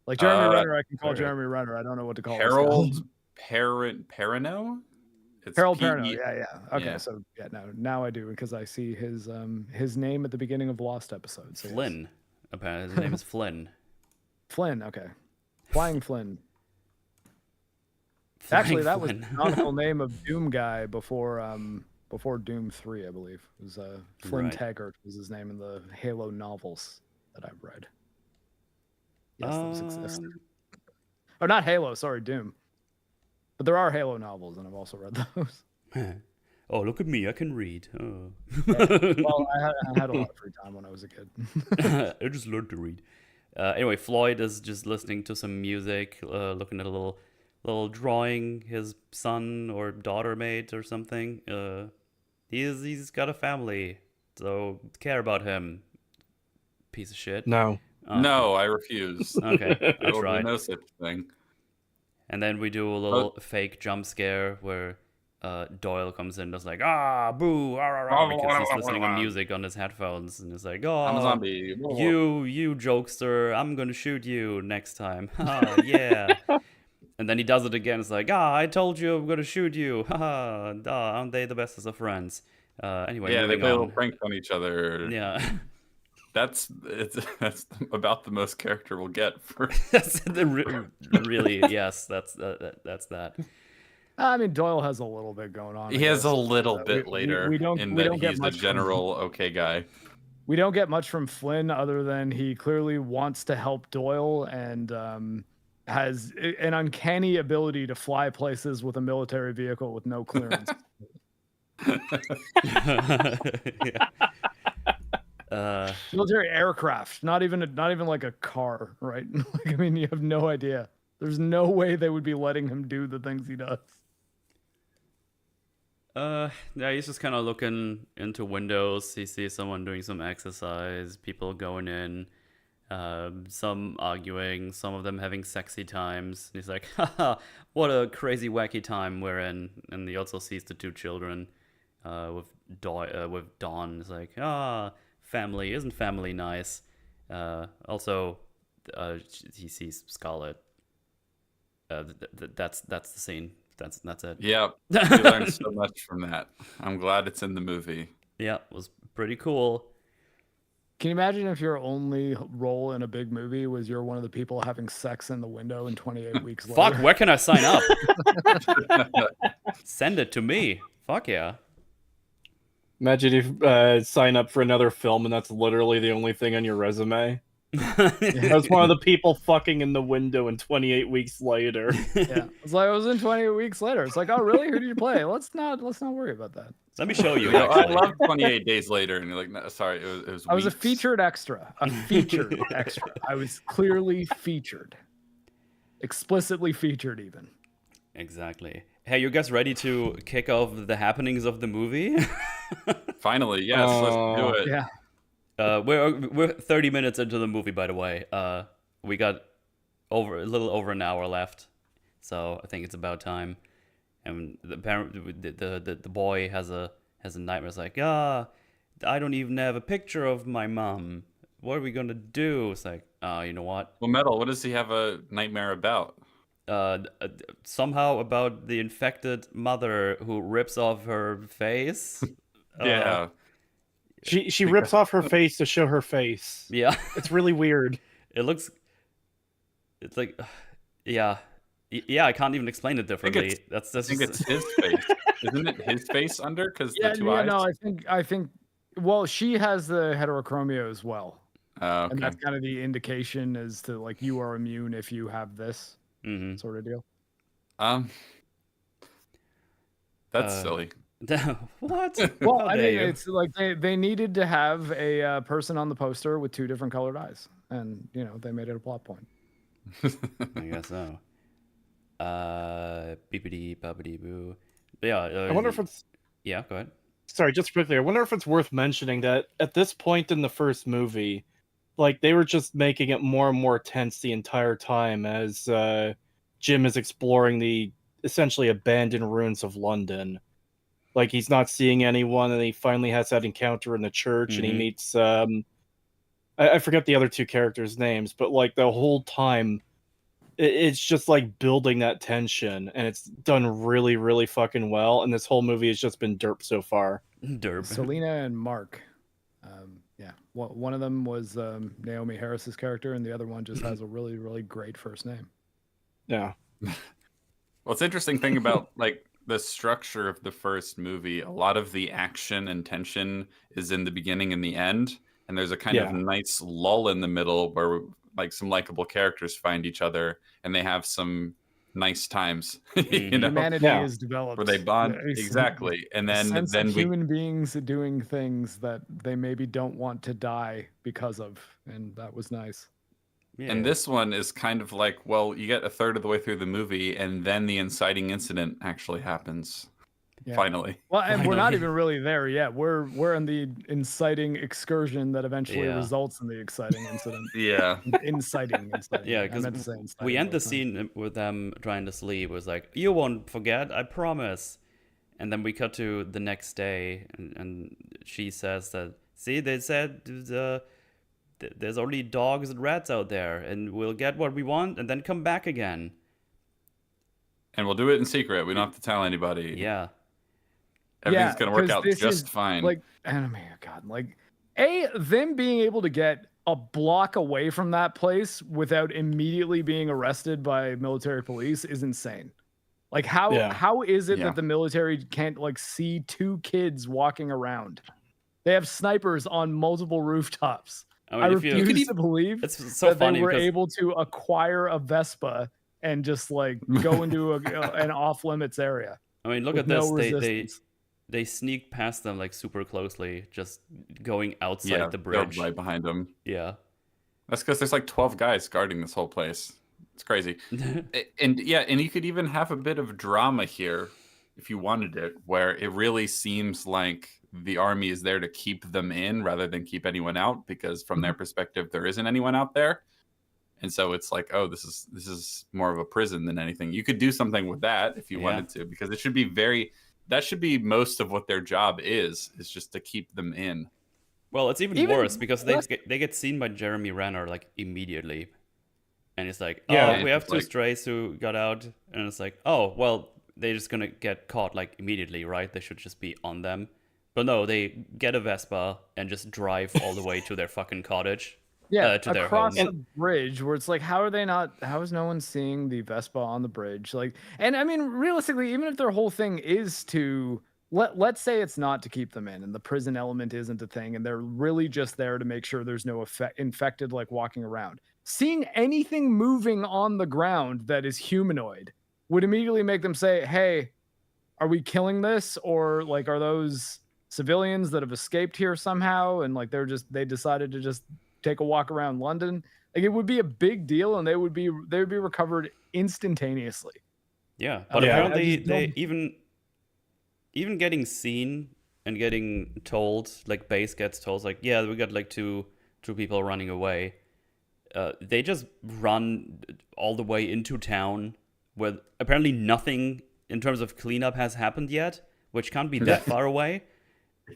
Like Jeremy Renner, I can call Jeremy Renner. I don't know what to call Harold Perrineau? Harold Perrineau, yeah. Okay, so yeah, now I do because I see his name at the beginning of Lost episodes. So Flynn, apparently his name is Flynn. Flynn, okay, Flying Flynn. Actually, that was the canonical name of Doom guy before Doom 3, I believe. It was Flynn Taggart was his name in the Halo novels that I've read. Yes, those exist. Oh, not Halo. Sorry, Doom. But there are Halo novels, and I've also read those. Oh, look at me! I can read. Oh. Well, I had a lot of free time when I was a kid. I just learned to read. Anyway, Floyd is just listening to some music, looking at a little drawing his son or daughter made or something. He's got a family, so care about him. Piece of shit. No. Oh, No, I refuse. Okay, I There will be try. no such thing. And then we do a little fake jump scare where Doyle comes in, just like boo, because he's listening to music on his headphones, and it's like, I'm a oh, zombie. you jokester, I'm gonna shoot you next time. Yeah. And then he does it again. It's like, I told you I'm gonna shoot you. Aren't they the bestest of friends? Anyway, Yeah, they moving play little on. pranks on each other. Yeah. That's about the most character we'll get for. Really, yes, that's that. I mean, Doyle has a little bit going on. He has a little bit later. We don't get he's a much general okay guy. We don't get much from Flynn other than he clearly wants to help Doyle and has an uncanny ability to fly places with a military vehicle with no clearance. Military aircraft, not even like a car, right? Like, I mean, you have no idea. There's no way they would be letting him do the things he does. Yeah, he's just kind of looking into windows. He sees someone doing some exercise, people going in, some arguing, some of them having sexy times. And he's like, haha, what a crazy wacky time we're in. And he also sees the two children with Dawn. He's like, family, isn't family nice? Also, he sees Scarlet. That's the scene. That's it. Yeah, we learned so much from that. I'm glad it's in the movie. Yeah, it was pretty cool. Can you imagine if your only role in a big movie was you're one of the people having sex in the window in 28 weeks later? Fuck, where can I sign up? Send it to me. Fuck yeah. Imagine if sign up for another film and that's literally the only thing on your resume. That's one of the people fucking in the window and 28 weeks later. Yeah, it's like I was in 28 weeks later. It's like, oh really? Who did you play? Let's not worry about that. Let me show you. I Actually. love 28 days later, and you're like, no, sorry, it was. I was a weeks. featured extra. A featured extra. I was clearly featured, explicitly featured, even. Exactly. Hey, you guys ready to kick off the happenings of the movie? Finally, yes, let's do it. Yeah. We're 30 minutes into the movie, by the way. We got a little over an hour left, so I think it's about time. And the boy has a nightmare. It's like, I don't even have a picture of my mom. What are we gonna do? It's like, you know what? Well, Metal, what does he have a nightmare about? Somehow about the infected mother who rips off her face. Yeah. She rips off her face to show her face. Yeah. It's really weird. It's like, yeah. Yeah, I can't even explain it differently. I think it's his face. Isn't it his face under? Because the two eyes? No, I think. Well, she has the heterochromia as well, Okay. and that's kind of the indication as to like you are immune if you have this sort of deal. That's silly. What? Well, I mean, it's like they needed to have a person on the poster with two different colored eyes, and they made it a plot point. I guess so. Beepity boppity boo. Yeah. I wonder if it's. Yeah, go ahead. Sorry, just quickly. I wonder if it's worth mentioning that at this point in the first movie, like they were just making it more and more tense the entire time as Jim is exploring the essentially abandoned ruins of London. Like he's not seeing anyone, and he finally has that encounter in the church, and he meets I forget the other two characters' names, but like the whole time, it's just like building that tension, and it's done really, really fucking well. And this whole movie has just been derp so far. Derp. Selena and Marc. Yeah, one of them was Naomi Harris's character, and the other one just has a really, really great first name. Yeah. Well, it's interesting thing about like the structure of the first movie. A lot of the action and tension is in the beginning and the end, and there's a kind of nice lull in the middle where like some likable characters find each other, and they have some nice times. Humanity is developed. Where they bond exactly, and then human beings doing things that they maybe don't want to die because of, and that was nice. Yeah. And this one is kind of like, well, you get a third of the way through the movie, and then the inciting incident actually happens. Yeah. Finally. Well, and we're not even really there yet. We're in the inciting excursion that eventually results in the exciting incident. Inciting. Yeah, because we end the scene with them trying to sleep. It was like, you won't forget, I promise. And then we cut to the next day, and she says that, see, they said there's only dogs and rats out there, and we'll get what we want and then come back again. And we'll do it in secret. We don't have to tell anybody. Yeah. Everything's going to work out just fine. Like, and God, like, them being able to get a block away from that place without immediately being arrested by military police is insane. Like, how is it that the military can't, like, see two kids walking around? They have snipers on multiple rooftops. I refuse to believe that they were able to acquire a Vespa and just, like, go into an off-limits area. I mean, look at this. They sneak past them like super closely, just going outside the bridge. Right behind them. Yeah. That's because there's like 12 guys guarding this whole place. It's crazy. and you could even have a bit of drama here if you wanted it, where it really seems like the army is there to keep them in rather than keep anyone out, because from their perspective, there isn't anyone out there. And so it's like, oh, this is more of a prison than anything. You could do something with that if you wanted to, because it should be that should be most of what their job is just to keep them in. Well, it's even worse because they get seen by Jeremy Renner like immediately. And it's like, we have two strays who got out. And it's like, oh, well, they're just going to get caught like immediately, right? They should just be on them. But no, they get a Vespa and just drive all the way to their fucking cottage. Yeah, to their across home. the bridge, where it's like, how is no one seeing the Vespa on the bridge? Like, and I mean, realistically, even if their whole thing is to let's say it's not to keep them in, and the prison element isn't a thing, and they're really just there to make sure there's no infected like walking around. Seeing anything moving on the ground that is humanoid would immediately make them say, "Hey, are we killing this, or like are those civilians that have escaped here somehow?" And like they decided to just take a walk around London. Like, it would be a big deal, and they would be recovered instantaneously. Yeah, but apparently they even getting seen and getting told, like base gets told, like, yeah, we got like two people running away. They just run all the way into town, where apparently nothing in terms of cleanup has happened yet, which can't be that far away.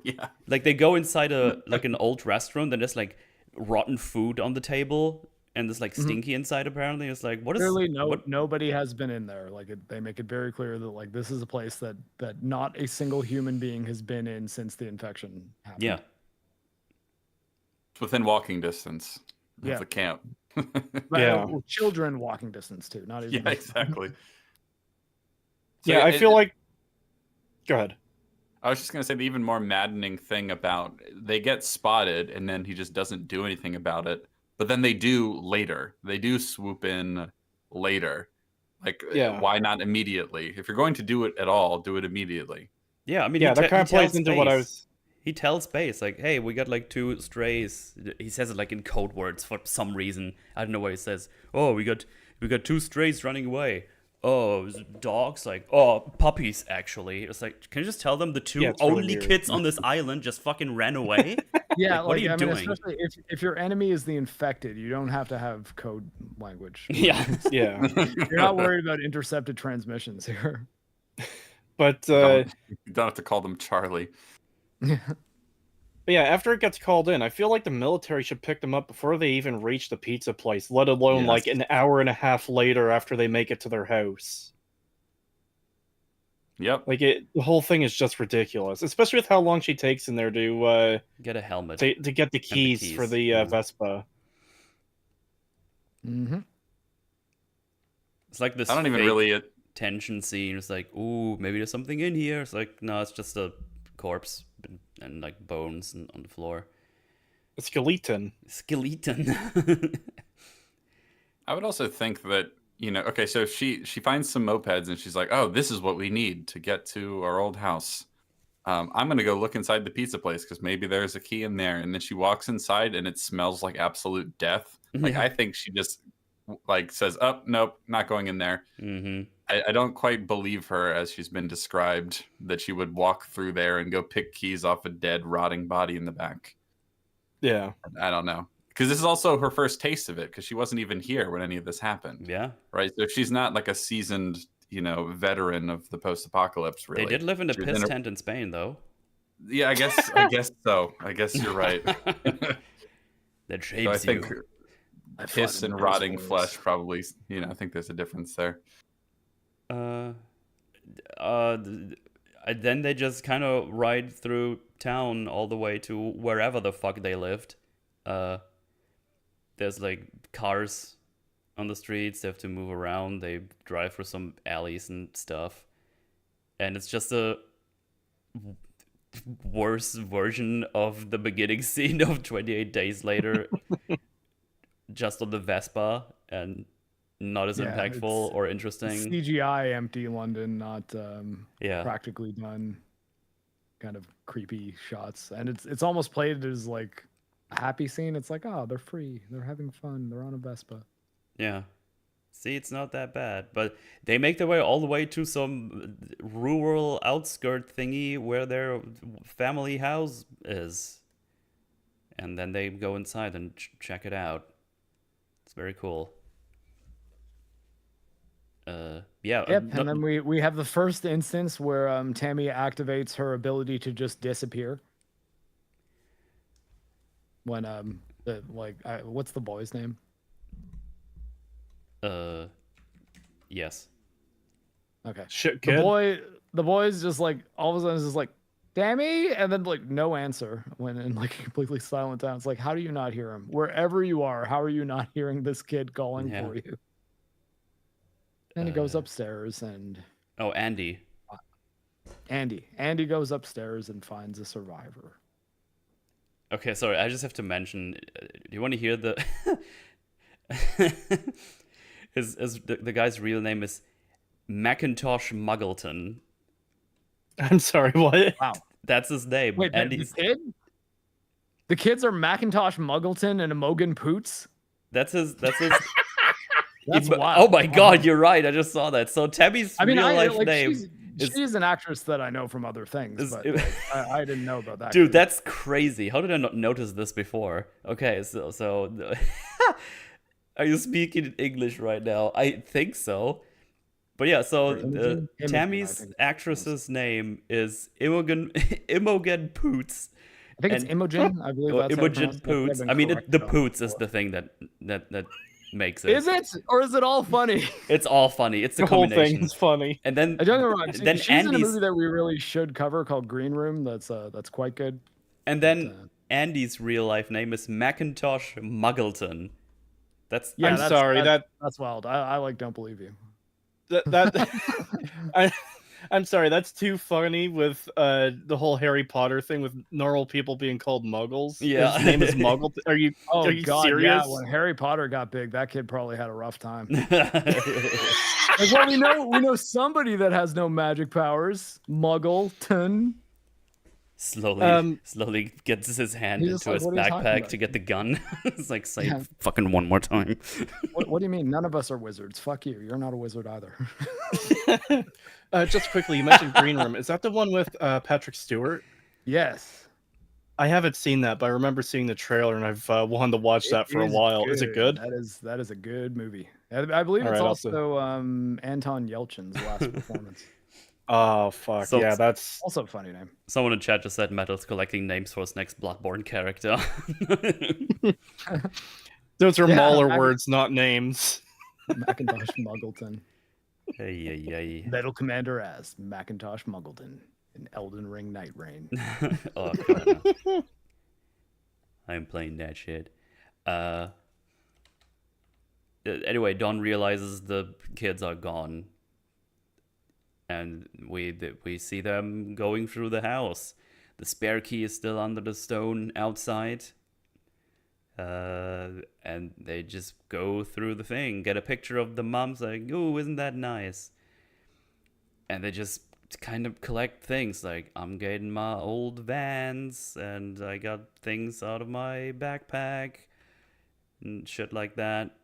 Yeah, like they go inside an old restaurant, and there's like rotten food on the table, and it's like stinky inside. Apparently, it's like, what is? Clearly, nobody has been in there. Like, they make it very clear that like this is a place that not a single human being has been in since the infection happened. Yeah, it's within walking distance of the camp. Children walking distance too. Not even. Yeah, exactly. So I feel like. Go ahead. I was just going to say the even more maddening thing about they get spotted and then he just doesn't do anything about it. But then they do later. They do swoop in later. Like, why not immediately? If you're going to do it at all, do it immediately. Yeah, I mean, that kind of plays into what I was... He tells Space, like, hey, we got like two strays. He says it like in code words for some reason. I don't know why he says, oh, we got two strays running away. Oh, dogs? Like, oh, puppies, actually. It's like, can you just tell them the two only kids on this island just fucking ran away? Yeah, like, what are you doing? Especially if your enemy is the infected, you don't have to have code language. Yeah. You're not worried about intercepted transmissions here. But you don't have to call them Charlie. But yeah, after it gets called in, I feel like the military should pick them up before they even reach the pizza place, let alone like an hour and a half later after they make it to their house. Yep. Like, the whole thing is just ridiculous, especially with how long she takes in there to get a helmet, to get the keys for the Vespa. Mm-hmm. It's like this. I don't even really tension scene. It's like, ooh, maybe there's something in here. It's like, no, it's just a corpse and like bones on the floor. A skeleton. Skeleton. I would also think that okay, so she finds some mopeds and she's like, oh, this is what we need to get to our old house. I'm gonna go look inside the pizza place because maybe there's a key in there. And then she walks inside and it smells like absolute death. Like I think she just like says, "Oh, nope, not going in there." I don't quite believe her as she's been described that she would walk through there and go pick keys off a dead, rotting body in the back. Yeah, I don't know. Because this is also her first taste of it, because she wasn't even here when any of this happened. Yeah. Right? So she's not like a seasoned, veteran of the post-apocalypse, really. They did live in a piss tent in Spain, though. Yeah, I guess so. I guess you're right. That shapes I think piss and rotting flesh probably, I think there's a difference there. Then they just kind of ride through town all the way to wherever the fuck they lived. There's like cars on the streets. They have to move around. They drive through some alleys and stuff. And it's just a worse version of the beginning scene of 28 Days Later. Just on the Vespa and not as impactful or interesting. CGI empty London, not practically done kind of creepy shots. And it's almost played as like a happy scene. It's like, oh, they're free, they're having fun, they're on a Vespa. Yeah. See, it's not that bad. But they make their way all the way to some rural outskirt thingy where their family house is. And then they go inside and check it out. It's very cool. Yep, and then we have the first instance where Tammy activates her ability to just disappear. When what's the boy's name? Yes. Okay. Shit, kid. The boy's just like all of a sudden is just like, Tammy, and then like no answer when in like completely silent town. It's like, how do you not hear him? Wherever you are, how are you not hearing this kid calling for you? And he goes upstairs and Andy goes upstairs and finds a survivor. Okay, sorry, I just have to mention, do you want to hear the the guy's real name is Macintosh Muggleton. I'm sorry, what? Wow. That's his name. Wait, the kid? The kids are Macintosh Muggleton and Imogen Poots? That's his That's wild. Oh my god, you're right. I just saw that. So Tammy's real life name she's an actress that I know from other things, but I didn't know about that. Dude, that's crazy. How did I not notice this before? Okay, so are you speaking English right now? I think so. But yeah, so Tammy's actress's name is Imogen Poots. I think it's Imogen. I believe that's Imogen Poots. I mean, the Poots is the thing that makes it. Is it, or is it all funny? It's all funny. It's the whole combination. thing's funny. And then I don't get me wrong. Then she's Andy's in a movie that we really should cover called Green Room. That's quite good. And then Andy's real life name is Macintosh Muggleton. That's that's wild. I like don't believe you. I'm sorry, that's too funny with the whole Harry Potter thing with normal people being called Muggles. Yeah, his name is Muggle. Are you serious? Yeah, when Harry Potter got big, that kid probably had a rough time. Well, we know somebody that has no magic powers. Muggleton. Slowly gets his hand into his backpack to get the gun. It's like, say fucking one more time. What do you mean? None of us are wizards. Fuck you. You're not a wizard either. Just quickly, you mentioned Green Room. Is that the one with Patrick Stewart? Yes. I haven't seen that, but I remember seeing the trailer, and I've wanted to watch that for a while. Is it good? That is a good movie. I believe it's also Anton Yelchin's last performance. Oh, fuck. Yeah, that's also a funny name. Someone in chat just said Metal's collecting names for his next Bloodborne character. Those are Mauler words, not names. Macintosh Muggleton. Hey. Metalcommander as Macintosh Muggleton in Elden Ring Night Rain. Oh, God. I'm playing that shit. Anyway, Don realizes the kids are gone. And we see them going through the house. The spare key is still under the stone outside. And they just go through the thing, get a picture of the mom saying, "Ooh, isn't that nice?" And they just kind of collect things like, "I'm getting my old Vans, and I got things out of my backpack," and shit like that.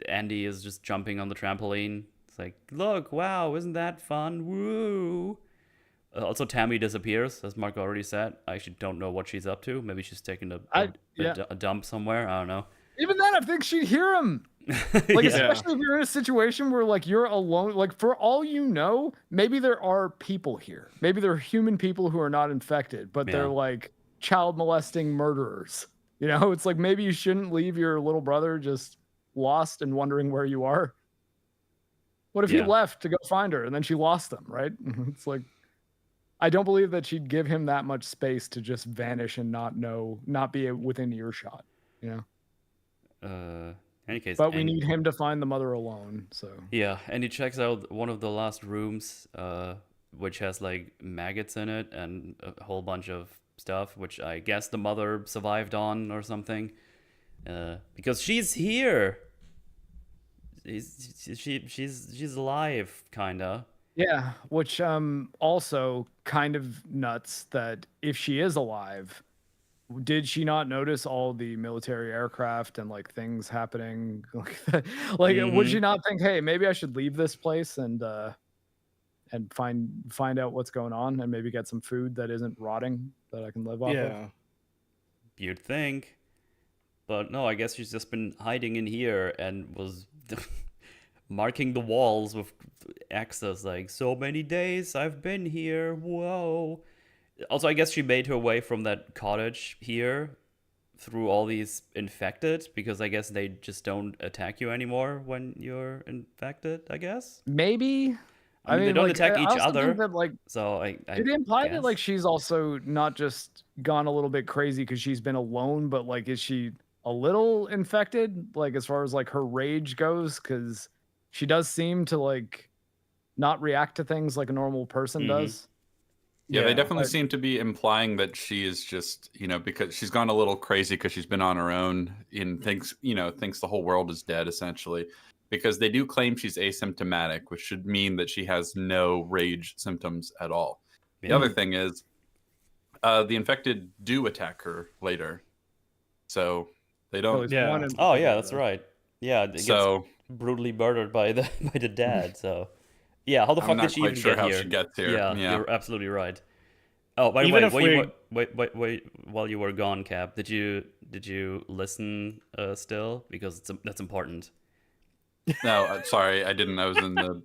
Andy is just jumping on the trampoline. It's like, "Look, wow, isn't that fun? Woo!" Also, Tammy disappears, as Marc already said. I actually don't know what she's up to. Maybe she's taking a dump somewhere. I don't know. Even then, I think she'd hear him. Like, especially if you're in a situation where, like, you're alone. Like, for all you know, maybe there are people here. Maybe there are human people who are not infected, but they're, like, child molesting murderers. You know, it's like, maybe you shouldn't leave your little brother just lost and wondering where you are. What if he left to go find her and then she lost them, right? It's like, I don't believe that she'd give him that much space to just vanish and not be within earshot, you know? In any case, but we need him to find the mother alone, so. Yeah, and he checks out one of the last rooms, which has, like, maggots in it and a whole bunch of stuff, which I guess the mother survived on or something. Because she's here. She's alive, kinda. Yeah, which also kind of nuts that if she is alive, did she not notice all the military aircraft and like things happening like that? Like would she not think, hey, maybe I should leave this place and find out what's going on and maybe get some food that isn't rotting that I can live off of? You'd think. But no, I guess she's just been hiding in here and was marking the walls with X's, like, "So many days I've been here, whoa." Also, I guess she made her way from that cottage here through all these infected, because I guess they just don't attack you anymore when you're infected, I guess? Maybe. I mean, they don't attack each other. That, like, so I did it imply guess. that, like, she's also not just gone a little bit crazy because she's been alone, but, like, is she a little infected, like, as far as, like, her rage goes? Because she does seem to, like, not react to things like a normal person does. Yeah, they definitely seem to be implying that she is just, you know, because she's gone a little crazy because she's been on her own and thinks the whole world is dead, essentially. Because they do claim she's asymptomatic, which should mean that she has no rage symptoms at all. The other thing is, the infected do attack her later. So they don't. Oh, yeah, that's right. Yeah, it gets brutally murdered by the dad, so. Yeah, how the fuck did she even get here? I'm not quite sure how she gets here. Yeah, you're absolutely right. Oh, by the way, wait, while you were gone, Cap, did you listen still? Because that's important. No, sorry, I didn't. I was in the.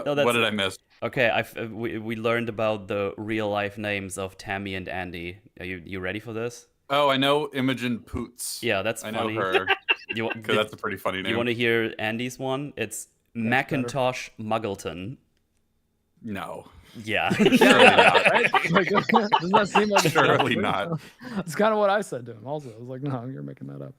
What did I miss? Okay, we learned about the real life names of Tammy and Andy. Are you ready for this? Oh, I know Imogen Poots. Yeah, that's funny. I know her. Because that's a pretty funny name. You want to hear Andy's one? It's Macintosh Muggleton. No. Yeah. Surely not. Right? Like, doesn't that seem like surely not? That's kind of what I said to him also. I was like, no, you're making that up.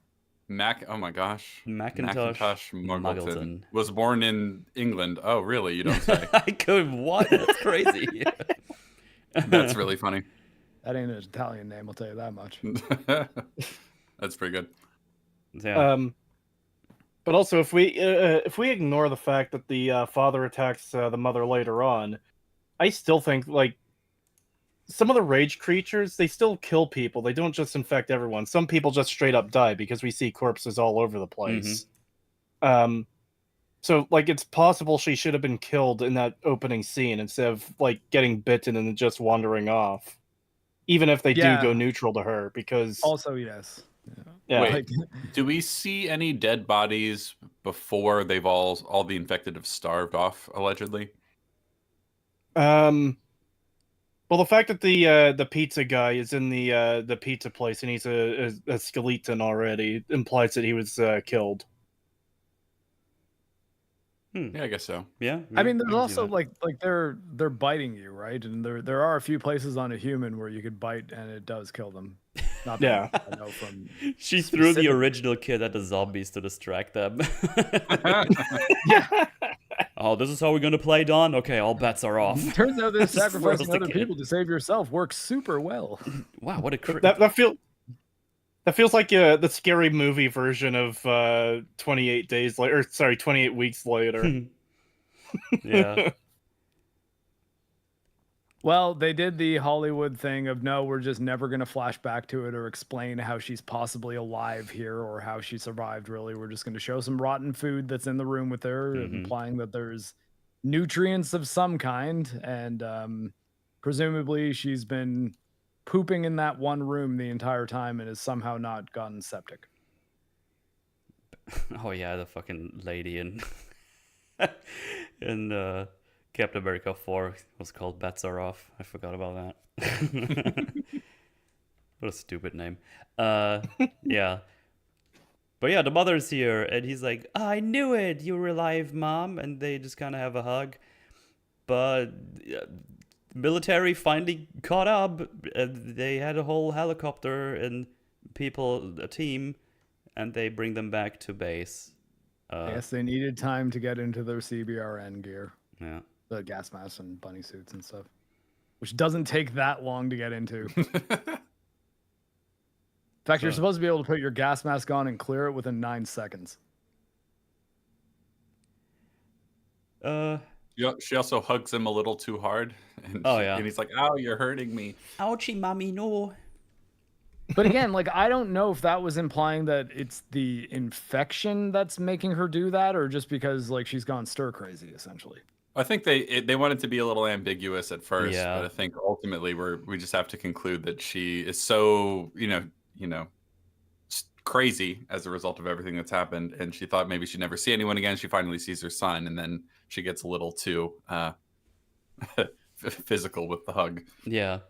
Oh my gosh. Macintosh Muggleton was born in England. Oh, really? You don't say. I could. What? That's crazy. That's really funny. That ain't an Italian name, I'll tell you that much. That's pretty good. Yeah. But also, if we ignore the fact that the father attacks the mother later on, I still think, like, some of the rage creatures, they still kill people. They don't just infect everyone. Some people just straight up die because we see corpses all over the place. So, like, it's possible she should have been killed in that opening scene instead of, like, getting bitten and just wandering off. Even if they do go neutral to her, because... Also, yes. Yeah. Wait, do we see any dead bodies before they've all the infected have starved off, allegedly? Well, the fact that the pizza guy is in the pizza place and he's a skeleton already implies that he was killed. Yeah, I guess so. Yeah. I mean, there's also like they're biting you, right? And there are a few places on a human where you could bite and it does kill them. Not that I know from. She threw the original kid at the zombies to distract them. Oh, this is how we're gonna play, Don? Okay, all bets are off. Turns out this sacrificing other people to save yourself works super well. Wow, what a That feels like the scary movie version of 28 days later. Or, sorry, 28 weeks later. Yeah. Well, they did the Hollywood thing of no, we're just never going to flash back to it or explain how she's possibly alive here or how she survived, really. We're just going to show some rotten food that's in the room with her, implying that there's nutrients of some kind. And presumably she's been pooping in that one room the entire time and has somehow not gotten septic. Oh, yeah, the fucking lady in Captain America 4 was called Bets Are Off. I forgot about that. What a stupid name. Yeah. But yeah, the mother's here, and he's like, I knew it! You were alive, Mom! And they just kind of have a hug. But military finally caught up, and they had a whole helicopter and a team, and they bring them back to base. Yes, they needed time to get into their CBRN gear. Yeah. The gas masks and bunny suits and stuff, which doesn't take that long to get into. In fact, you're supposed to be able to put your gas mask on and clear it within 9 seconds. She also hugs him a little too hard. And and he's like, "Oh, you're hurting me." Ouchie, mommy, no. But again, like, I don't know if that was implying that it's the infection that's making her do that, or just because like she's gone stir crazy, essentially. I think they wanted to be a little ambiguous at first, but I think ultimately we just have to conclude that she is so crazy as a result of everything that's happened, and she thought maybe she'd never see anyone again. She finally sees her son, and then she gets a little too physical with the hug. Yeah.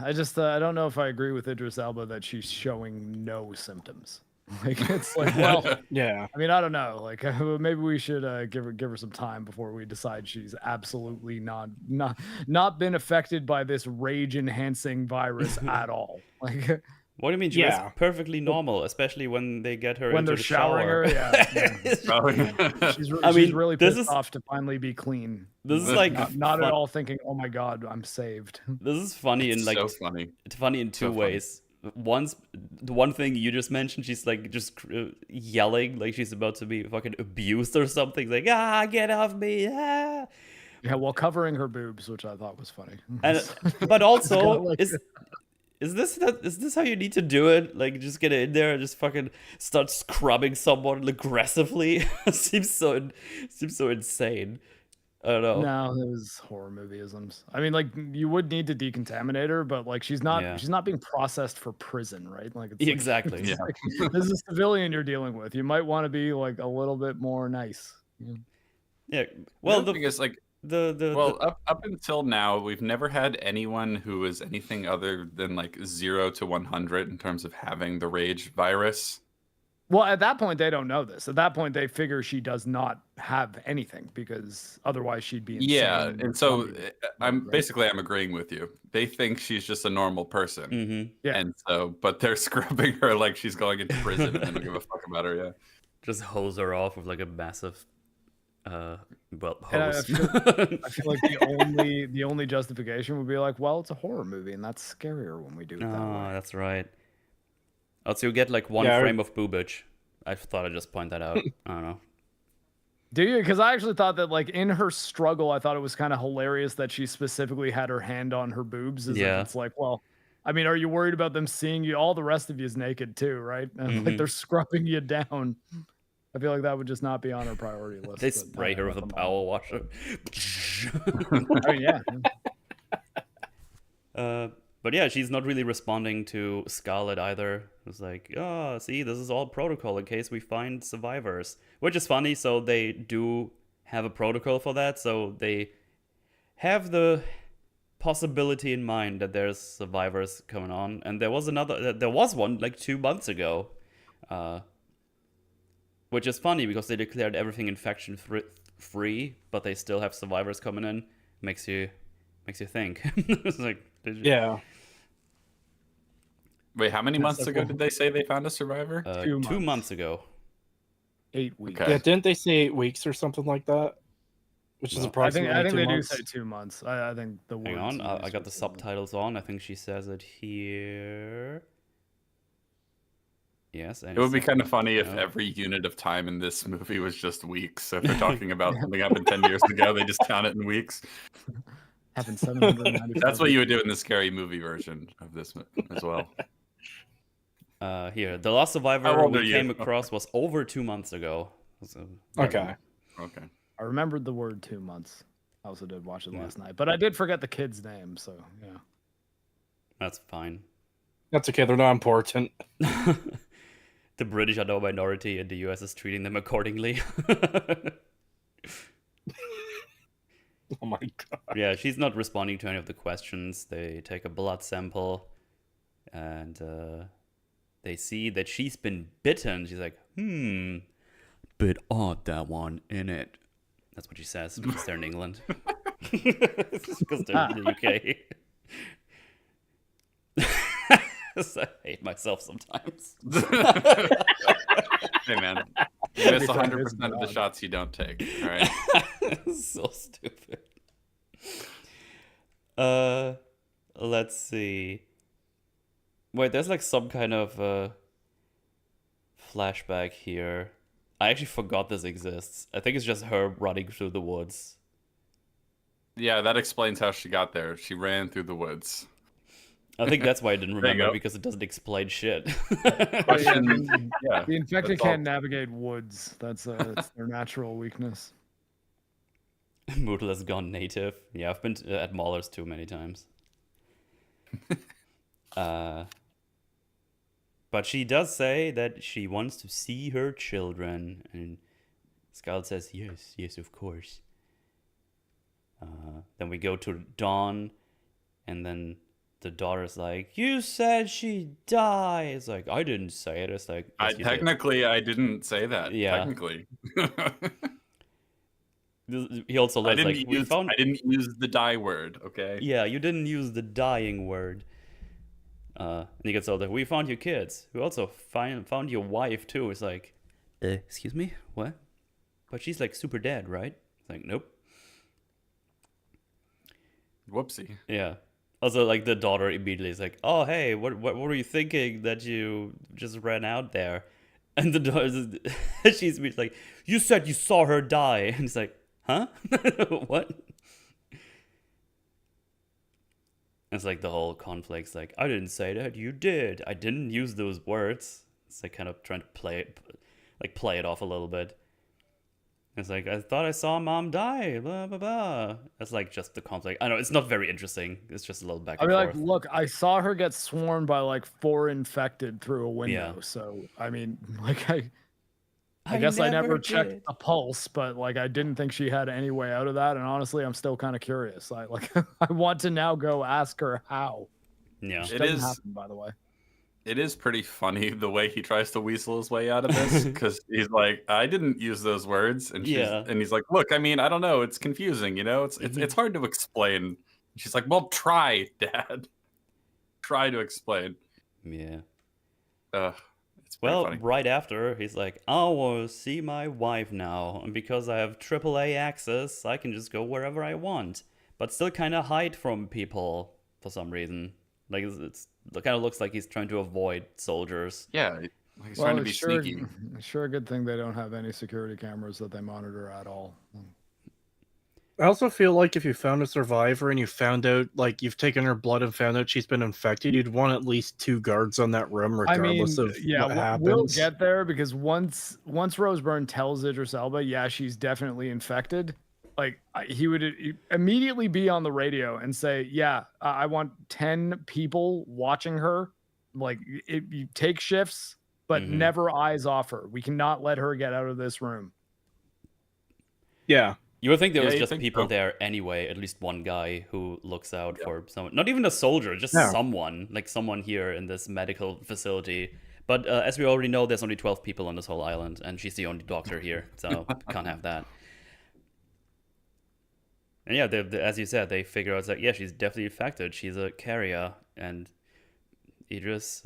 I just I don't know if I agree with Idris Elba that she's showing no symptoms. Like, it's like, well, yeah. I mean, I don't know. Like, maybe we should give her some time before we decide she's absolutely not been affected by this rage-enhancing virus at all. Like, what do you mean? She was perfectly normal, especially when they get her when into they're the showering shower. her. She's really pissed off to finally be clean. This is like not at all thinking, "Oh my god, I'm saved." This is funny in like so funny. It's funny in two ways. The one thing you just mentioned, she's like just yelling like she's about to be fucking abused or something. Like, get off me! Ah. Yeah, while covering her boobs, which I thought was funny. But also, is this how you need to do it? Like, just get in there and just fucking start scrubbing someone aggressively? seems so insane. I don't know. No, it was horror movieisms. I mean, like, you would need to decontaminate her, but like she's not being processed for prison, right? Like, it's exactly. Like, this is a civilian you're dealing with. You might want to be like a little bit more nice. Yeah. Well, the thing is, like, up until now, we've never had anyone who is anything other than like 0 to 100 in terms of having the rage virus. Well, at that point, they don't know this. At that point, they figure she does not have anything because otherwise she'd be insane. Yeah, and so I'm agreeing with you. They think she's just a normal person. Mm-hmm. Yeah. And so, but they're scrubbing her like she's going into prison and they don't give a fuck about her. Yeah. Just hose her off with like a massive hose. I feel like the only justification would be like, well, it's a horror movie and that's scarier when we do it that way. That's right. Also, you get like one frame of boobage. I thought I'd just point that out. I don't know. Do you? Because I actually thought that, like, in her struggle, I thought it was kind of hilarious that she specifically had her hand on her boobs. If it's like, well, I mean, are you worried about them seeing you? All the rest of you is naked too, right? And like they're scrubbing you down. I feel like that would just not be on her priority list. They spray her with a power washer. I mean, yeah. But yeah, she's not really responding to Scarlet either. It's like, see, this is all protocol in case we find survivors. Which is funny, so they do have a protocol for that, so they have the possibility in mind that there's survivors coming on. And there was one like 2 months ago. Which is funny because they declared everything infection free, but they still have survivors coming in. Makes you think. It's like, yeah. Wait, how many months ago did they say they found a survivor? 2 months ago. 8 weeks. Okay. Yeah, didn't they say 8 weeks or something like that? Which is approximately I think 2 they months. do say 2 months. I think the Hang on, I got the subtitles on. I think she says it here. Yes. It would be kind of funny if No. every unit of time in this movie was just weeks. So if they're talking about something happened 10 years ago, they just count it in weeks. Happened 795. That's what you would do in the scary movie version of this as well. Here, the last How survivor old are we you? came across was over 2 months ago. So, Okay. Okay. I remembered the word 2 months. I also did watch it Yeah. last night, but I did forget the kid's name. So yeah. That's fine. That's okay. They're not important. The British are no minority, and the US is treating them accordingly. Oh my god. Yeah, she's not responding to any of the questions. They take a blood sample, and they see that she's been bitten. She's like, bit odd, that one, innit? That's what she says because they're in England. Because they're in the UK. I hate myself sometimes. Hey, man. You miss Every time 100% is of the bad. shots you don't take. All right. So stupid. Let's see. Wait, there's like some kind of flashback here. I actually forgot this exists. I think it's just her running through the woods. Yeah, that explains how she got there. She ran through the woods. I think that's why I didn't There you remember, go. because it doesn't explain shit. Question, yeah. The infected that's all. can't navigate woods. That's their natural weakness. Moodle has gone native. Yeah, I've been at Mahler's too many times. But she does say that she wants to see her children, and Scarlet says, yes, of course. Then we go to Dawn, and then the daughter's like, you said she died. It's like, I didn't say it. It's like, yes, you did. Technically, I didn't say that. Yeah. Technically. He also I lets like, we found. I didn't use the die word, okay? Yeah, you didn't use the dying word. And he gets all like, we found your kids. We also found your wife too. It's like, excuse me, what? But she's like super dead, right? It's like, nope. Whoopsie. Yeah. Also, like the daughter immediately is like, oh hey, what were you thinking that you just ran out there? And the daughter, she's like, you said you saw her die, and it's like, huh? What? It's like the whole conflict's like, I didn't say that, you did. I didn't use those words. It's like kind of trying to play it off a little bit. It's like, I thought I saw mom die, blah, blah, blah. It's like just the conflict. I know, it's not very interesting. It's just a little back I and mean, forth. like, look, I saw her get swarmed by like 4 infected through a window. Yeah. So, I mean, like, I guess I never checked did. a pulse, but like, I didn't think she had any way out of that. And honestly, I'm still kind of curious. I want to now go ask her how. Yeah. Which It doesn't is- happen, by the way. It is pretty funny the way he tries to weasel his way out of this, because he's like, I didn't use those words. And Yeah. and he's like, look, I mean, I don't know. It's confusing, you know? It's hard to explain. She's like, well, try, Dad. Try to explain. Yeah. It's pretty Well, funny. right after, he's like, I want to see my wife now. And because I have AAA access, I can just go wherever I want. But still kind of hide from people for some reason. Like, it kind of looks like he's trying to avoid soldiers. Yeah, he's trying to be sneaky. Sure, a good thing they don't have any security cameras that they monitor at all. I also feel like if you found a survivor and you found out, like, you've taken her blood and found out she's been infected, you'd want at least 2 guards on that room, regardless of what happens. We'll get there, because once Roseburn tells Idris Elba, yeah, she's definitely infected, like, he would immediately be on the radio and say, yeah, I want 10 people watching her. Like, you take shifts, but Mhm. never eyes off her. We cannot let her get out of this room. Yeah. You would think there Yeah, was you just think people so. there anyway, at least one guy who looks out for someone. Not even a soldier, just No. someone. Like someone here in this medical facility. But as we already know, there's only 12 people on this whole island, and she's the only doctor here, so can't have that. And yeah, as you said, they figure out, like, yeah, she's definitely infected. She's a carrier, and Idris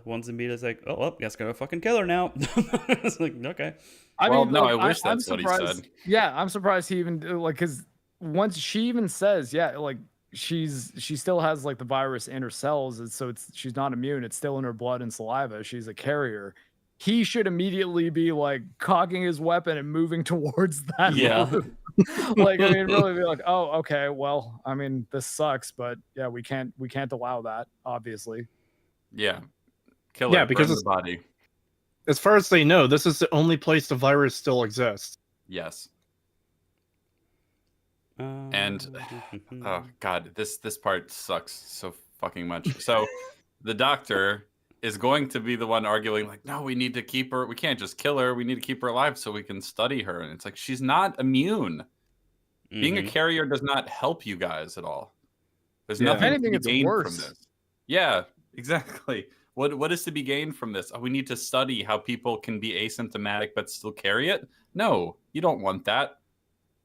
wants to be like, oh, well, guess gonna fucking kill her now. It's like, okay. Well, no, I wish that's I'm what he surprised- said. Yeah, I'm surprised he even, like, because once she even says, yeah, like, she still has like the virus in her cells, and so she's not immune. It's still in her blood and saliva. She's a carrier. He should immediately be like cocking his weapon and moving towards that. Yeah. Like, I mean, really be like, oh, okay, well, I mean, this sucks, but yeah, we can't allow that, obviously. Yeah. Kill it, because burn it's the body. As far as they know, this is the only place the virus still exists. Yes. And oh god, this part sucks so fucking much. So the doctor is going to be the one arguing like, no, we need to keep her. We can't just kill her. We need to keep her alive so we can study her. And it's like, she's not immune. Being a carrier does not help you guys at all. There's nothing to be gained from this. Yeah, exactly. What is to be gained from this? Oh, we need to study how people can be asymptomatic but still carry it? No, you don't want that.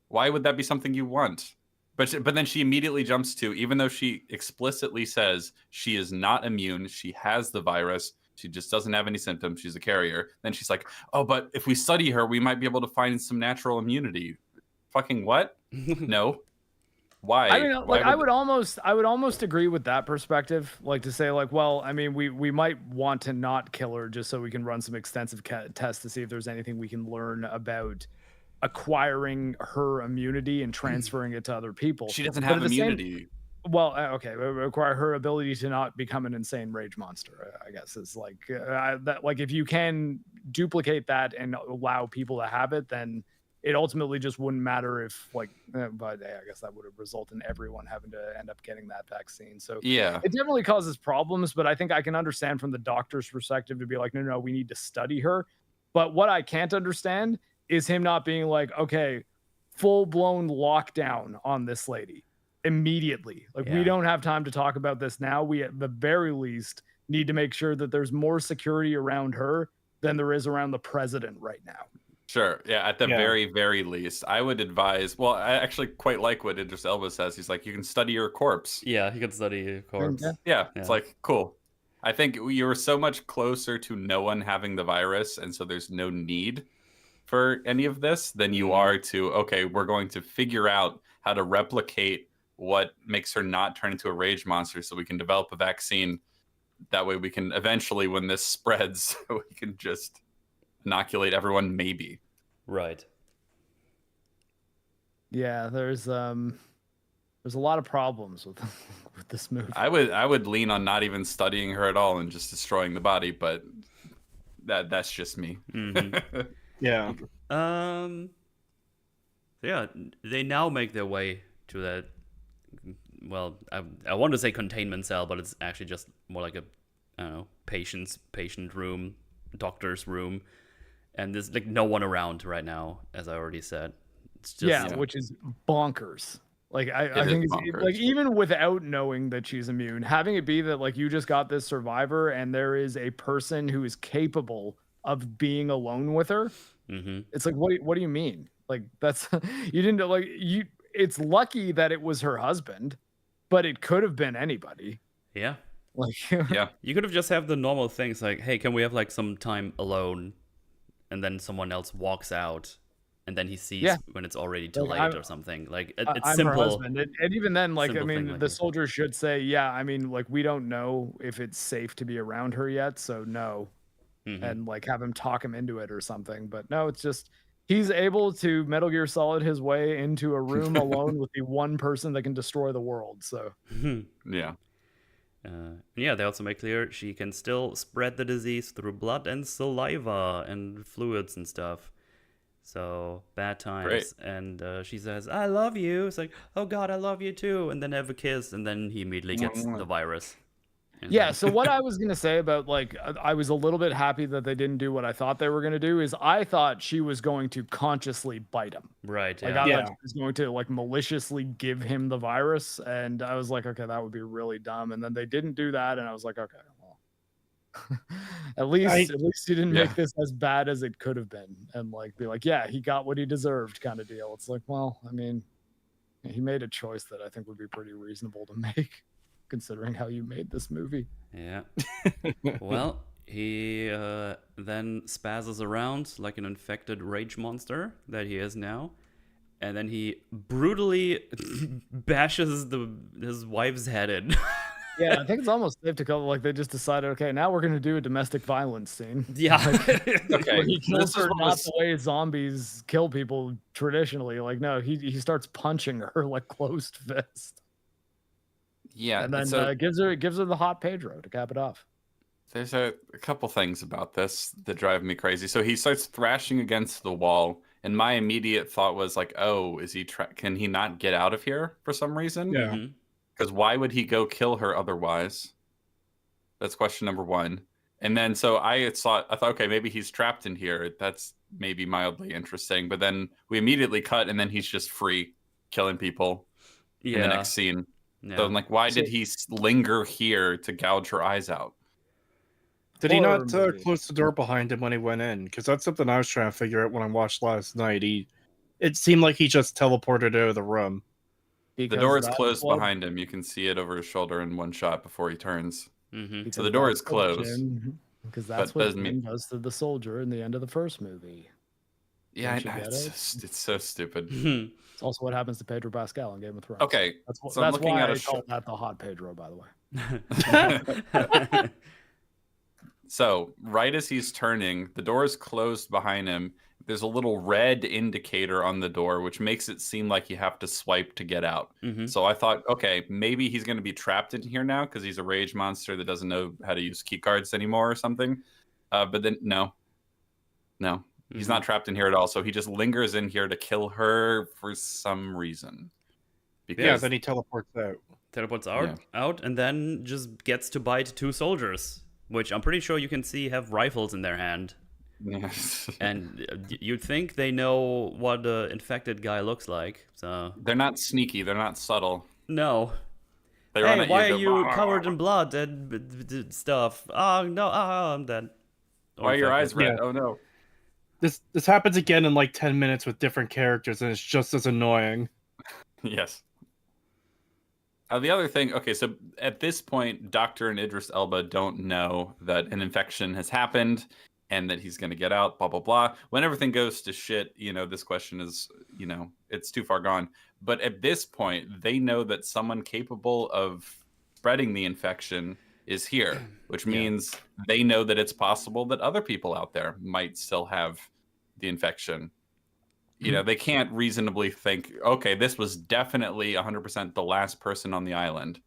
Why would that be something you want? But then she immediately jumps to, even though she explicitly says she is not immune, she has the virus, she just doesn't have any symptoms, she's a carrier. Then she's like, oh, but if we study her, we might be able to find some natural immunity. Fucking what? No. Why? I mean, like, I would almost agree with that perspective. Like, to say, like, well, I mean, we might want to not kill her just so we can run some extensive tests to see if there's anything we can learn about acquiring her immunity and transferring it to other people. She doesn't have immunity. Okay, acquire her ability to not become an insane rage monster, I guess, is like that. Like, if you can duplicate that and allow people to have it, then it ultimately just wouldn't matter if, like, but I guess that would result in everyone having to end up getting that vaccine. So yeah, it definitely causes problems, but I think I can understand from the doctor's perspective to be like, no, we need to study her. But what I can't understand is him not being like, okay, full-blown lockdown on this lady immediately. Like, we don't have time to talk about this now. We, at the very least, need to make sure that there's more security around her than there is around the president right now. Sure. Yeah, at the very, very least, I would advise. Well, I actually quite like what Idris Elba says. He's like, you can study your corpse. Yeah, he can study your corpse. Yeah, it's like, cool. I think you were so much closer to no one having the virus, and so there's no need for any of this than you are to, okay, we're going to figure out how to replicate what makes her not turn into a rage monster so we can develop a vaccine. That way we can eventually, when this spreads, we can just inoculate everyone, maybe. Right. Yeah, there's a lot of problems with this movie. I would lean on not even studying her at all and just destroying the body, but that's just me. Yeah. Yeah, they now make their way to that. Well, I want to say containment cell, but it's actually just more like a, I don't know, patient room, doctor's room, and there's like no one around right now, as I already said. It's just which is bonkers. Like, I think it's, like, even without knowing that she's immune, having it be that, like, you just got this survivor and there is a person who is capable of being alone with her. It's like, what do you mean? Like, that's you didn't like you. It's lucky that it was her husband, but it could have been anybody. Yeah. Like, yeah, you could have just have the normal things like, hey, can we have like some time alone? And then someone else walks out, and then he sees when it's already too late or something. Like, it's I'm simple. Her husband. And even then, like, I mean, like the soldier should say, yeah, I mean, like, we don't know if it's safe to be around her yet, so no. And like have him talk him into it or something. But no, it's just he's able to Metal Gear Solid his way into a room alone with the one person that can destroy the world. So yeah. They also make clear she can still spread the disease through blood and saliva and fluids and stuff. So bad times. Great. And she says, I love you. It's like, oh God, I love you too. And then have a kiss, and then he immediately gets the virus. Yeah, so what I was going to say about, like, I was a little bit happy that they didn't do what I thought they were going to do, is I thought she was going to consciously bite him. Right, like, I thought she was going to, like, maliciously give him the virus, and I was like, okay, that would be really dumb. And then they didn't do that, and I was like, okay, well, at least he didn't make this as bad as it could have been, and, like, be like, yeah, he got what he deserved kind of deal. It's like, well, I mean, he made a choice that I think would be pretty reasonable to make, considering how you made this movie. Yeah. Well, he then spazzes around like an infected rage monster that he is now. and then he brutally bashes his wife's head in. Yeah, I think it's almost safe to call. Like they just decided, okay, now we're gonna do a domestic violence scene. Yeah. Okay, He kills this is her what not was- the way zombies kill people traditionally. Like no, he starts punching her like closed fist, Yeah, and then so gives her the hot Pedro to cap it off. there's a couple things about this that drive me crazy. So he starts thrashing against the wall, and my immediate thought was like, "Oh, is he? Can he not get out of here for some reason? Yeah. Mhm. Because why would he go kill her otherwise?" That's question number one. And then so I thought, okay, maybe he's trapped in here. That's maybe mildly interesting. But then we immediately cut, and then he's just free, killing people in the next scene. Yeah. So I'm like, why did he linger here to gouge her eyes out? Did he not Horror movie. close the door behind him when he went in? Because that's something I was trying to figure out when I watched last night. It seemed like he just teleported out of the room. The Because door is that's closed what- behind him. You can see it over his shoulder in one shot before he turns. Mhm. because the door that's is what closed. Because that's But what doesn't Jim mean- does to the soldier in the end of the first movie. Yeah, Don't you I know, get it's so stupid. It's also what happens to Pedro Pascal in Game of Thrones. Okay, That's, so I'm that's looking why at I a call shot. that the hot Pedro, by the way. So right as he's turning, the door is closed behind him. There's a little red indicator on the door, which makes it seem like you have to swipe to get out. Mhm. So I thought, okay, maybe he's going to be trapped in here now because he's a rage monster that doesn't know how to use key cards anymore or something. But then no, he's not trapped in here at all. So he just lingers in here to kill her for some reason. Because Yeah, then he teleports out. Teleports out, and then just gets to bite two soldiers, which I'm pretty sure you can see have rifles in their hand. Yes. And you'd think they know what an infected guy looks like. So They're not sneaky. They're not subtle. no. They run Hey, at why you. are you covered in blood and stuff? Oh no, I'm dead. Or Why are your eyes infected. red? Yeah. Oh no. This happens again in like 10 minutes with different characters, and it's just as annoying. Yes. The other thing, okay, so at this point, Doctor and Idris Elba don't know that an infection has happened and that he's going to get out, blah, blah, blah. When everything goes to shit, this question is, it's too far gone. But at this point, they know that someone capable of spreading the infection is here, which means they know that it's possible that other people out there might still have the infection. They can't reasonably think, okay, this was definitely 100% the last person on the island.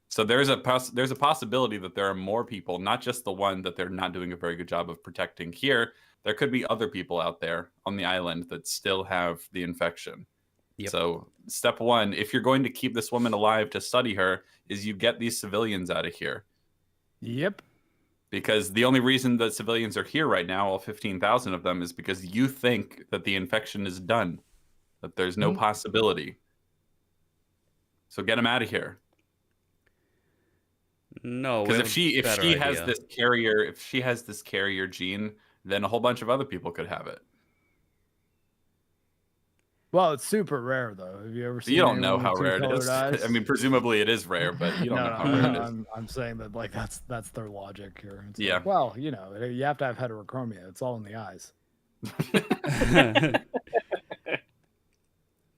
So there's a possibility that there are more people, not just the one that they're not doing a very good job of protecting here. There could be other people out there on the island that still have the infection. Yep. So step one, if you're going to keep this woman alive to study her, is you get these civilians out of here. Yep. Because the only reason that civilians are here right now, all 15,000 of them, is because you think that the infection is done, that there's no possibility. So get them out of here. No, Because we if have a she better has idea. this carrier gene, then a whole bunch of other people could have it. Well, it's super rare though. Have you ever seen? You don't know anyone how with rare it two-colored is. eyes? I mean, presumably it is rare, but you don't know how no, rare it is. I'm saying that like that's their logic here. It's Yeah. like, well, you have to have heterochromia. It's all in the eyes.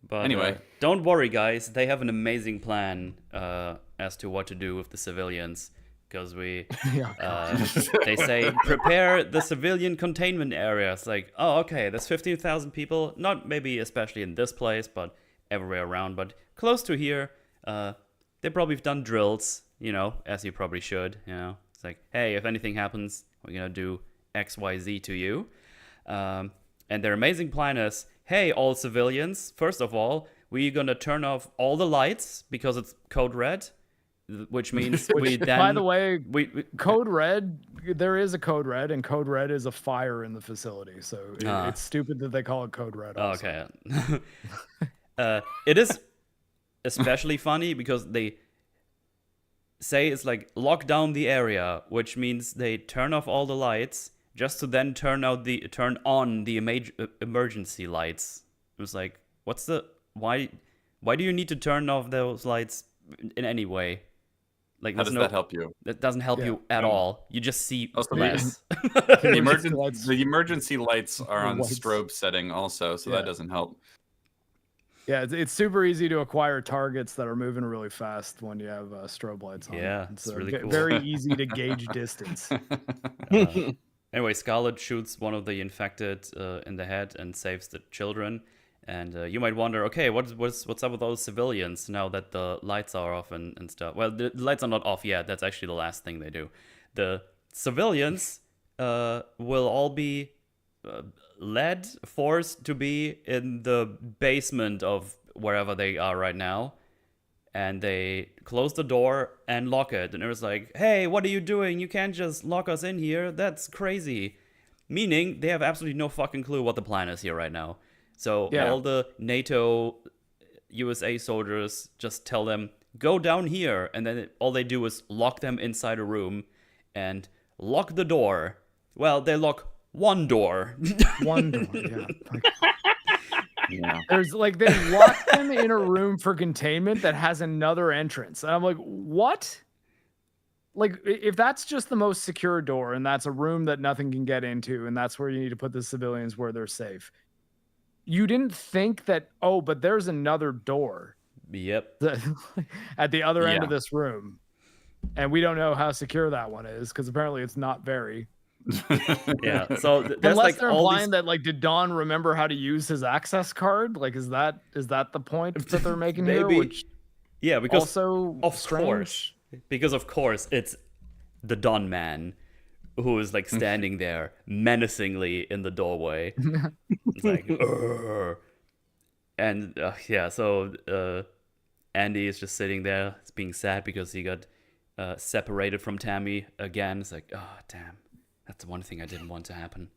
But Anyway. don't worry, guys. They have an amazing plan as to what to do with the civilians. Because they say, prepare the civilian containment area. It's like, oh, okay, there's 15,000 people. Not maybe especially in this place, but everywhere around. But close to here, they probably have done drills, as you probably should. It's like, hey, if anything happens, we're going to do X, Y, Z to you. And their amazing plan is, hey, all civilians, first of all, we're going to turn off all the lights because it's code red. Which means we then... By the way, we Code Red, there is a Code Red, and Code Red is a fire in the facility. So it's stupid that they call it Code Red. Also. Okay. It is especially funny because they say it's like lock down the area, which means they turn off all the lights just to then turn on the emergency lights. It was like, why do you need to turn off those lights in any way? Like, How does that help you? That doesn't help you at all. You just see Also, less. The emergency lights are on Lights. strobe setting also, so Yeah. that doesn't help. Yeah, it's super easy to acquire targets that are moving really fast when you have strobe lights on. Yeah, it's really cool. Very easy to gauge distance. Anyway, Scarlet shoots one of the infected in the head and saves the children. And you might wonder, okay, what's up with those civilians now that the lights are off and stuff? Well, the lights are not off yet. That's actually the last thing they do. The civilians will all be forced to be in the basement of wherever they are right now. And they close the door and lock it. And it was like, hey, what are you doing? You can't just lock us in here. That's crazy. Meaning they have absolutely no fucking clue what the plan is here right now. So all the NATO, USA soldiers just tell them, go down here. And then all they do is lock them inside a room and lock the door. Well, they lock one door. One door, yeah. Yeah. There's like they lock them in a room for containment that has another entrance. And I'm like, what? Like, if that's just the most secure door and that's a room that nothing can get into and that's where you need to put the civilians where they're safe, you didn't think that, oh, but there's another door. Yep. At the other end of this room. And we don't know how secure that one is because apparently it's not very. Yeah, so that's unless like they're all implying that, like, did Don remember how to use his access card? Like, is that the point that they're making here? Which because also of course it's the Don man who is like standing there menacingly in the doorway. It's like, Urgh. And so Andy is just sitting there, being sad because he got separated from Tammy again. It's like, oh damn. That's the one thing I didn't want to happen.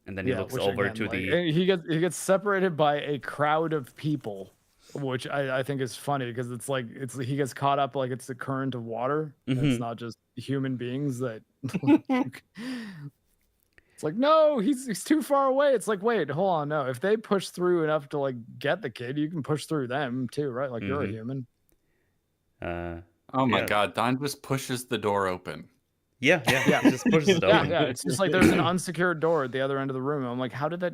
And then he looks over to the... He gets separated by a crowd of people, which I think is funny because it's like he gets caught up like it's the current of water. Mm-hmm. It's not just human beings that... It's like, no, he's too far away. It's like, wait, hold on, no. If they push through enough to like get the kid, you can push through them too, right? Like you're a human. Oh my God, Don just pushes the door open. Yeah. Just pushes it open. Yeah. It's just like there's an unsecured door at the other end of the room. I'm like, how did they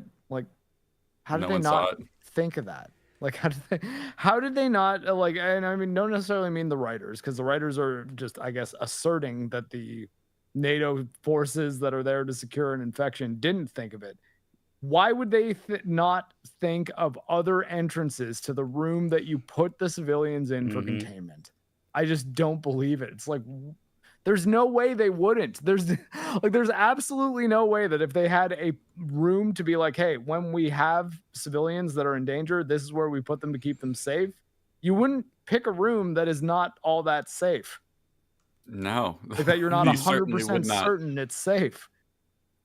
not think of that? Like, how did they not like? And I mean, don't necessarily mean the writers, because the writers are just, I guess, asserting that the NATO forces that are there to secure an infection didn't think of it. Why would they not think of other entrances to the room that you put the civilians in for containment? I just don't believe it. It's like, there's no way they wouldn't. There's absolutely no way that if they had a room to be like, hey, when we have civilians that are in danger, this is where we put them to keep them safe. You wouldn't pick a room that is not all that safe. No. Like that you're not 100% certain it's safe.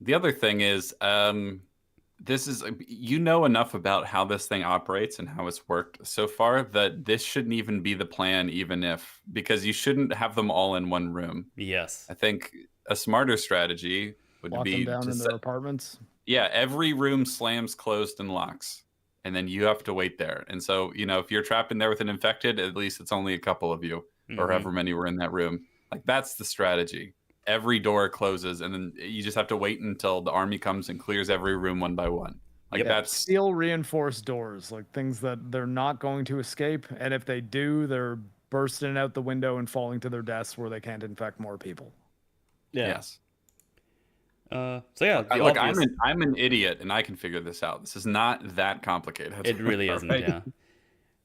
The other thing is, this is, you know enough about how this thing operates and how it's worked so far that this shouldn't even be the plan, because you shouldn't have them all in one room. Yes. I think a smarter strategy would be them down in their apartments. Yeah, every room slams closed and locks, and then you have to wait there. And so, if you're trapped in there with an infected, at least it's only a couple of you, or however many were in that room. Like, that's the strategy. Every door closes, and then you just have to wait until the army comes and clears every room one by one. Like that's steel reinforced doors, like things that they're not going to escape, and if they do, they're bursting out the window and falling to their deaths where they can't infect more people. Yeah. Yes. Look, I'm an idiot, and I can figure this out. This is not that complicated. It really isn't. Right? Yeah.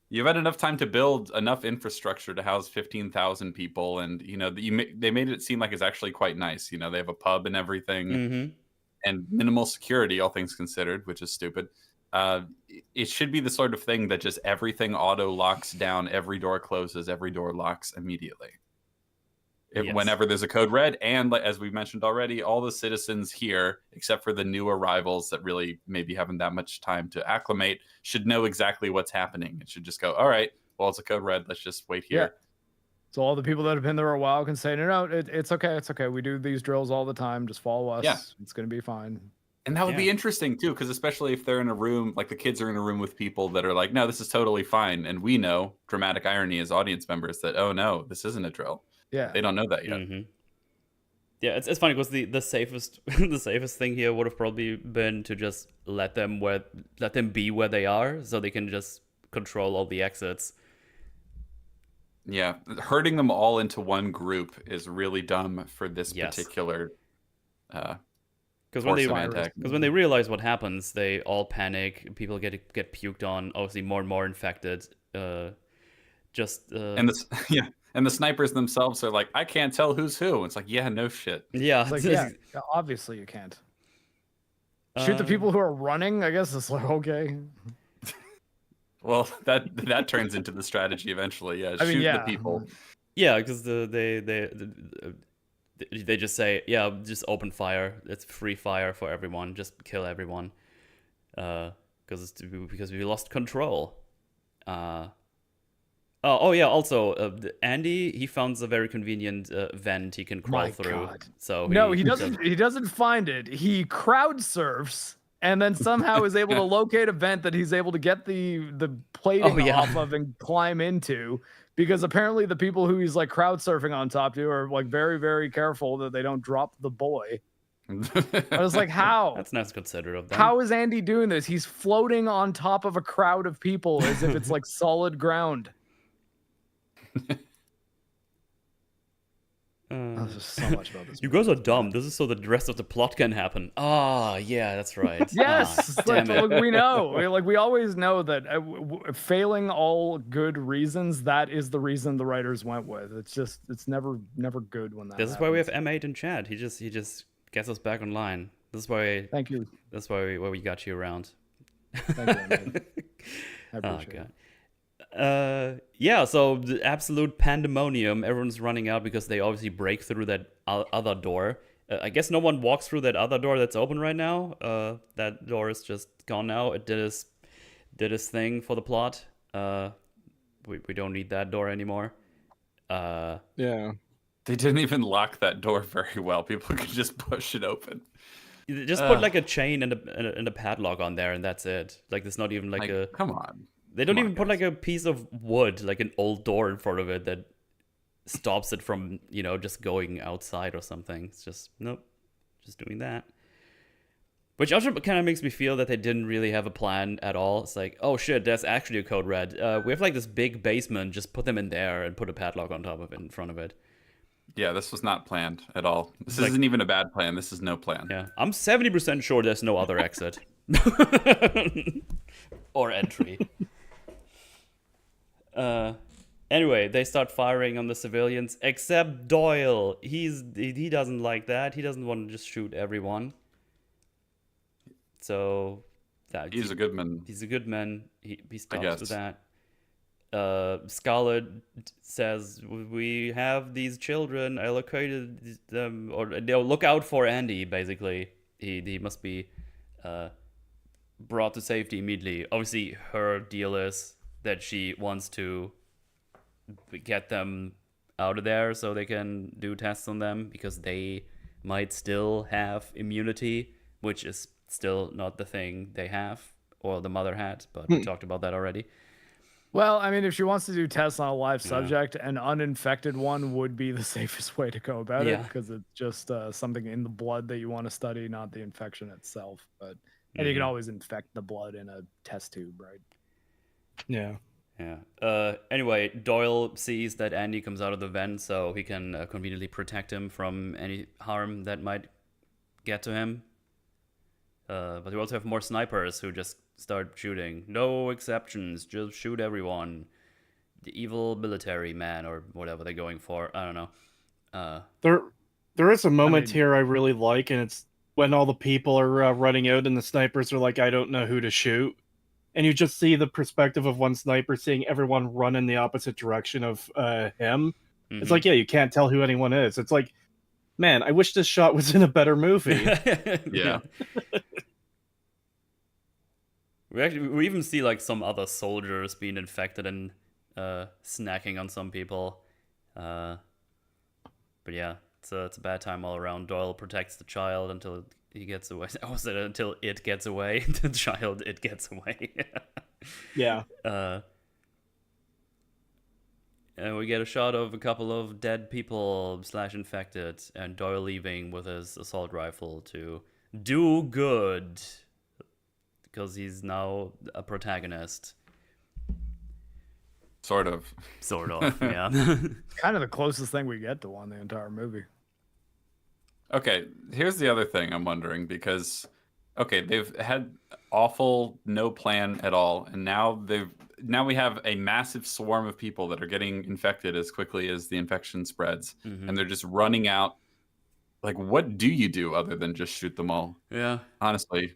You've had enough time to build enough infrastructure to house 15,000 people, and they made it seem like it's actually quite nice. They have a pub and everything, and minimal security, all things considered, which is stupid. It should be the sort of thing that just everything auto locks down, every door closes, every door locks immediately. Whenever there's a code red, and as we mentioned already, all the citizens here, except for the new arrivals that really maybe haven't that much time to acclimate, should know exactly what's happening. It should just go, all right, well, it's a code red. Let's just wait here. Yeah. So all the people that have been there a while can say, no, it's okay. It's okay. We do these drills all the time. Just follow us. Yeah. It's going to be fine. And that would be interesting, too, because especially if they're in a room, like the kids are in a room with people that are like, no, this is totally fine. And we know, dramatic irony as audience members, that, oh, no, this isn't a drill. Yeah, they don't know that yet. Yeah, it's funny because the safest the safest thing here would have probably been to just let them be where they are, so they can just control all the exits. Yeah, herding them all into one group is really dumb for this particular because when they realize what happens, they all panic. People get puked on. Obviously, more and more infected. And the snipers themselves are like, I can't tell who's who. It's like, yeah, no shit. Yeah, it's like, yeah, obviously you can't shoot the people who are running. I guess it's like, okay. Well, that turns into the strategy eventually. Yeah, shoot the people. Yeah, because they just say, yeah, just open fire. It's free fire for everyone. Just kill everyone. Because we lost control. Also, Andy, he found a very convenient vent he can crawl through. God. So he doesn't. He doesn't find it. He crowd surfs and then somehow is able to locate a vent that he's able to get the plating off of and climb into. Because apparently the people who he's like crowd surfing on top to are like very, very careful that they don't drop the boy. I was like, how? That's not considerate of them. How is Andy doing this? He's floating on top of a crowd of people as if it's like solid ground. There's just so much about this. You guys are dumb. This is so the rest of the plot can happen. Yeah, that's right. Yes, damn it. We know. We always know that failing all good reasons, that is the reason the writers went with. It's never good when that. This is why we have M8 in chat. He just gets us back online. This is why. Thank you. That's why we got you around. Thank you. I appreciate it. So the absolute pandemonium. Everyone's running out because they obviously break through that other door. I guess no one walks through that other door that's open right now. That door is just gone now. It did its thing for the plot. We don't need that door anymore. Yeah. They didn't even lock that door very well. People could just push it open. Just put like a chain and a padlock on there, and that's it. Like there's not even like a. Come on. They don't even put like a piece of wood, like an old door in front of it that stops it from, just going outside or something. It's just, nope, just doing that. Which also kind of makes me feel that they didn't really have a plan at all. It's like, oh shit, there's actually a code red. We have like this big basement, just put them in there and put a padlock on top of it, in front of it. Yeah, this was not planned at all. This isn't even a bad plan. This is no plan. Yeah, I'm 70% sure there's no other exit. Or entry. Anyway, they start firing on the civilians, except Doyle. He doesn't like that. He doesn't want to just shoot everyone. So he's a good man. He's a good man. He stops with that. Scarlet says, "We have these children. I located them, or they'll look out for Andy." Basically, he must be brought to safety immediately. Obviously, her deal is that she wants to get them out of there so they can do tests on them because they might still have immunity, which is still not the thing they have or the mother had, but we talked about that already. Well, I mean, if she wants to do tests on a live subject, an uninfected one would be the safest way to go about it because it's just something in the blood that you want to study, not the infection itself. But and you can always infect the blood in a test tube, right? Yeah. Anyway, Doyle sees that Andy comes out of the vent, so he can conveniently protect him from any harm that might get to him. But we also have more snipers who just start shooting. No exceptions, just shoot everyone. The evil military man, or whatever they're going for. I don't know. There is a moment here I really like, and it's when all the people are running out and the snipers are like, I don't know who to shoot. And you just see the perspective of one sniper seeing everyone run in the opposite direction of him. Mm-hmm. It's like, yeah, you can't tell who anyone is. It's like, man, I wish this shot was in a better movie. Yeah. We even see like some other soldiers being infected and snacking on some people. But yeah, it's a bad time all around. Doyle protects the child until he gets away. Oh, was it until it gets away? The child, it gets away. Yeah. And we get a shot of a couple of dead people / infected, and Doyle leaving with his assault rifle to do good. Because he's now a protagonist. Sort of. Sort of, yeah. Kind of the closest thing we get to one the entire movie. Okay, here's the other thing I'm wondering, because okay, they've had awful no plan at all, and now we have a massive swarm of people that are getting infected as quickly as the infection spreads, and they're just running out. Like, what do you do other than just shoot them all? Yeah. Honestly.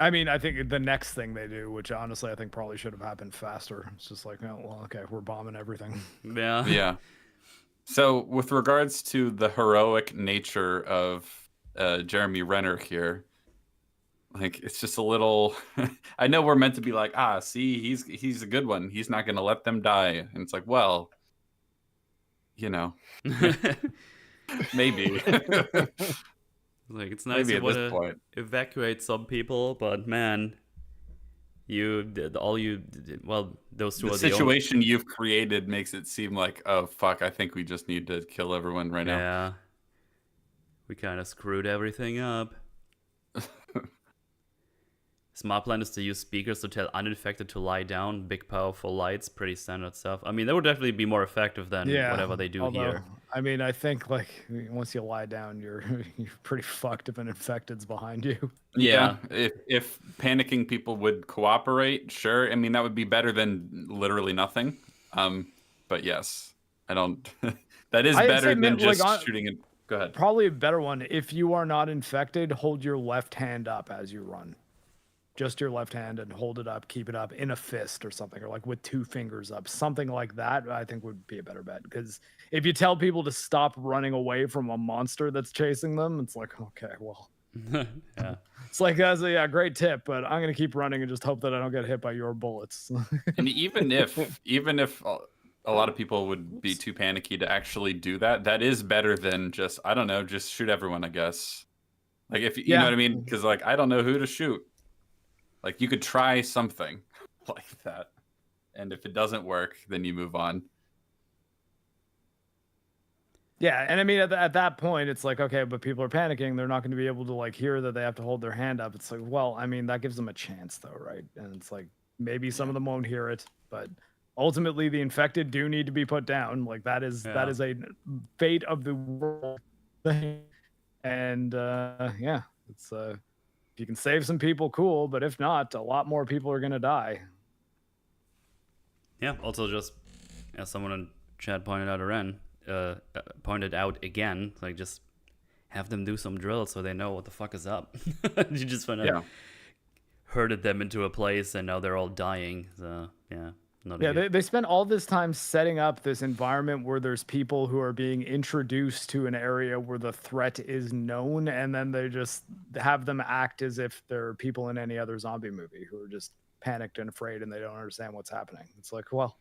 I mean, I think the next thing they do, which honestly I think probably should have happened faster, it's just like, oh, well, okay, we're bombing everything. Yeah. Yeah. So, with regards to the heroic nature of Jeremy Renner here, like, it's just a little. I know we're meant to be like, see, he's a good one. He's not going to let them die, and it's like, well, you know, maybe. Like, it's nice Maybe to at want this to point. evacuate some people, but man, you did all you did. Well, those two The are the only. situation you've created makes it seem like, oh fuck, I think we just need to kill everyone right now. Yeah. We kind of screwed everything up. Smart plan is to use speakers to tell uninfected to lie down. Big, powerful lights, pretty standard stuff. I mean, that would definitely be more effective than whatever they do here. I mean, I think like once you lie down, you're pretty fucked if an infected's behind you. Yeah, if panicking people would cooperate, sure. I mean, that would be better than literally nothing. But yes, I don't. That is better than just shooting it. Go ahead. Probably a better one. If you are not infected, hold your left hand up as you run. Just your left hand, and hold it up, keep it up in a fist or something, or like with 2 fingers up, something like that. I think would be a better bet, because if you tell people to stop running away from a monster that's chasing them, it's like, okay, well, Yeah. it's like, that's a great tip, but I'm gonna keep running and just hope that I don't get hit by your bullets. And even if a lot of people would be too panicky to actually do that, that is better than just, I don't know, just shoot everyone, I guess. Like, if you know what I mean, because like, I don't know who to shoot. Like, you could try something like that, and if it doesn't work, then you move on. Yeah, and I mean, at that point, it's like, okay, but people are panicking. They're not going to be able to like hear that they have to hold their hand up. It's like, well, I mean, that gives them a chance, though, right? And it's like, maybe some of them won't hear it, but ultimately, the infected do need to be put down. Like, that is a fate of the world thing. And yeah, it's if you can save some people, cool. But if not, a lot more people are going to die. Yeah. Also, just as someone in chat pointed out again, like, just have them do some drills so they know what the fuck is up. You just want to herded them into a place, and now they're all dying. So yeah. They spend all this time setting up this environment where there's people who are being introduced to an area where the threat is known, and then they just have them act as if they're people in any other zombie movie who are just panicked and afraid and they don't understand what's happening. It's like, well,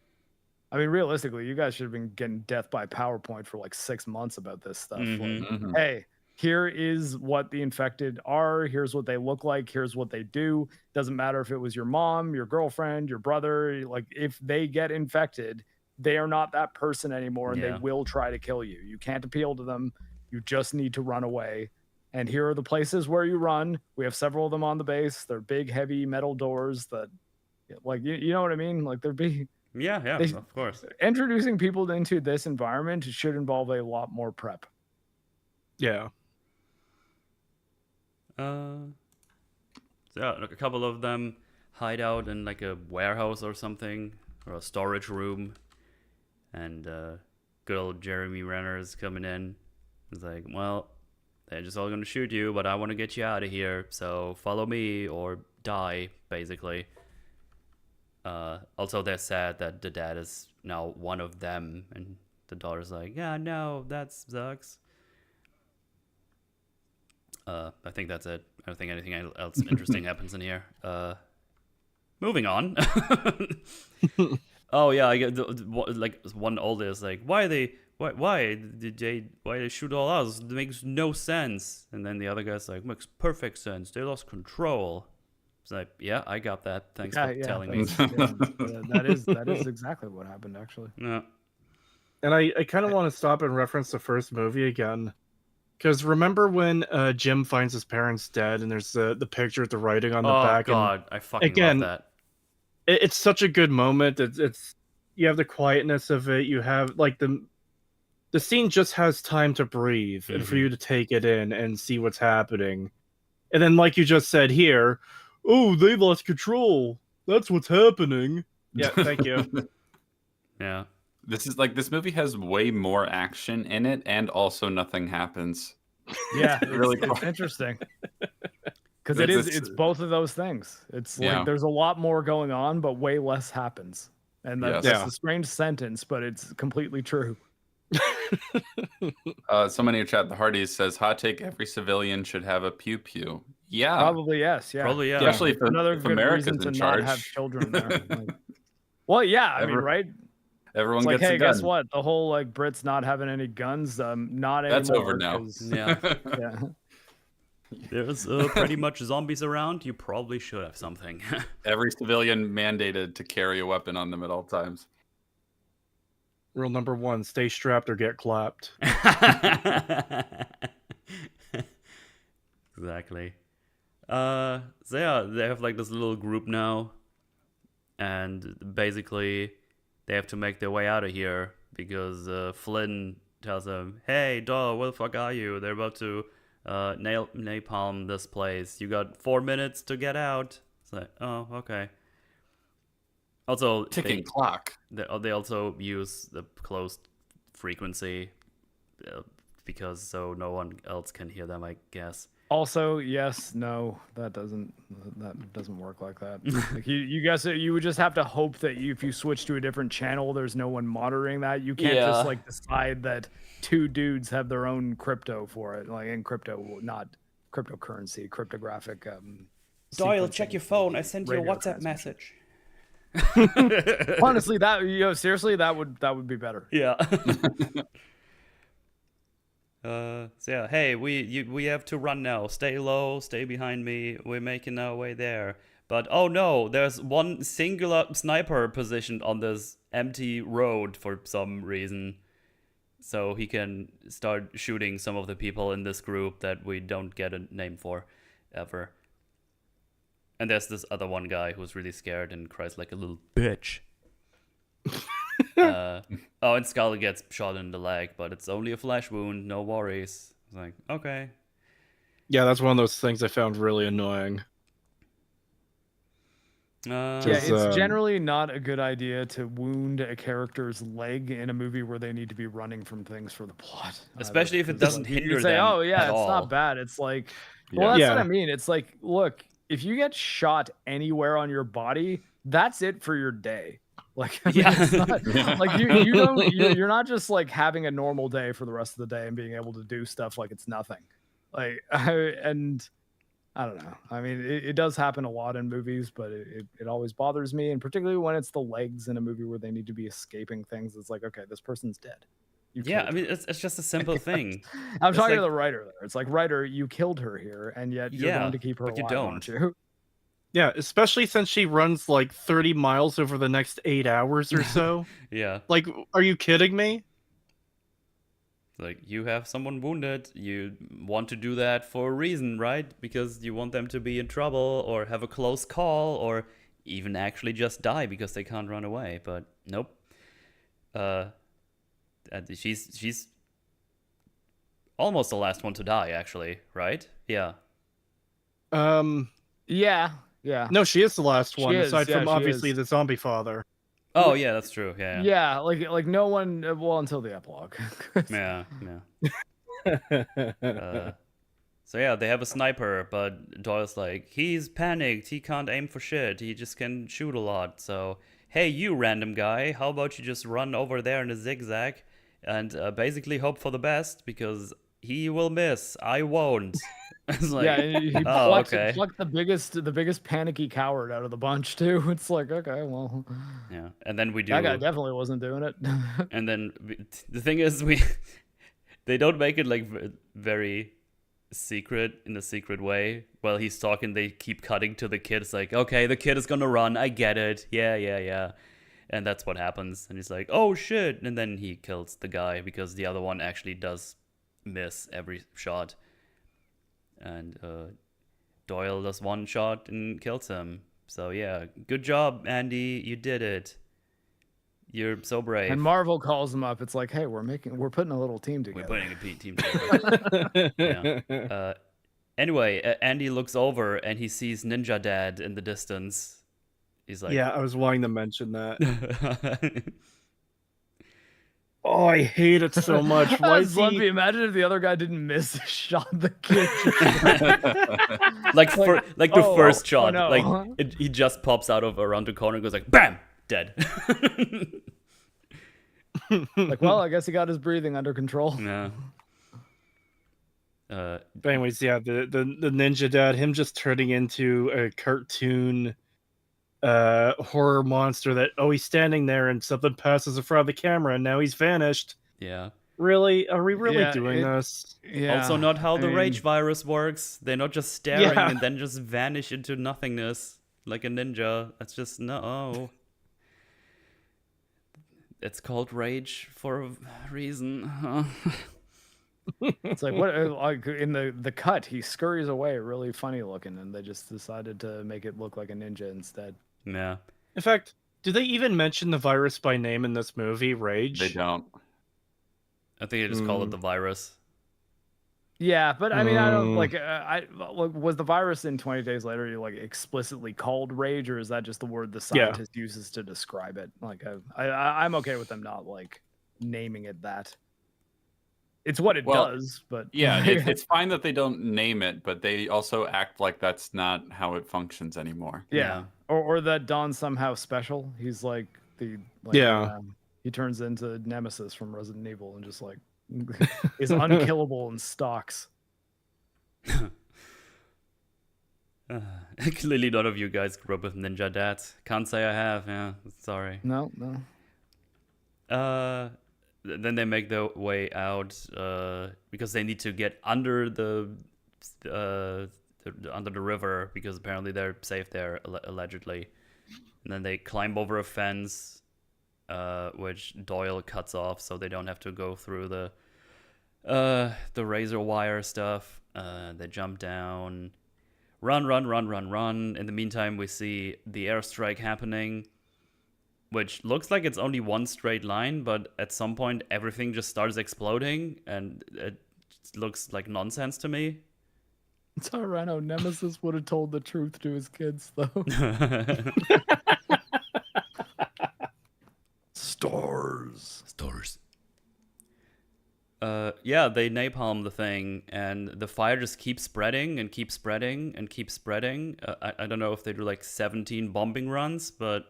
I mean, realistically, you guys should have been getting death by PowerPoint for like 6 months about this stuff. Like, hey, here is what the infected are. Here's what they look like. Here's what they do. Doesn't matter if it was your mom, your girlfriend, your brother. Like, if they get infected, they are not that person anymore, and they will try to kill you. You can't appeal to them. You just need to run away. And here are the places where you run. We have several of them on the base. They're big, heavy metal doors that, like, you know what I mean? Like, they're big. Yeah, of course. Introducing people into this environment should involve a lot more prep. Yeah. So a couple of them hide out in like a warehouse or something, or a storage room, and good old Jeremy Renner is coming in. He's like, well, they're just all gonna shoot you, but I want to get you out of here, so follow me or die, basically. Also, they're sad that the dad is now one of them, and the daughter's like, yeah, no, that sucks. I think that's it. I don't think anything else interesting happens in here. Moving on. Oh yeah, I get like one older is like, why did they shoot all us? It makes no sense. And then the other guy's like, makes perfect sense. They lost control. It's like, yeah, I got that. Thanks for telling me. That is exactly what happened, actually. Yeah. And I kind of want to stop and reference the first movie again. Because remember when Jim finds his parents dead, and there's the picture with the writing on the back? Oh, God. I fucking love that. It's such a good moment. It's you have the quietness of it. You have like the scene just has time to breathe and for you to take it in and see what's happening. And then, like you just said here, oh, they lost control. That's what's happening. Yeah, thank you. Yeah. This movie has way more action in it, and also nothing happens. Yeah, really it's interesting. Because it's both of those things. It's like there's a lot more going on, but way less happens. And that's a strange sentence, but it's completely true. Someone in your chat, the Hardys, says, hot take, every civilian should have a pew pew. Yeah. Probably yes, yeah. Probably, yeah. Especially if another if good America's reason to in not charge. have children there. Like, well, yeah, I mean, right? Everyone It's like, gets hey, a gun. guess what? The whole like Brits not having any guns, not anymore. That's over now. Yeah. Yeah. There's pretty much zombies around. You probably should have something. Every civilian mandated to carry a weapon on them at all times. Rule number 1, stay strapped or get clapped. Exactly. So yeah, they have like this little group now, and basically they have to make their way out of here because Flynn tells them, "Hey, dog, where the fuck are you? They're about to napalm this place. You got 4 minutes to get out." It's like, oh, okay. Also, Ticking clock. They also use the closed frequency because so no one else can hear them, I guess. Also, yes, no, that doesn't work like that. Like you guys, you would just have to hope that if you switch to a different channel, there's no one monitoring that. You can't just like decide that 2 dudes have their own crypto for it, like in crypto, not cryptocurrency, cryptographic. Doyle, check your phone. I sent you a WhatsApp message. Honestly, seriously, that would be better. Yeah. So yeah, hey, we have to run now. Stay low, stay behind me. We're making our way there. But oh no, there's one singular sniper positioned on this empty road for some reason. So he can start shooting some of the people in this group that we don't get a name for ever. And there's this other one guy who's really scared and cries like a little bitch. And Scarlet gets shot in the leg, but it's only a flesh wound, no worries. It's like, okay. Yeah, that's one of those things I found really annoying. It's generally not a good idea to wound a character's leg in a movie where they need to be running from things for the plot. Especially if it doesn't hinder you say, them oh yeah, at it's all. not bad. It's like, well, that's what I mean. It's like, look, if you get shot anywhere on your body, that's it for your day. Like, I mean, it's not, like you're not just like having a normal day for the rest of the day and being able to do stuff like it's nothing. Like, I don't know. I mean, it does happen a lot in movies, but it always bothers me, and particularly when it's the legs in a movie where they need to be escaping things. It's like, okay, this person's dead. I mean, it's just a simple thing. I'm talking to the writer there. It's like, writer, you killed her here, and yet you're going to keep her alive, you don't. aren't you? Yeah, especially since she runs like 30 miles over the next 8 hours or so. Yeah. Like, are you kidding me? Like, you have someone wounded. You want to do that for a reason, right? Because you want them to be in trouble or have a close call or even actually just die because they can't run away. But nope. She's almost the last one to die, actually, right? Yeah. Yeah. No, she is the last one, aside from obviously is. the zombie father. Oh yeah, that's true. Yeah. Yeah, like no one. Well, until the epilogue. Yeah. So yeah, they have a sniper, but Doyle's like, he's panicked. He can't aim for shit. He just can shoot a lot. So hey, you random guy, how about you just run over there in a zigzag and basically hope for the best because he will miss. I won't. It's like, he plucked the biggest panicky coward out of the bunch too. It's like, okay, well, yeah, and then we do. That guy definitely wasn't doing it. And then the thing is, they don't make it like very secret in a secret way. While he's talking, they keep cutting to the kid. It's like, okay, the kid is gonna run. I get it. Yeah. And that's what happens. And he's like, oh shit! And then he kills the guy because the other one actually does miss every shot. And Doyle does one shot and kills him. So yeah, good job, Andy. You did it. You're so brave. And Marvel calls him up. It's like, hey, we're putting a little team together. We're putting a team together. Yeah. Anyway, Andy looks over and he sees Ninja Dad in the distance. He's like, yeah, I was wanting to mention that. Oh, I hate it so much. Why is Lumpy, imagine if the other guy didn't miss a shot the kid. the first shot. no. Like he just pops out of around the corner and goes like, bam, dead. Like, well, I guess he got his breathing under control. Yeah. But anyways, yeah, the Ninja Dad, him just turning into a cartoon horror monster that, he's standing there and something passes in front of the camera and now he's vanished. Yeah. Really? Are we really doing this? Yeah. Also not how the rage virus works. They're not just staring and then just vanish into nothingness like a ninja. That's just no. It's called rage for a reason. It's like, what? Like in the cut, he scurries away, really funny looking, and they just decided to make it look like a ninja instead. Yeah. In fact, do they even mention the virus by name in this movie, Rage? They don't. I think they just call it the virus. Yeah, but I mean, I don't like. Was the virus in 20 Days Later like explicitly called Rage, or is that just the word the scientist uses to describe it? Like, I'm okay with them not like naming it that. It's what it does, but yeah, it's fine that they don't name it, but they also act like that's not how it functions anymore. Yeah, or that Don's somehow special. He's like he turns into Nemesis from Resident Evil and just like is unkillable and stalks. Clearly, none of you guys grew up with ninja dads. Can't say I have. Yeah, sorry. No. Then they make their way out because they need to get under the river because apparently they're safe there allegedly. And then they climb over a fence, which Doyle cuts off so they don't have to go through the razor wire stuff. They jump down, run. In the meantime, we see the airstrike happening, which looks like it's only one straight line, but at some point everything just starts exploding, and it looks like nonsense to me. It's all right. How Nemesis would have told the truth to his kids, though. Stars. Yeah, they napalm the thing, and the fire just keeps spreading and keeps spreading and keeps spreading. I don't know if they do like 17 bombing runs, but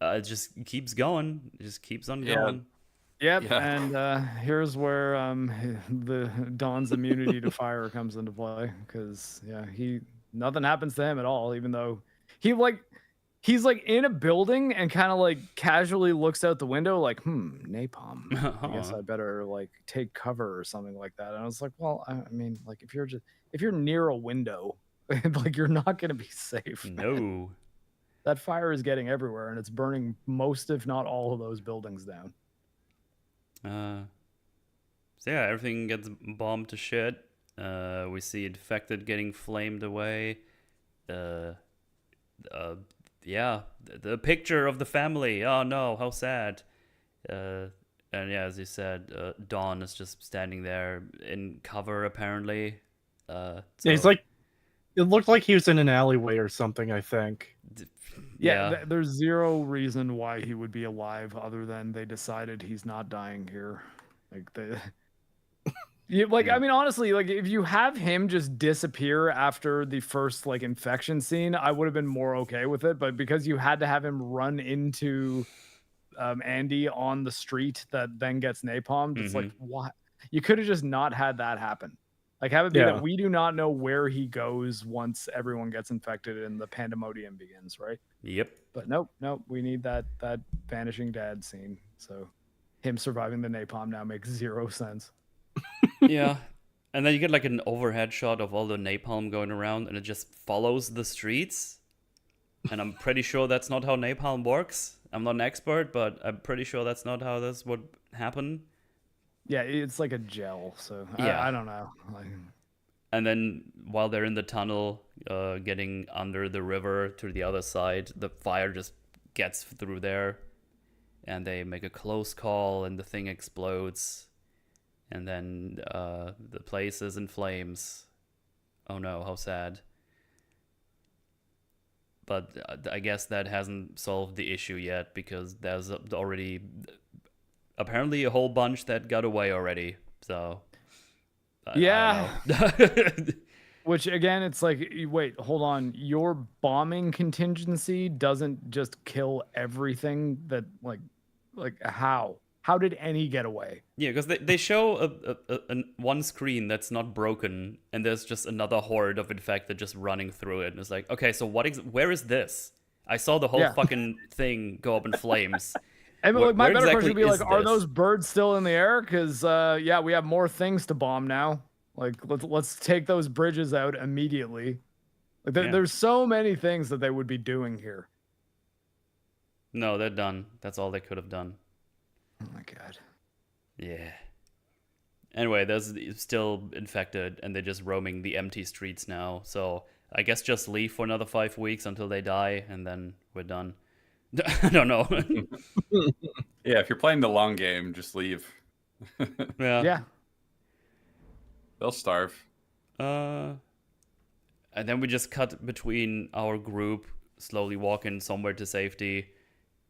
it just keeps going. It just keeps on going. Yep, yeah. And here's where the Don's immunity to fire comes into play, because nothing happens to him at all, even though he's like in a building and kind of like casually looks out the window like, napalm. I guess I better like take cover or something like that. And I was like, well, I mean, like if you're near a window, like you're not gonna be safe. No. That fire is getting everywhere, and it's burning most, if not all, of those buildings down. So yeah, everything gets bombed to shit. We see infected getting flamed away. The picture of the family. Oh no, how sad. And yeah, as you said, Dawn is just standing there in cover apparently. He's like, it looked like he was in an alleyway or something, I think. Yeah, there's zero reason why he would be alive other than they decided he's not dying here. Like I mean, honestly, like if you have him just disappear after the first like infection scene, I would have been more okay with it. But because you had to have him run into Andy on the street that then gets napalmed, it's like, what? You could have just not had that happen. Like have it be that we do not know where he goes once everyone gets infected and the pandemonium begins, right? Yep. But nope. We need that vanishing dad scene. So him surviving the napalm now makes zero sense. Yeah. And then you get like an overhead shot of all the napalm going around, and it just follows the streets. And I'm pretty sure that's not how napalm works. I'm not an expert, but I'm pretty sure that's not how this would happen. Yeah, it's like a gel, so I don't know. And then while they're in the tunnel, getting under the river to the other side, the fire just gets through there. and they make a close call, and the thing explodes, and then the place is in flames. Oh no, how sad. But I guess that hasn't solved the issue yet, because there's already apparently a whole bunch that got away already. So yeah. I don't know. Which again, it's like, wait, hold on. Your bombing contingency doesn't just kill everything that like how? How did any get away? Yeah, because they show one screen that's not broken, and there's just another horde of infected just running through it, and it's like, okay, so where is this? I saw the whole fucking thing go up in flames. I mean, like, my better question would be like, are this? those birds still in the air? Because yeah, we have more things to bomb now. Like, let's take those bridges out immediately. Like, there's so many things that they would be doing here. No, they're done. That's all they could have done. Oh my god. Yeah. Anyway, there's still infected, and they're just roaming the empty streets now. So I guess just leave for another 5 weeks until they die, and then we're done. I don't know. Yeah, if you're playing the long game, just leave. Yeah. They'll starve. And then we just cut between our group, slowly walking somewhere to safety.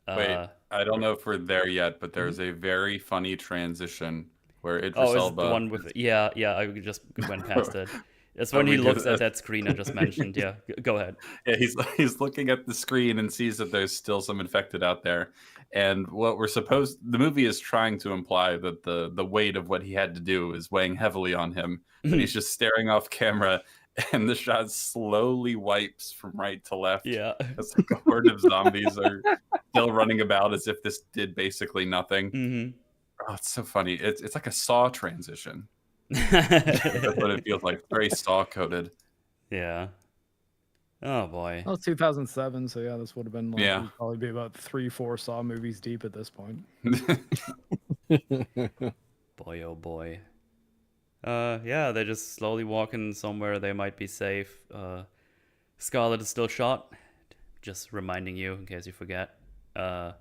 Wait, I don't know if we're there yet, but there's a very funny transition where Idris Elba... Oh, is the one with... Yeah, I just went past it. It's when he looks at that screen I just mentioned. Yeah, go ahead. Yeah, he's looking at the screen and sees that there's still some infected out there. And what the movie is trying to imply that the weight of what he had to do is weighing heavily on him. But he's just staring off camera, and the shot slowly wipes from right to left. Yeah. It's like a horde of zombies are still running about as if this did basically nothing. Mm-hmm. Oh, it's so funny. It's like a Saw transition. That's what it feels like. Very Saw coded. Yeah. Oh boy. Well, it's 2007, so yeah, this would have been like, Yeah. we'd probably be about 3-4 Saw movies deep at this point. Boy, oh boy. Yeah, they're just slowly walking somewhere they might be safe. Scarlet is still shot. Just reminding you in case you forget. And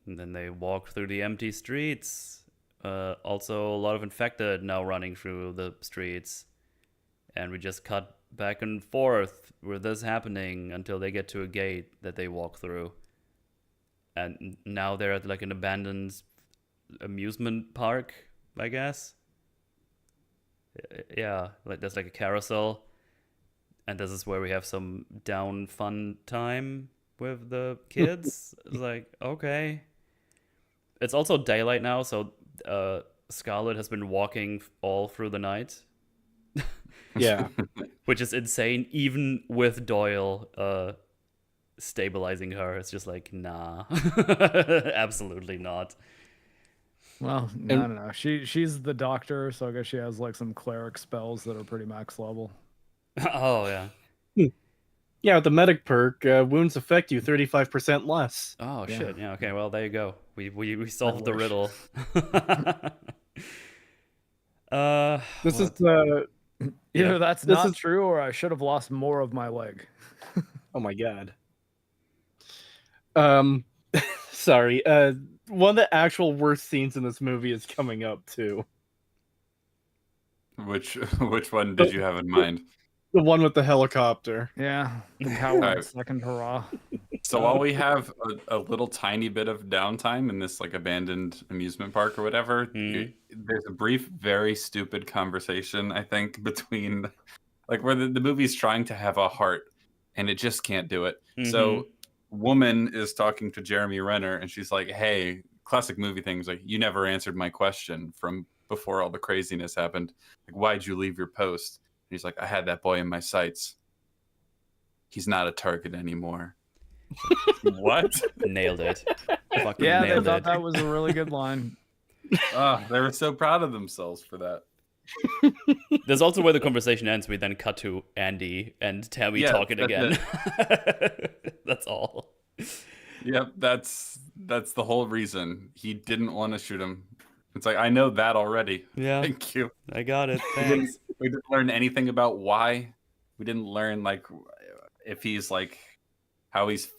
then they walk through the empty streets. Also, a lot of infected now running through the streets. And we just cut back and forth with this happening until they get to a gate that they walk through. And now they're at like an abandoned amusement park, I guess. Yeah, like there's like a carousel. And this is where we have some down fun time with the kids. It's like, okay. It's also daylight now, so Scarlet has been walking all through the night. Yeah. Which is insane, even with Doyle stabilizing her. It's just like, nah. Absolutely not. Well, I don't know. She's the doctor, so I guess she has like some cleric spells that are pretty max level. Oh, yeah. Yeah, with the medic perk, wounds affect you 35% less. Oh, shit. Yeah, okay, well, there you go. We solved the riddle. This is Either that's not true, or I should have lost more of my leg. Oh my god. Sorry. One of the actual worst scenes in this movie is coming up too. Which one did you have in mind? The one with the helicopter. Yeah, the coward Right. second hurrah. So while we have a little tiny bit of downtime in this like abandoned amusement park or whatever, there's a brief, very stupid conversation, I think, between like where the movie's trying to have a heart and it just can't do it. So woman is talking to Jeremy Renner and she's like, hey, classic movie things like, you never answered my question from before all the craziness happened. Like, why'd you leave your post? And he's like, I had that boy in my sights. He's not a target anymore. What? Nailed it. Fucking Yeah, they nailed thought it. that was a really good line. They were so proud of themselves for that. There's also where the conversation ends. We then cut to Andy and Tammy talking again. That's all. Yep, that's the whole reason he didn't want to shoot him. It's like, I know that already. Yeah. Thank you. I got it. Thanks. We didn't learn anything about why. We didn't learn like if he's like how he's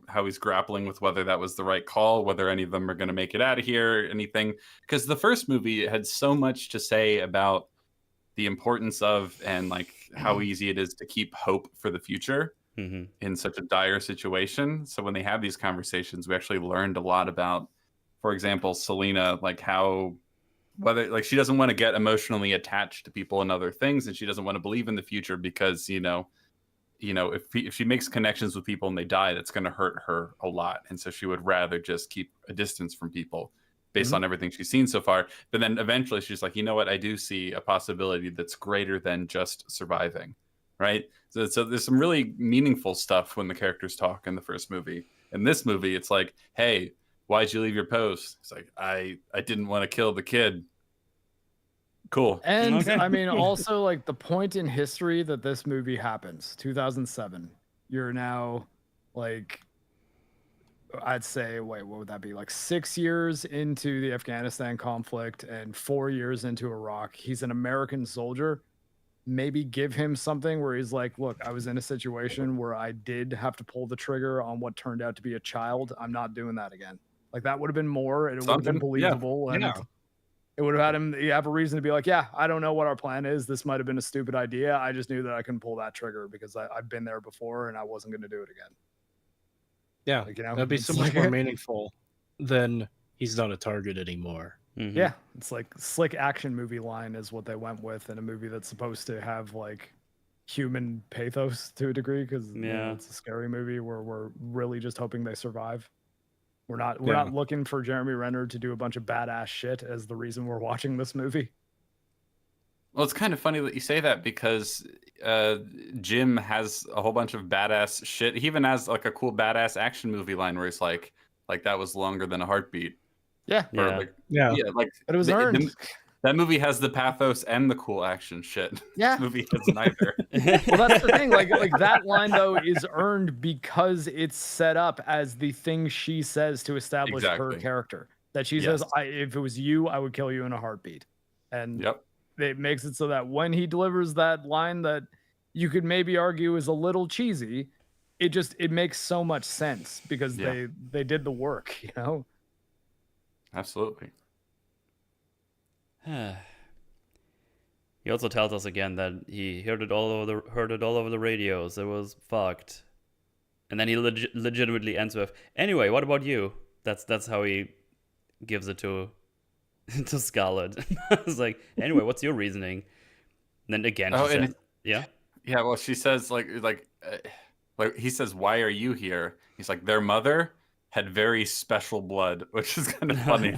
how he's grappling with whether that was the right call, whether any of them are going to make it out of here, anything. Because the first movie had so much to say about the importance of and like how easy it is to keep hope for the future in such a dire situation. So when they have these conversations, we actually learned a lot about, for example, Selena, like whether like she doesn't want to get emotionally attached to people and other things, and she doesn't want to believe in the future because if she makes connections with people and they die, that's going to hurt her a lot, and so she would rather just keep a distance from people based on everything she's seen so far. But then eventually she's like, you know what, I do see a possibility that's greater than just surviving, right? So there's some really meaningful stuff when the characters talk in the first movie. In this movie, it's like, hey, why'd you leave your post? It's like, I didn't want to kill the kid. Cool. And Okay. I mean, also like the point in history that this movie happens, 2007. You're now like, I'd say, wait, what would that be? Like 6 years into the Afghanistan conflict and 4 years into Iraq. He's an American soldier. Maybe give him something where he's like, look, I was in a situation where I did have to pull the trigger on what turned out to be a child. I'm not doing that again. Like that would have been more, and it would have been believable. And it would have had him have a reason to be like, yeah, I don't know what our plan is. This might have been a stupid idea. I just knew that I couldn't pull that trigger because I've been there before and I wasn't going to do it again. Yeah, like, that'd be so much more meaningful than he's not a target anymore. Yeah, it's like slick action movie line is what they went with in a movie that's supposed to have like human pathos to a degree because it's a scary movie where we're really just hoping they survive. We're not looking for Jeremy Renner to do a bunch of badass shit as the reason we're watching this movie. Well, it's kind of funny that you say that because Jim has a whole bunch of badass shit. He even has like a cool badass action movie line where he's like that was longer than a heartbeat. Yeah. Like but it was earned. That movie has the pathos and the cool action shit. Yeah. This movie has neither. Well, that's the thing. Like that line though is earned because it's set up as the thing she says to establish her character. That she says, "If it was you, I would kill you in a heartbeat." And it makes it so that when he delivers that line that you could maybe argue is a little cheesy, it makes so much sense because they did the work, you know. Absolutely. He also tells us again that he heard it all over the radios. It was fucked, and then he legitimately ends with, "Anyway, what about you?" That's how he gives it to Scarlet. It's like, "Anyway, what's your reasoning?" And then again, she says, yeah. Well, she says like he says, "Why are you here?" He's like, "Their mother had very special blood," which is kind of funny.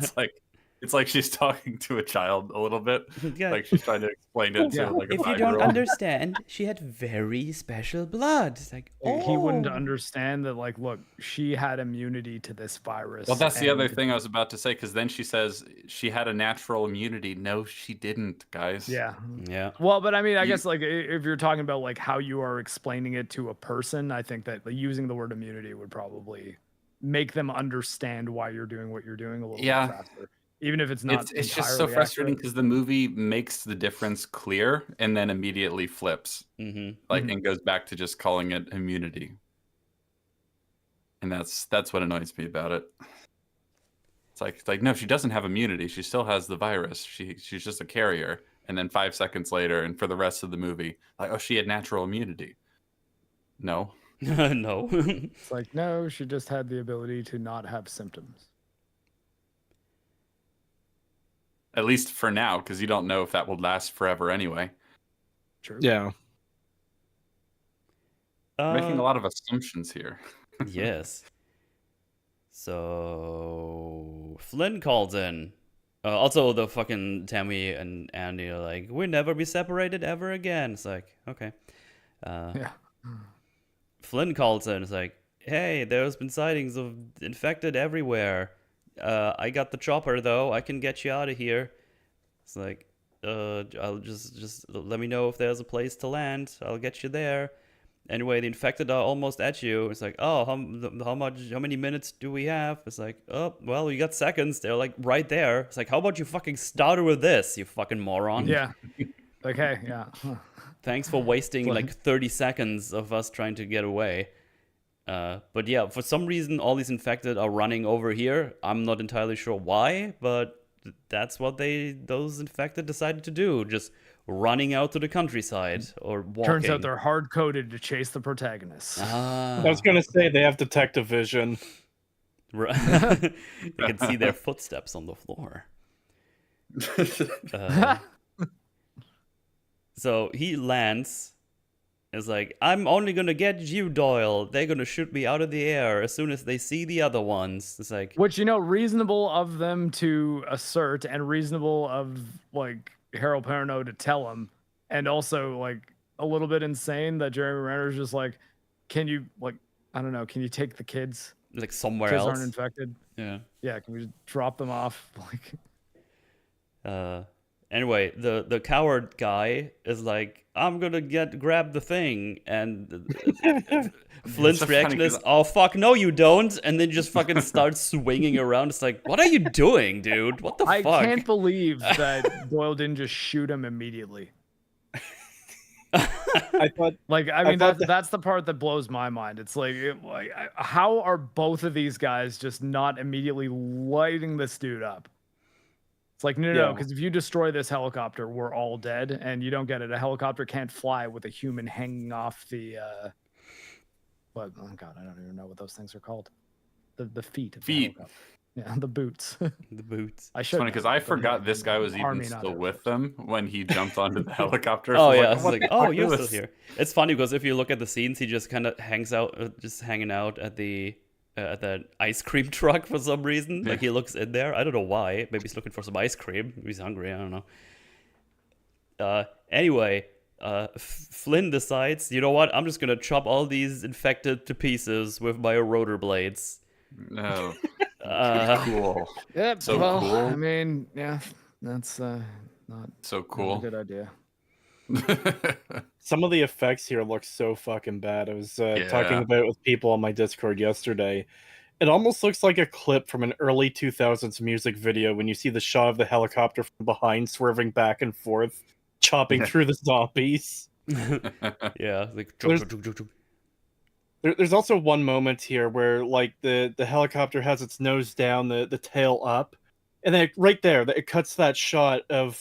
It's like she's talking to a child a little bit. Yeah. Like she's trying to explain it to like a 5-year-old. If you don't understand, she had very special blood. It's like, he wouldn't understand that, like, look, she had immunity to this virus. Well, that's the other thing I was about to say, because then she says she had a natural immunity. No, she didn't, guys. Yeah. Well, but I mean, I guess like if you're talking about like how you are explaining it to a person, I think that using the word immunity would probably make them understand why you're doing what you're doing a little bit faster. Even if it's not, it's just so frustrating because the movie makes the difference clear and then immediately flips, and goes back to just calling it immunity, and that's what annoys me about it. It's like no, she doesn't have immunity. She still has the virus. She's just a carrier. And then 5 seconds later, and for the rest of the movie, like, oh, she had natural immunity. No, no. It's like no, she just had the ability to not have symptoms. At least for now, because you don't know if that will last forever anyway. True. Yeah. Making a lot of assumptions here. Yes. So Flynn calls in. Also, the fucking Tammy and Andy are like, "We'll never be separated ever again." It's like, okay. Flynn calls in. It's like, "Hey, there's been sightings of infected everywhere. I got the chopper though. I can get you out of here." It's like, I'll just let me know if there's a place to land. I'll get you there. Anyway, the infected are almost at you. It's like, oh, how many minutes do we have? It's like, oh, well, we got seconds. They're like right there. It's like, how about you fucking start with this, you fucking moron? Yeah. Like, hey, yeah. Thanks for wasting like 30 seconds of us trying to get away. But yeah, for some reason, all these infected are running over here. I'm not entirely sure why, but that's what those infected decided to do. Just running out to the countryside or walking. Turns out they're hard-coded to chase the protagonists. I was going to say they have detective vision. You can see their footsteps on the floor. So he lands. It's like, I'm only gonna get you, Doyle. They're gonna shoot me out of the air as soon as they see the other ones. It's like, which, you know, reasonable of them to assert, and reasonable of like Harold Perrineau to tell him, and also like a little bit insane that Jeremy Renner's just like, can you, like, I don't know, can you take the kids like somewhere kids else? aren't infected. Yeah. Can we just drop them off? Like, anyway, the coward guy is like, I'm gonna grab the thing, and Flint's reaction is, oh fuck, no you don't, and then just fucking starts swinging around. It's like, what are you doing, dude? What the fuck? I can't believe that Doyle didn't just shoot him immediately. I thought, that's the part that blows my mind. It's like, how are both of these guys just not immediately lighting this dude up? It's like, no, because if you destroy this helicopter, we're all dead, and you don't get it. A helicopter can't fly with a human hanging off the, oh god, I don't even know what those things are called. The feet. Of the helicopter. Yeah, the boots. The boots. It's funny because I forgot this guy was even still with them when he jumped onto the helicopter. Oh yeah, it's like, oh, you're still here. It's funny because if you look at the scenes, he just kind of hangs out, just hanging out at the ice cream truck for some reason. Like, he looks in there. I don't know why. Maybe he's looking for some ice cream. Maybe he's hungry. I don't know. Anyway, Flynn decides, you know what? I'm just gonna chop all these infected to pieces with my rotor blades. No. Cool. Yep. So well, cool. I mean, yeah, that's not so cool. Not a good idea. Some of the effects here look so fucking bad. I was talking about it with people on my Discord yesterday. It almost looks like a clip from an early 2000s music video when you see the shot of the helicopter from behind swerving back and forth, chopping through the zombies. Yeah, like there's also one moment here where, like, the helicopter has its nose down, the tail up, and then right there, it cuts that shot of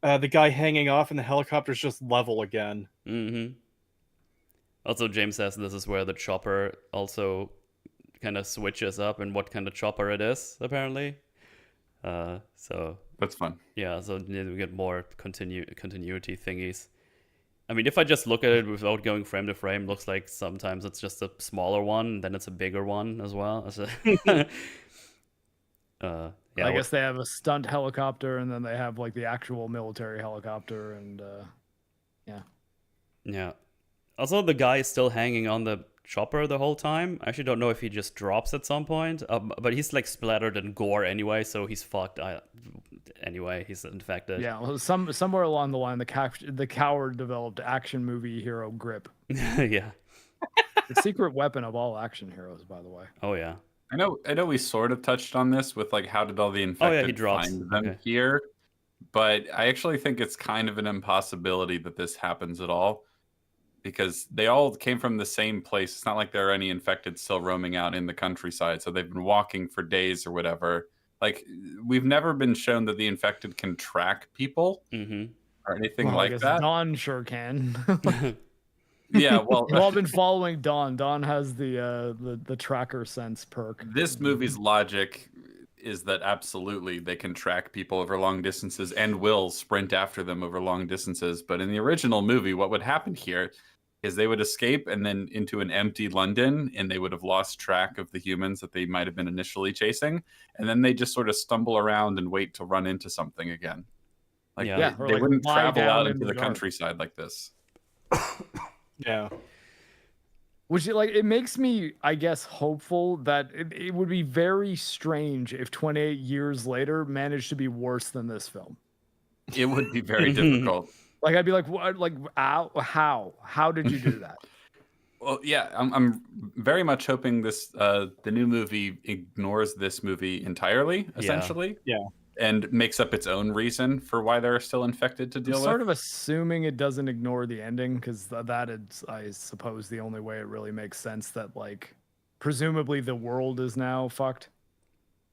the guy hanging off, and the helicopter's just level again. Mm-hmm. Also, James says this is where the chopper also kind of switches up and what kind of chopper it is, apparently. So that's fun. Yeah, so we get more continuity thingies. I mean, if I just look at it without going frame to frame, looks like sometimes it's just a smaller one, then it's a bigger one as well. Yeah, I guess they have a stunt helicopter, and then they have like the actual military helicopter, and yeah. Also, the guy is still hanging on the chopper the whole time. I actually don't know if he just drops at some point, but he's like splattered in gore anyway, so he's fucked. Anyway, he's infected. Yeah, well, somewhere along the line, the coward developed action movie hero grip. Yeah, the secret weapon of all action heroes, by the way. Oh yeah. I know we sort of touched on this with, like, how did all the infected find them here, but I actually think it's kind of an impossibility that this happens at all, because they all came from the same place. It's not like there are any infected still roaming out in the countryside, so they've been walking for days or whatever. Like, we've never been shown that the infected can track people or anything like that. Dawn sure can. Yeah, well, we've all been following Dawn. Dawn has the tracker sense perk. This movie's logic is that absolutely they can track people over long distances and will sprint after them over long distances. But in the original movie, what would happen here is they would escape and then into an empty London, and they would have lost track of the humans that they might have been initially chasing, and then they just sort of stumble around and wait to run into something again. Like, they wouldn't travel out into the countryside like this. Yeah. Which, like, it makes me, I guess, hopeful that it would be very strange if 28 years later managed to be worse than this film. It would be very difficult. Like, I'd be like, what? Like, how did you do that? Well, yeah, I'm very much hoping this the new movie ignores this movie entirely, essentially. Yeah. and makes up its own reason for why they're still infected to deal with. Sort of assuming it doesn't ignore the ending, because that is, I suppose, the only way it really makes sense that, like, presumably the world is now fucked.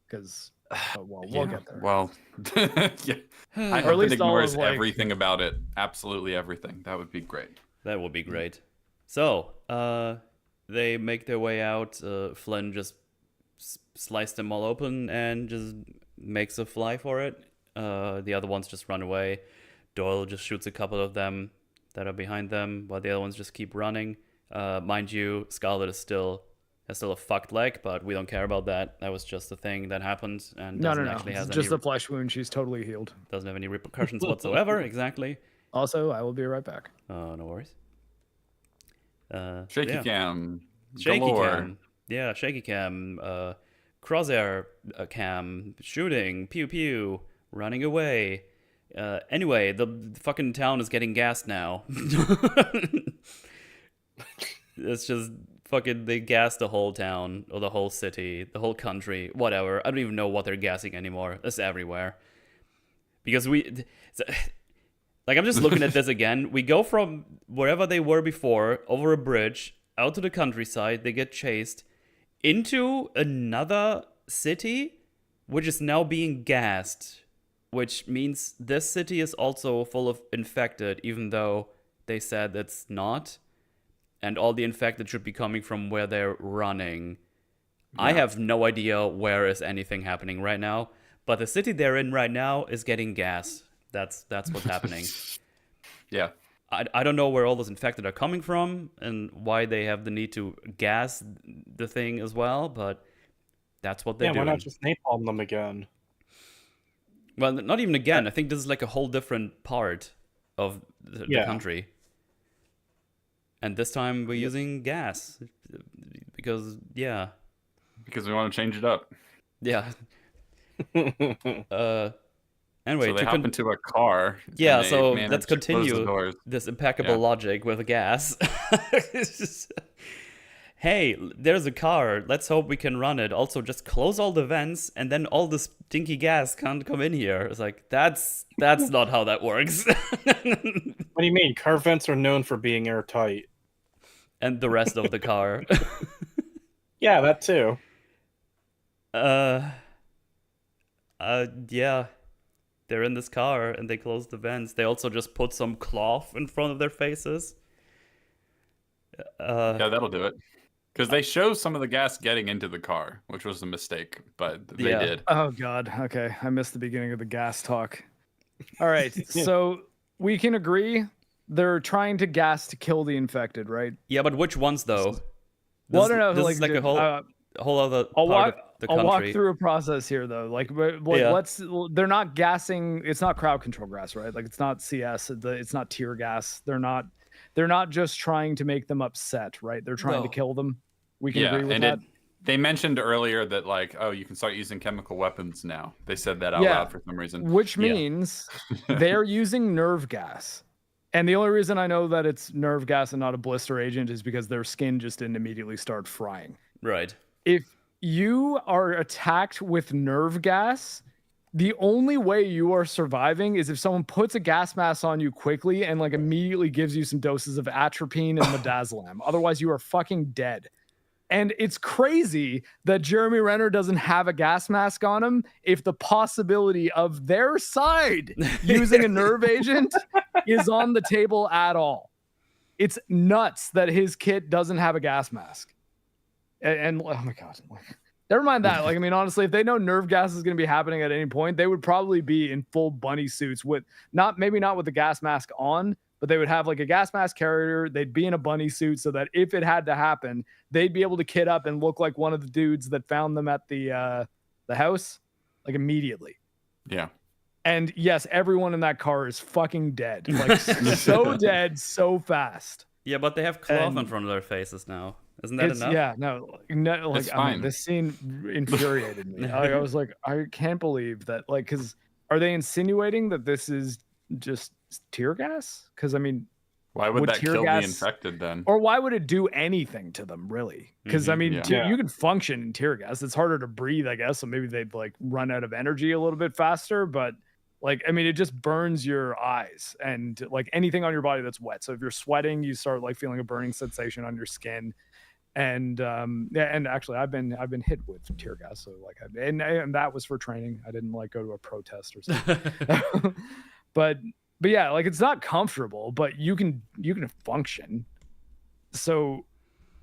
Because, well, we'll get there. Well, yeah. I hope it ignores everything about it. Absolutely everything. That would be great. That would be great. So, they make their way out. Flynn just sliced them all open and just makes a fly for it. The other ones just run away. Doyle just shoots a couple of them that are behind them, while the other ones just keep running. Mind you, Scarlet has still a fucked leg, but we don't care about that. That was just a thing that happened, and doesn't actually have it's just a flesh wound. She's totally healed. Doesn't have any repercussions whatsoever. Exactly. Also, I will be right back. No worries. Shaky cam. Shaky galore. cam. Yeah, shaky cam. Crosshair cam. Shooting. Pew pew. Running away. Anyway, the fucking town is getting gassed now. It's just fucking, they gassed the whole town, or the whole city, the whole country, whatever. I don't even know what they're gassing anymore. It's everywhere. Because like, I'm just looking at this again. We go from wherever they were before, over a bridge, out to the countryside, they get chased, into another city, which is now being gassed. Which means this city is also full of infected, even though they said it's not. And all the infected should be coming from where they're running. Yeah. I have no idea where is anything happening right now. But the city they're in right now is getting gas. That's what's happening. Yeah. I don't know where all those infected are coming from and why they have the need to gas the thing as well, but that's what they're doing. Why not just napalm them again? Well, not even again. I think this is like a whole different part of the country. And this time we're using gas. Because we want to change it up. Yeah. Anyway, so they hop into a car. Yeah, so let's continue this impeccable logic with gas. Hey, there's a car. Let's hope we can run it. Also, just close all the vents, and then all the stinky gas can't come in here. It's like, that's not how that works. What do you mean? Car vents are known for being airtight. And the rest of the car. Yeah, that too. Yeah. They're in this car, and they close the vents. They also just put some cloth in front of their faces. Yeah, that'll do it. Because they show some of the gas getting into the car, which was a mistake, but they did. Oh, God. Okay, I missed the beginning of the gas talk. All right, so we can agree they're trying to gas to kill the infected, right? Yeah, but which ones, though? Well, I don't know. This is like a whole other part of the country. I'll walk through a process here, though. Like they're not gassing. It's not crowd control gas, right? Like, it's not CS. It's not tear gas. They're not just trying to make them upset, right? They're trying to kill them. We can agree with that. They mentioned earlier that, like, you can start using chemical weapons now. They said that out loud for some reason. Which means they're using nerve gas. And the only reason I know that it's nerve gas and not a blister agent is because their skin just didn't immediately start frying. Right. If you are attacked with nerve gas, the only way you are surviving is if someone puts a gas mask on you quickly and, like, immediately gives you some doses of atropine and midazolam. Otherwise, you are fucking dead. And it's crazy that Jeremy Renner doesn't have a gas mask on him if the possibility of their side using a nerve agent is on the table at all. It's nuts that his kit doesn't have a gas mask. And oh my God. Never mind that. Like, I mean, honestly, if they know nerve gas is going to be happening at any point, they would probably be in full bunny suits with maybe not with the gas mask on, but they would have like a gas mask carrier. They'd be in a bunny suit so that if it had to happen, they'd be able to kit up and look like one of the dudes that found them at the house, like, immediately. Yeah. And yes, everyone in that car is fucking dead. Like, so dead, so fast. Yeah, but they have cloth in front of their faces now. Isn't that enough? Yeah, no, like, I mean, this scene infuriated me. I was like, I can't believe that. Like, because are they insinuating that this is just tear gas? Because, I mean, Why would that tear kill gas, the infected then? Or why would it do anything to them, really? Because I mean, you can function in tear gas. It's harder to breathe, I guess. So maybe they'd like run out of energy a little bit faster. But like, I mean, it just burns your eyes and like anything on your body that's wet. So if you're sweating, you start like feeling a burning sensation on your skin. And and actually, I've been hit with tear gas. So like, and that was for training. I didn't like go to a protest or something. But yeah, like it's not comfortable, but you can function. So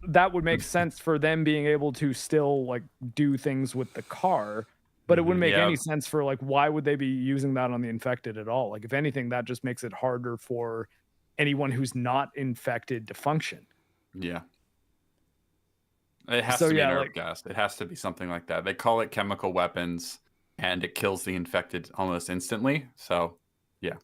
that would make sense for them being able to still like do things with the car, but it wouldn't make any sense for like why would they be using that on the infected at all? Like if anything, that just makes it harder for anyone who's not infected to function. Yeah. It has to be nerve gas. It has to be something like that. They call it chemical weapons, and it kills the infected almost instantly. So yeah.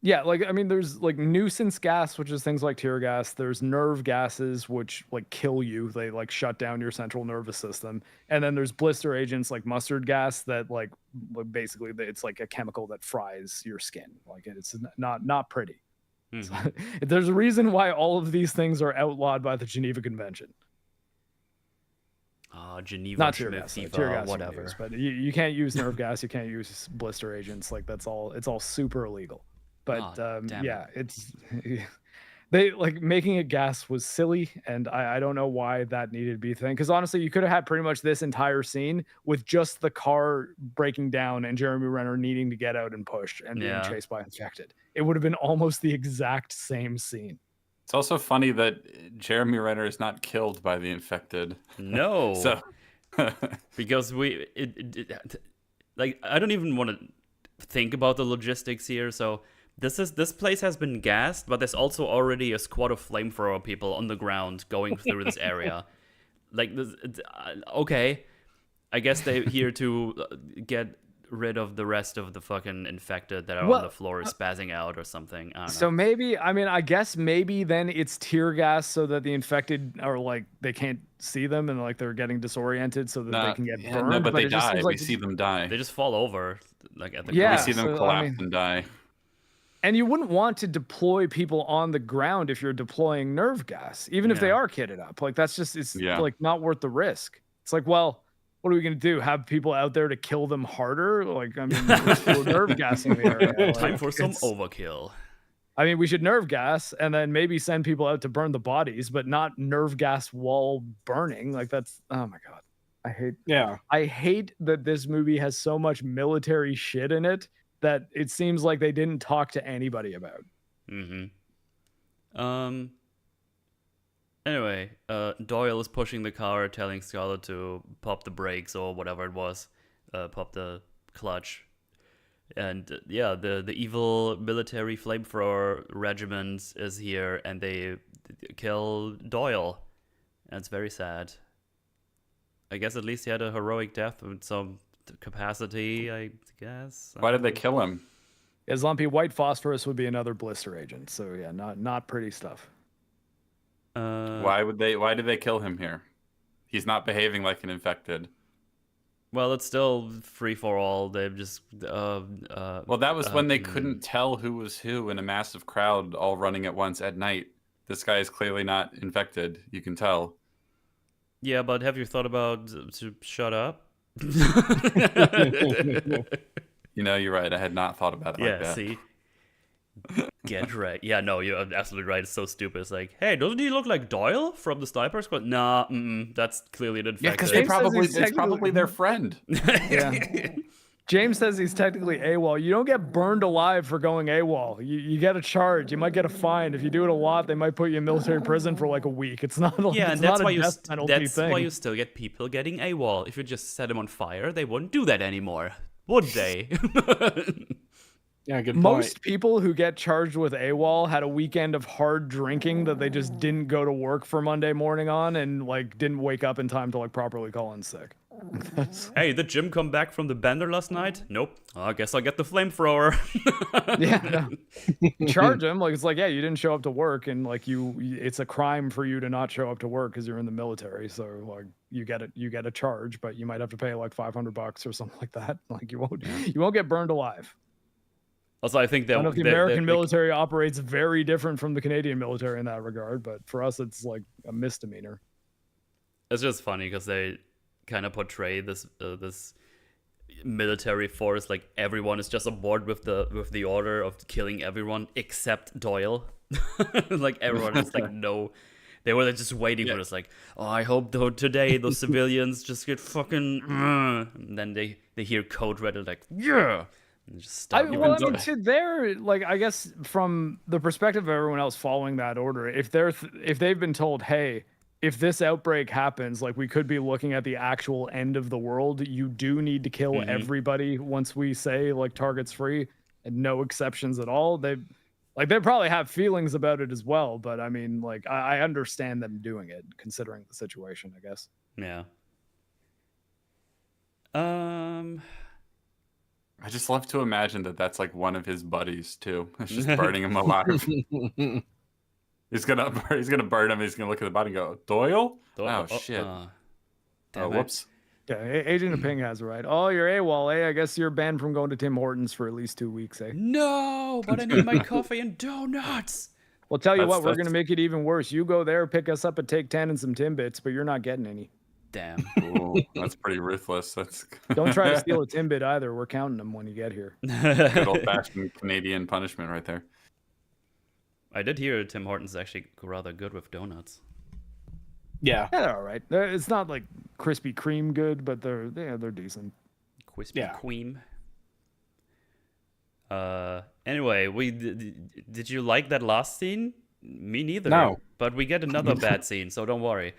Yeah, like I mean, there's like nuisance gas, which is things like tear gas. There's nerve gases, which like kill you. They like shut down your central nervous system. And then there's blister agents like mustard gas that like basically it's like a chemical that fries your skin. Like it's not pretty. So, there's a reason why all of these things are outlawed by the Geneva Convention. Geneva, not tear gas, tear gas, whatever. Use, but you can't use nerve gas. You can't use blister agents. Like it's all super illegal. But yeah, it's they like making it gas was silly, and I don't know why that needed to be a thing. Because honestly, you could have had pretty much this entire scene with just the car breaking down and Jeremy Renner needing to get out and push and being chased by infected. It would have been almost the exact same scene. It's also funny that Jeremy Renner is not killed by the infected. No, so because like I don't even want to think about the logistics here. So. This place has been gassed, but there's also already a squad of flamethrower people on the ground going through this area. Like, okay, I guess they're here to get rid of the rest of the fucking infected that are on the floor spazzing out or something. I don't know. So maybe, I mean, I guess maybe then it's tear gas so that the infected are like, they can't see them and like they're getting disoriented so that they can get burned. No, but they die. Like we see them die. They just fall over. Like at the we see them collapse and die. And you wouldn't want to deploy people on the ground if you're deploying nerve gas, even if they are kitted up. Like that's just, it's like not worth the risk. It's like, well, what are we going to do? Have people out there to kill them harder? Like, I mean, we're nerve gassing the area. Like, time for some overkill. I mean, we should nerve gas and then maybe send people out to burn the bodies, but not nerve gas while burning. Like that's, oh my God. I hate that this movie has so much military shit in it that it seems like they didn't talk to anybody about. Anyway, Doyle is pushing the car, telling Scarlet to pop the brakes or whatever it was, pop the clutch. And the evil military flamethrower regiment is here, and they kill Doyle. And it's very sad. I guess at least he had a heroic death with some capacity, I guess. Why did they kill him? As lumpy white phosphorus would be another blister agent. So yeah, not pretty stuff. Why did they kill him here? He's not behaving like an infected. Well, it's still free for all. They've just well, that was when they couldn't tell who was who in a massive crowd all running at once at night. This guy is clearly not infected. You can tell. Yeah, but have you thought about to shut up? You know, you're right. I had not thought about it like that. Yeah, see? Get right. Yeah, no, you're absolutely right. It's so stupid. It's like, hey, doesn't he look like Doyle from the Sniper Squad? Nah, that's clearly an infected. Yeah, because it's probably their friend. Yeah. James says he's technically AWOL. You don't get burned alive for going AWOL. You get a charge. You might get a fine. If you do it a lot, they might put you in military prison for like a week. It's not like, yeah, and that's why you still get people getting AWOL. If you just set them on fire, they wouldn't do that anymore, would they? Yeah, good point. Most people who get charged with AWOL had a weekend of hard drinking that they just didn't go to work for Monday morning on and like didn't wake up in time to like properly call in sick. Hey, did Jim come back from the bender last night? Nope. I guess I'll get the flamethrower. Yeah, no. Charge him. Like, it's like, yeah, you didn't show up to work, and like it's a crime for you to not show up to work because you're in the military. So like you get a charge, but you might have to pay like $500 or something like that. Like you won't get burned alive. Also, I think I don't know if the American they- military operates very different from the Canadian military in that regard, but for us, it's like a misdemeanor. it's just funny because they kind of portray this this military force like everyone is just aboard with the order of killing everyone except Doyle. Like everyone is like no. They were just waiting for this, like, oh, I hope though today those civilians just get fucking. And then they hear code red, like, yeah. And just stop. To their, like, I guess from the perspective of everyone else following that order, if they've been told, hey, if this outbreak happens, like, we could be looking at the actual end of the world. You do need to kill everybody once we say like targets free and no exceptions at all. They probably have feelings about it as well, but I mean, like, I understand them doing it considering the situation, I guess. Yeah. I just love to imagine that that's like one of his buddies too. It's just burning him alive. He's gonna burn him. He's gonna look at the body and go, Doyle? Oh shit. Whoops. Yeah, Agent of Ping has it right. Oh, you're AWOL, eh? I guess you're banned from going to Tim Hortons for at least 2 weeks, eh? No, but I need my coffee and donuts. Well, tell you what, we're gonna make it even worse. You go there, pick us up a Take 10 and some Timbits, but you're not getting any. Damn. Ooh, that's pretty ruthless. Don't try to steal a Timbit either. We're counting them when you get here. Good old-fashioned Canadian punishment right there. I did hear Tim Hortons actually rather good with donuts. Yeah, they're all right. It's not like Krispy Kreme good, but they're decent. Krispy Kreme. Anyway, did you like that last scene? Me neither. No. But we get another bad scene, so don't worry.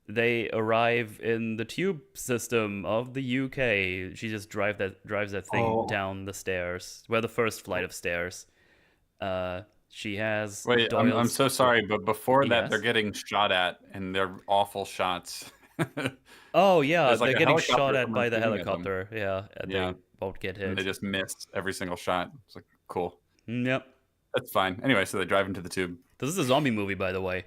They arrive in the tube system of the UK. She just drives that thing down the stairs. Well, the first flight of stairs. She has. Wait, I'm so sorry, but before that, Yes? they're getting shot at, and they're awful shots. Oh yeah, There's, like, they're a getting helicopter shot at coming by the shooting at them. helicopter. Yeah, and they won't get hit. And they just miss every single shot. It's like, cool. Yep. That's fine. Anyway, so they drive into the tube. This is a zombie movie, by the way.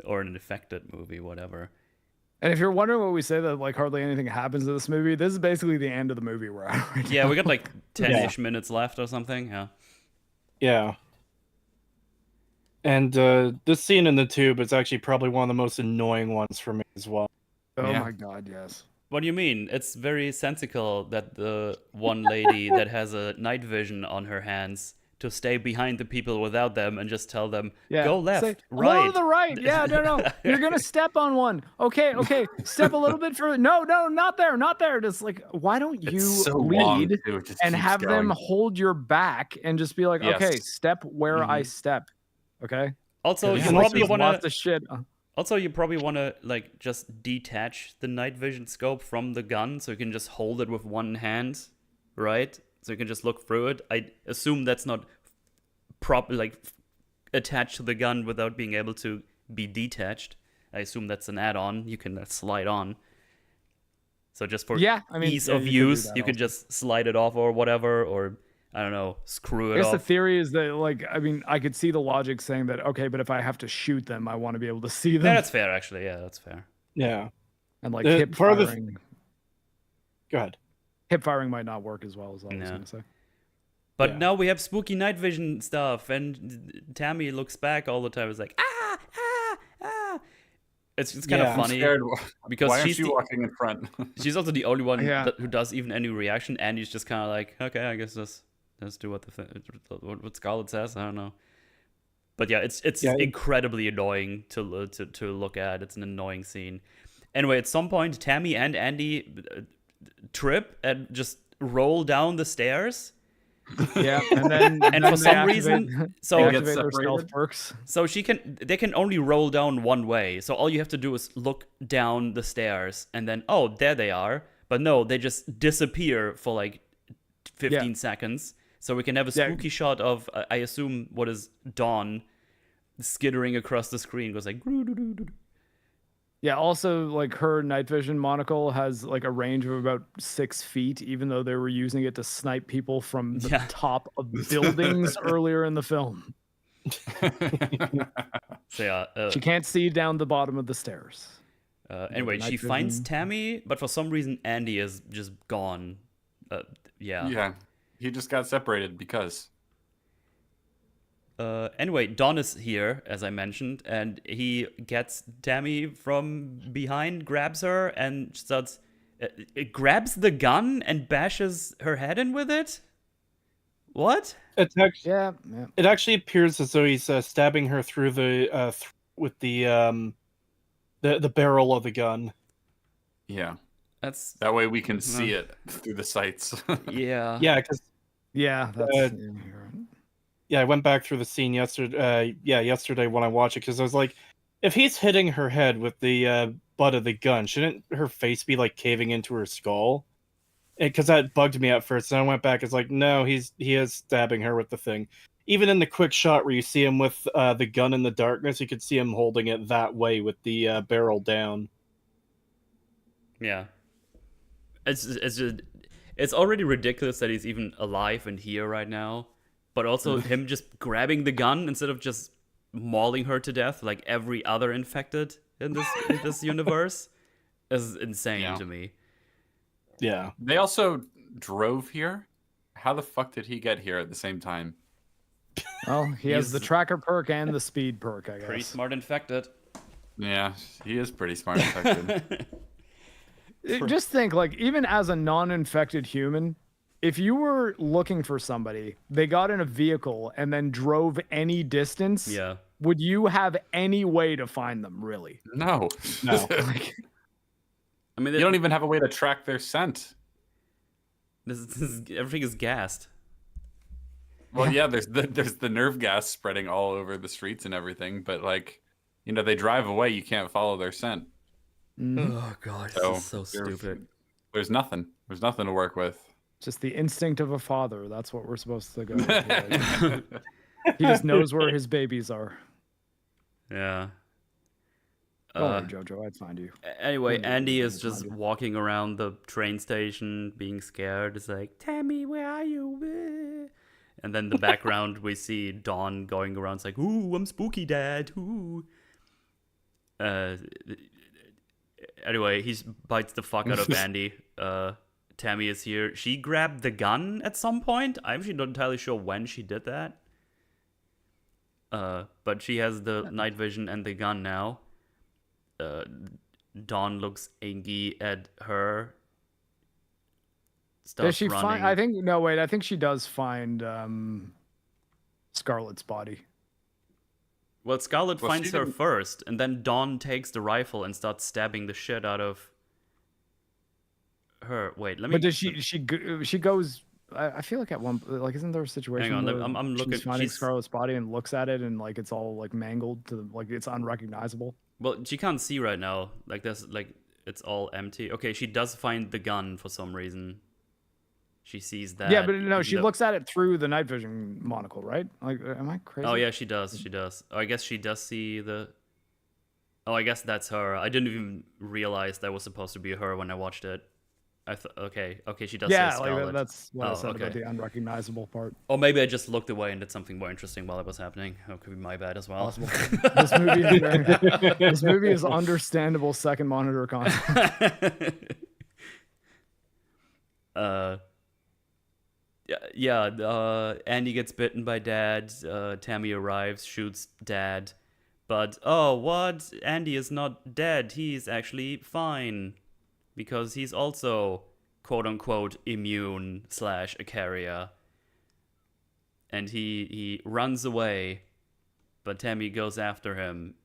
Or an infected movie, whatever. And if you're wondering what we say that like hardly anything happens in this movie, this is basically the end of the movie we're at right Yeah, now. we got like 10-ish minutes left or something. Yeah. Yeah. And this scene in the tube is actually probably one of the most annoying ones for me as well. Oh my god, yes. What do you mean? It's very sensical that the one lady that has a night vision on her hands to stay behind the people without them and just tell them, go left, Say, right. Go to the right. Yeah, no. You're going to step on one. Okay. Step a little bit further. No, not there. Just like, why don't you lead and have them hold your back and just be like, okay, step where I step. Okay. Also, you probably want to... Also, you probably want to like just detach the night vision scope from the gun so you can just hold it with one hand, right? So you can just look through it. I assume that's not properly attached to the gun without being able to be detached. I assume that's an add-on you can slide on. So just for ease of use, you could just slide it off or whatever, or I don't know, screw it off. I guess the theory is that, like, I mean, I could see the logic saying that, okay, but if I have to shoot them, I want to be able to see them. Yeah, that's fair, actually. Yeah, that's fair. Yeah. And like hip firing. Go ahead. Hip firing might not work as well as I was going to say. But now we have spooky night vision stuff, and Tammy looks back all the time. It's like, ah. It's kind of funny because why aren't she's you walking in front? She's also the only one who does even any reaction, and he's just kind of like, okay, I guess let's do what Scarlet says. I don't know, but yeah, it's incredibly annoying to look at. It's an annoying scene. Anyway, at some point, Tammy and Andy trip and just roll down the stairs. Yeah, and then for some reason, so they can only roll down one way. So all you have to do is look down the stairs, and then there they are. But no, they just disappear for like 15 seconds. So we can have a spooky shot of I assume what is Dawn skittering across the screen. Goes like. Yeah, also, like, her night vision monocle has, like, a range of about 6 feet, even though they were using it to snipe people from the top of buildings earlier in the film. So, she can't see down the bottom of the stairs. Anyway, she finds Tammy, but for some reason Andy is just gone. Yeah, he just got separated because. Anyway, Don is here, as I mentioned, and he gets Tammy from behind, grabs her, and starts. It grabs the gun and bashes her head in with it. What? It's actually, Yeah. It actually appears as though he's stabbing her through the with the barrel of the gun. Yeah, That's that way we can see it through the sights. yeah. Yeah, because that's I went back through the scene yesterday. Yesterday when I watched it, because I was like, if he's hitting her head with the butt of the gun, shouldn't her face be like caving into her skull? Because that bugged me at first, and I went back. It's like, no, he is stabbing her with the thing. Even in the quick shot where you see him with the gun in the darkness, you could see him holding it that way with the barrel down. Yeah. It's already ridiculous that he's even alive and here right now, but also him just grabbing the gun instead of just mauling her to death like every other infected in this universe is insane to me. Yeah. They also drove here. How the fuck did he get here at the same time? Well, he has the tracker perk and the speed perk, I guess. Pretty smart infected. Yeah, he is pretty smart infected. Just think, like, even as a non-infected human, if you were looking for somebody, they got in a vehicle and then drove any distance, would you have any way to find them, really? No. Like, I mean, you don't even have a way to track their scent. Everything is gassed. Well, yeah, there's the nerve gas spreading all over the streets and everything, but like, they drive away, you can't follow their scent. Oh god, this is so stupid. There's nothing to work with. Just the instinct of a father. That's what we're supposed to go with here. He just knows where his babies are. Yeah. Don't worry, Jojo, I'd find you. Anyway, Andy is just walking around the train station being scared. It's like, Tammy, where are you? And then in the background, we see Dawn going around. It's like, ooh, I'm spooky, Dad. Ooh. Anyway, he bites the fuck out of Andy. Tammy is here. She grabbed the gun at some point. I'm actually not entirely sure when she did that. But she has the night vision and the gun now. Dawn looks angry at her. Does she find? I think she does find Scarlet's body. Well, Scarlet finds her first, and then Dawn takes the rifle and starts stabbing the shit out of her. Wait, let me. But does she goes? I feel like at one, like, isn't there a situation Hang on, where I'm looking. She's finding Scarlet's body and looks at it and like it's all like mangled to like it's unrecognizable. Well, she can't see right now. Like it's all empty. Okay, she does find the gun for some reason. She sees that. Yeah, but no, she looks at it through the night vision monocle, right? Like, am I crazy? Oh yeah, she does. She does. Oh, I guess she does see the. Oh, I guess that's her. I didn't even realize that was supposed to be her when I watched it. Okay, she does say Scarlet. Like that's what I said about the unrecognizable part. Or maybe I just looked away and did something more interesting while it was happening. It could be my bad as well. Possible. This movie is understandable second monitor content. Andy gets bitten by Dad. Tammy arrives, shoots Dad. But, oh, what? Andy is not dead. He's actually fine. Because he's also, quote-unquote, immune / a carrier. And he runs away. But Tammy goes after him.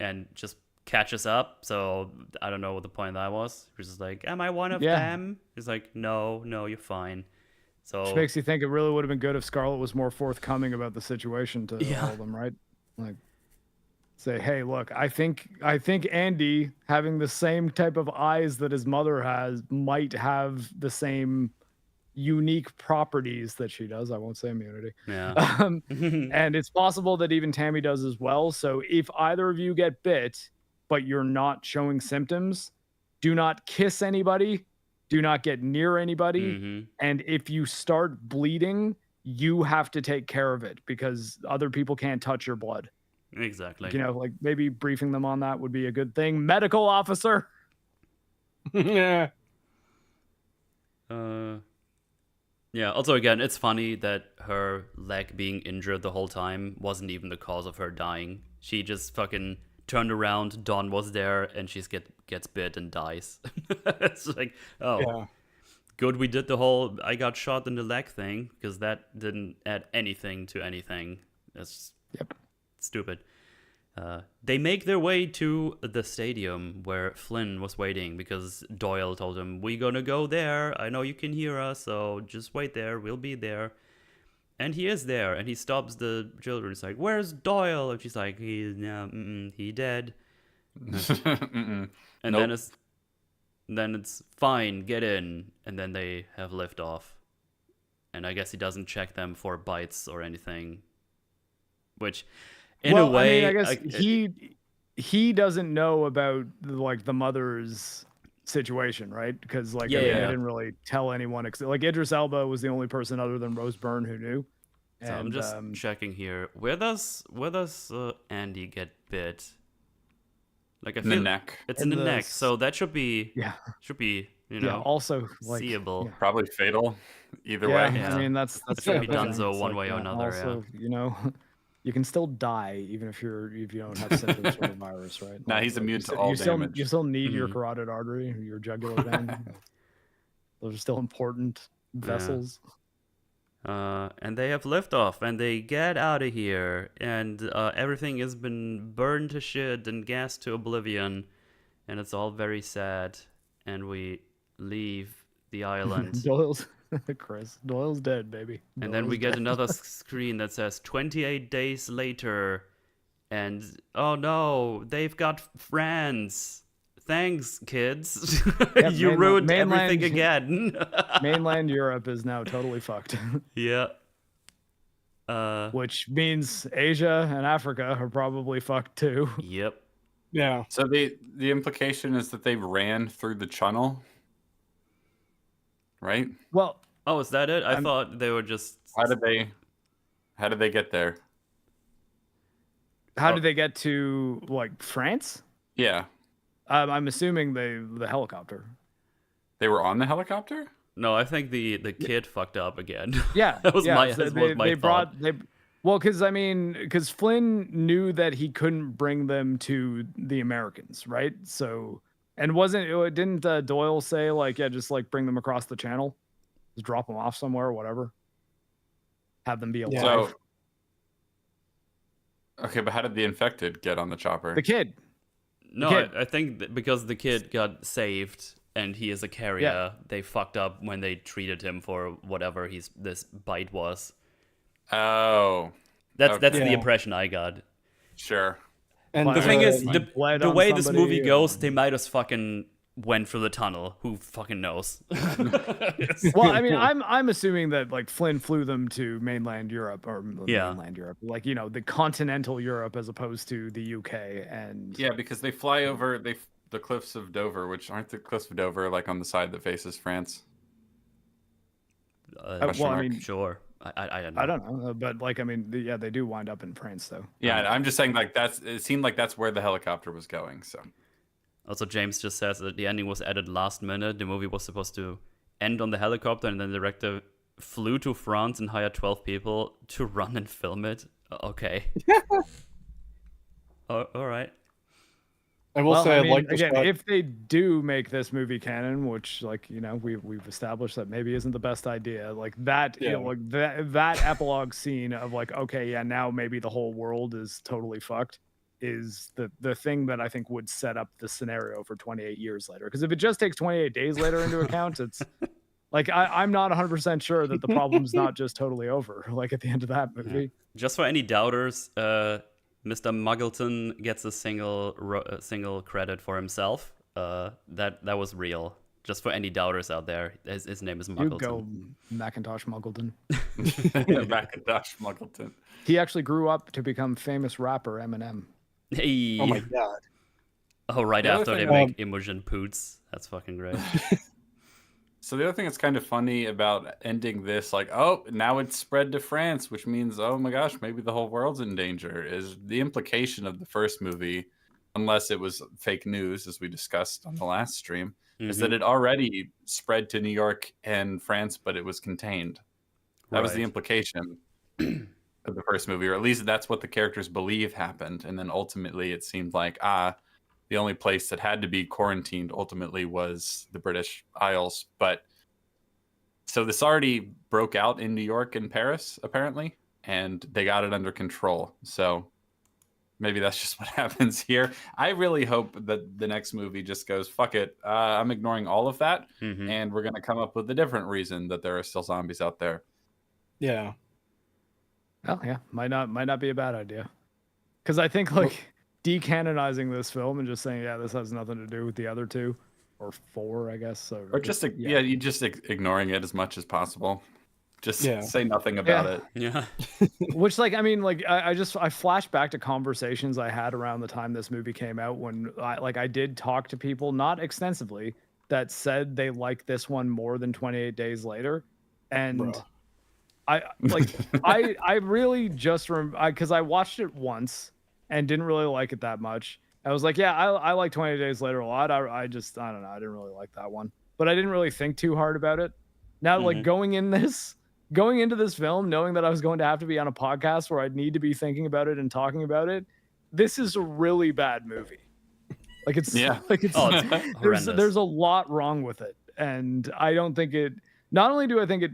And just catches up. So, I don't know what the point of that was. He's just like, am I one of them? He's like, no, you're fine. So, which makes you think it really would have been good if Scarlet was more forthcoming about the situation to all of them, right? Like, say, hey, look, I think Andy, having the same type of eyes that his mother has, might have the same unique properties that she does. I won't say immunity. Yeah. And it's possible that even Tammy does as well. So if either of you get bit, but you're not showing symptoms, do not kiss anybody. Do not get near anybody. And if you start bleeding, you have to take care of it because other people can't touch your blood. Exactly. You know, like maybe briefing them on that would be a good thing. Medical officer. Yeah. Yeah, also again, it's funny that her leg being injured the whole time wasn't even the cause of her dying. She just fucking turned around, Dawn was there, and she gets bit and dies. It's like, oh, Yeah. good we did the whole I got shot in the leg thing, because that didn't add anything to anything. That's stupid. They make their way to the stadium where Flynn was waiting because Doyle told him, "We're gonna go there. I know you can hear us, so just wait there. We'll be there." And he is there, and he stops the children. He's like, "Where's Doyle?" And she's like, "He dead." And Nope. then it's fine. Get in, and then they have liftoff. And I guess he doesn't check them for bites or anything, which. In a way, I mean, I guess he doesn't know about like the mother's situation, right? Because like they didn't really tell anyone. Like Idris Elba was the only person other than Rose Byrne who knew. So I'm just checking here. Where does Andy get bit? Like I feel in the neck. It's in the neck, so that should be also like, seeable. Probably fatal. Either way. Yeah. I mean that's should be done thing. so It's one like, way or another. Also, you know. You can still die even if you don't have symptoms from the virus, right? Nah, he's immune to all damage. You still need your carotid artery, your jugular vein. Those are still important vessels. And they have liftoff, and they get out of here, and everything has been burned to shit and gassed to oblivion, and it's all very sad. And we leave the island. Doyle's dead, baby. And then we get another screen that says 28 days later, and oh no, they've got friends. Thanks, kids. Yep, you ruined everything again. Mainland Europe is now totally fucked. Yeah. Which means Asia and Africa are probably fucked too. Yep. Yeah. So the implication is that they ran through the channel, right? Well, oh, is that it? I thought they were just. How did they get there? How did they get to like France? Yeah. I'm assuming the helicopter. They were on the helicopter? No, I think the kid fucked up again. Yeah, that was my thought. Well, because Flynn knew that he couldn't bring them to the Americans, right? So, and didn't Doyle say like, yeah, just like bring them across the channel, just drop them off somewhere or whatever, have them be alive. So, okay, but how did the infected get on the chopper? The kid. No, I think that because the kid got saved and he is a carrier, they fucked up when they treated him for whatever this bite was. Oh. That's the impression I got. Sure. And the thing is, the way this movie goes, they might have fucking went through the tunnel. Who fucking knows? Well, I mean, I'm assuming that like Flynn flew them to mainland Europe mainland Europe, like the continental Europe as opposed to the UK and because they fly over the cliffs of Dover, which aren't the cliffs of Dover like on the side that faces France. Well, I mean, sure. I don't know. I don't know, but like I mean, they do wind up in France though. Yeah, I'm just saying like it seemed like that's where the helicopter was going. So. Also, James just says that the ending was added last minute. The movie was supposed to end on the helicopter, and then the director flew to France and hired 12 people to run and film it. Okay. All right. I will say, if they do make this movie canon, which we've established that maybe isn't the best idea, like that, that epilogue scene of like, okay, yeah, now maybe the whole world is totally fucked, is the thing that I think would set up the scenario for 28 years later. Because if it just takes 28 days later into account, it's like I'm not 100% sure that the problem's not just totally over. Like at the end of that movie. Yeah. Just for any doubters, Mr. Muggleton gets a single credit for himself. That was real. Just for any doubters out there, his name is Muggleton. You go, Macintosh Muggleton. Macintosh Muggleton. He actually grew up to become famous rapper Eminem. Hey. Oh my god. Oh, right after they make Imogen Poots. That's fucking great. So the other thing that's kind of funny about ending this, like, oh, now it's spread to France, which means, oh my gosh, maybe the whole world's in danger, is the implication of the first movie, unless it was fake news, as we discussed on the last stream, is that it already spread to New York and France, but it was contained. That was the implication of the first movie, or at least that's what the characters believe happened. And then ultimately it seemed like, the only place that had to be quarantined ultimately was the British Isles. But so this already broke out in New York and Paris, apparently, and they got it under control. So maybe that's just what happens here. I really hope that the next movie just goes, fuck it. I'm ignoring all of that. And we're going to come up with a different reason that there are still zombies out there. Yeah. Oh yeah, might not be a bad idea. Because I think like decanonizing this film and just saying, yeah, this has nothing to do with the other two or four, I guess. So or just you just ignoring it as much as possible. Just say nothing about it. Yeah. Which, like, I mean, like, I flash back to conversations I had around the time this movie came out when I did talk to people, not extensively, that said they liked this one more than 28 Days Later, and. Bro. I really just because I watched it once and didn't really like it that much. I was like, yeah, I like 20 Days Later a lot. I don't know, I didn't really like that one, but I didn't really think too hard about it. Now, like going into this film, knowing that I was going to have to be on a podcast where I'd need to be thinking about it and talking about it, this is a really bad movie. Like it's there's a lot wrong with it, and I don't think it. Not only do I think it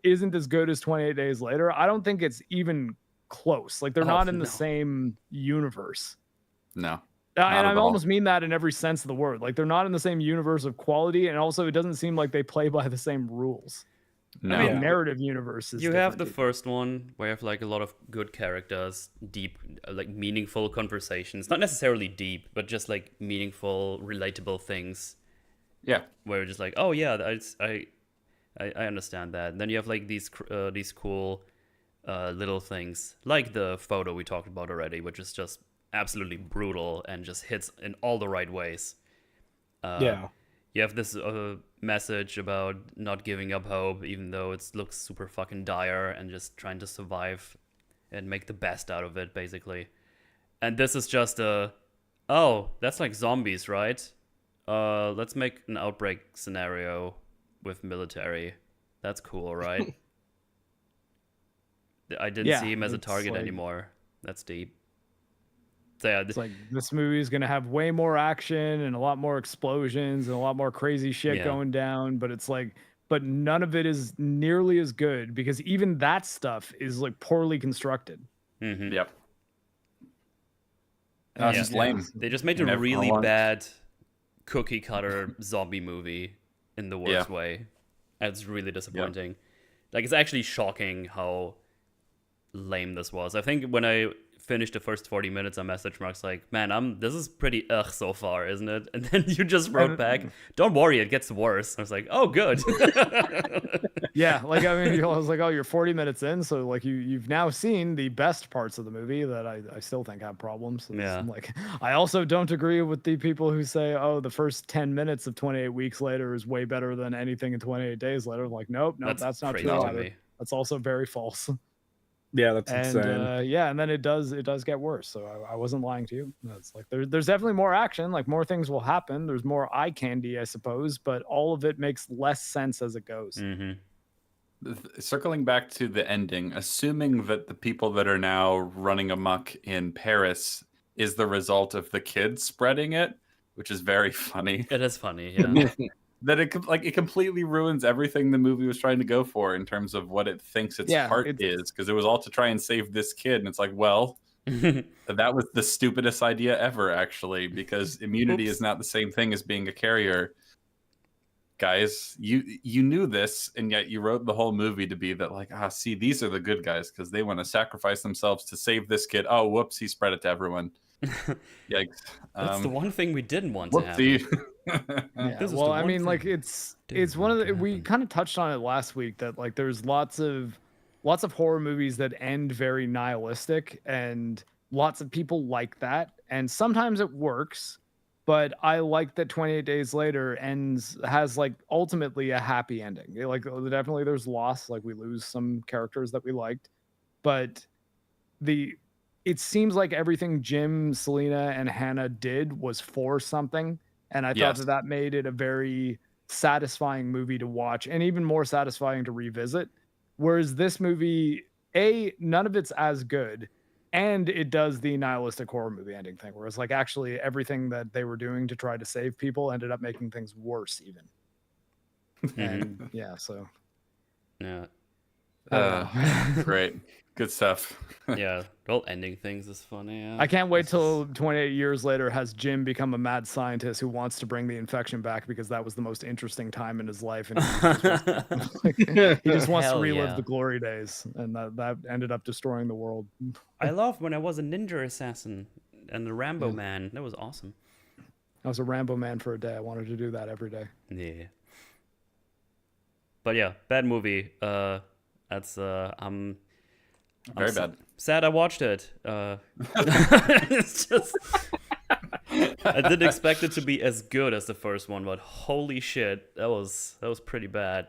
isn't as good as 28 Days Later, I don't think it's even close. Like they're not in the same universe. No. And I almost mean that in every sense of the word. Like they're not in the same universe of quality, and also it doesn't seem like they play by the same rules. No. I mean, narrative universe is you have the first one where you have like a lot of good characters, deep, like meaningful conversations. Not necessarily deep, but just like meaningful, relatable things. Yeah. Where you're just like, oh yeah, I understand that. And then you have like these cool little things, like the photo we talked about already, which is just absolutely brutal and just hits in all the right ways. You have this message about not giving up hope, even though it looks super fucking dire, and just trying to survive and make the best out of it, basically. And this is just that's like zombies, right? Let's make an outbreak scenario with military. That's cool, right? I didn't see him as a target anymore. That's deep. So yeah, it's like this movie is gonna have way more action and a lot more explosions and a lot more crazy shit going down, but it's like, but none of it is nearly as good because even that stuff is like poorly constructed. Yep. That's just lame. They just made a really bad cookie cutter zombie movie in the worst way. It's really disappointing. Like, it's actually shocking how lame this was. I think when I finished the first 40 minutes, I messaged Marc like, man, this is pretty so far, isn't it? And then you just wrote back, don't worry, it gets worse. I was like, oh, good. Yeah, like, I mean, I was like, oh, you're 40 minutes in, so like you've now seen the best parts of the movie that I still think have problems. So I'm like, I also don't agree with the people who say, oh, the first 10 minutes of 28 Weeks Later is way better than anything in 28 Days Later. I'm like, nope, that's not true either. That's also very false. Yeah, that's insane. And then it does get worse. So I wasn't lying to you. It's like there's definitely more action, like more things will happen. There's more eye candy, I suppose, but all of it makes less sense as it goes. Circling back to the ending, assuming that the people that are now running amok in Paris is the result of the kids spreading it, which is very funny. It is funny, yeah. That it completely ruins everything the movie was trying to go for in terms of what it thinks its heart is, because it was all to try and save this kid, and it's like, well, that was the stupidest idea ever, actually, because immunity is not the same thing as being a carrier. Guys, you knew this, and yet you wrote the whole movie to be that, like, see, these are the good guys because they want to sacrifice themselves to save this kid. Oh, whoops, he spread it to everyone. Yikes. That's the one thing we didn't want to happen. Well, I mean, like, it's one of the, we kind of touched on it last week that like there's lots of horror movies that end very nihilistic, and lots of people like that, and sometimes it works, But I like that 28 Days Later has like ultimately a happy ending. Like definitely there's loss, like we lose some characters that we liked, but it seems like everything Jim, Selena, and Hannah did was for something, and I thought Yes. that made it a very satisfying movie to watch, and even more satisfying to revisit. Whereas this movie, none of it's as good, and it does the nihilistic horror movie ending thing, where it's like actually everything that they were doing to try to save people ended up making things worse, even. And yeah, so Yeah. Great. Good stuff. Yeah. Well, ending things is funny. Yeah. I can't wait till 28 years later has Jim become a mad scientist who wants to bring the infection back because that was the most interesting time in his life, and he just wants to Hell relive yeah. the glory days, and that ended up destroying the world. I loved when I was a ninja assassin and the Rambo man. That was awesome. I was a Rambo man for a day. I wanted to do that every day. Yeah. But yeah, bad movie. That's I'm Very bad. sad I watched it. It's just I didn't expect it to be as good as the first one, but holy shit, that was pretty bad.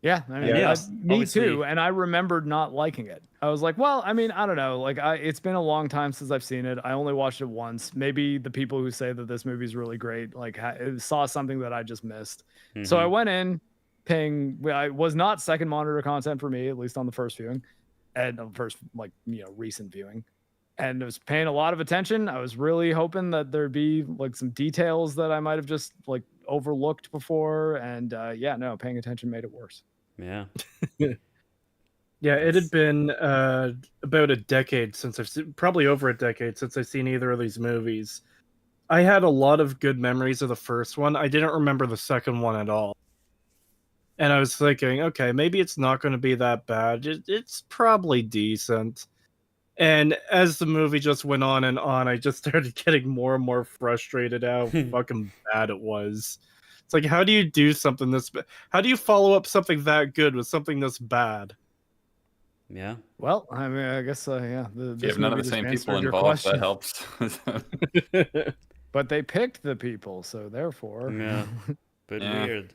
Yeah, I mean, Yeah, me obviously- too. And I remembered not liking it. I was like, well, I mean, I don't know. Like, it's been a long time since I've seen it. I only watched it once. Maybe the people who say that this movie is really great, like, saw something that I just missed. So I went in I was not second monitor content for me, at least on the first viewing, and the first, like, recent viewing. And I was paying a lot of attention. I was really hoping that there'd be like some details that I might have just like overlooked before. And paying attention made it worse. Yeah. Yeah, it had been about a decade since probably over a decade since I've seen either of these movies. I had a lot of good memories of the first one. I didn't remember the second one at all. And I was thinking, okay, maybe it's not going to be that bad. It's probably decent. And as the movie just went on and on, I just started getting more and more frustrated how fucking bad it was. It's like, how do you do something this bad? How do you follow up something that good with something this bad? Yeah. Well, I mean, I guess, If you have none of the same people involved, that helps. But they picked the people, so therefore. Yeah. Bit weird.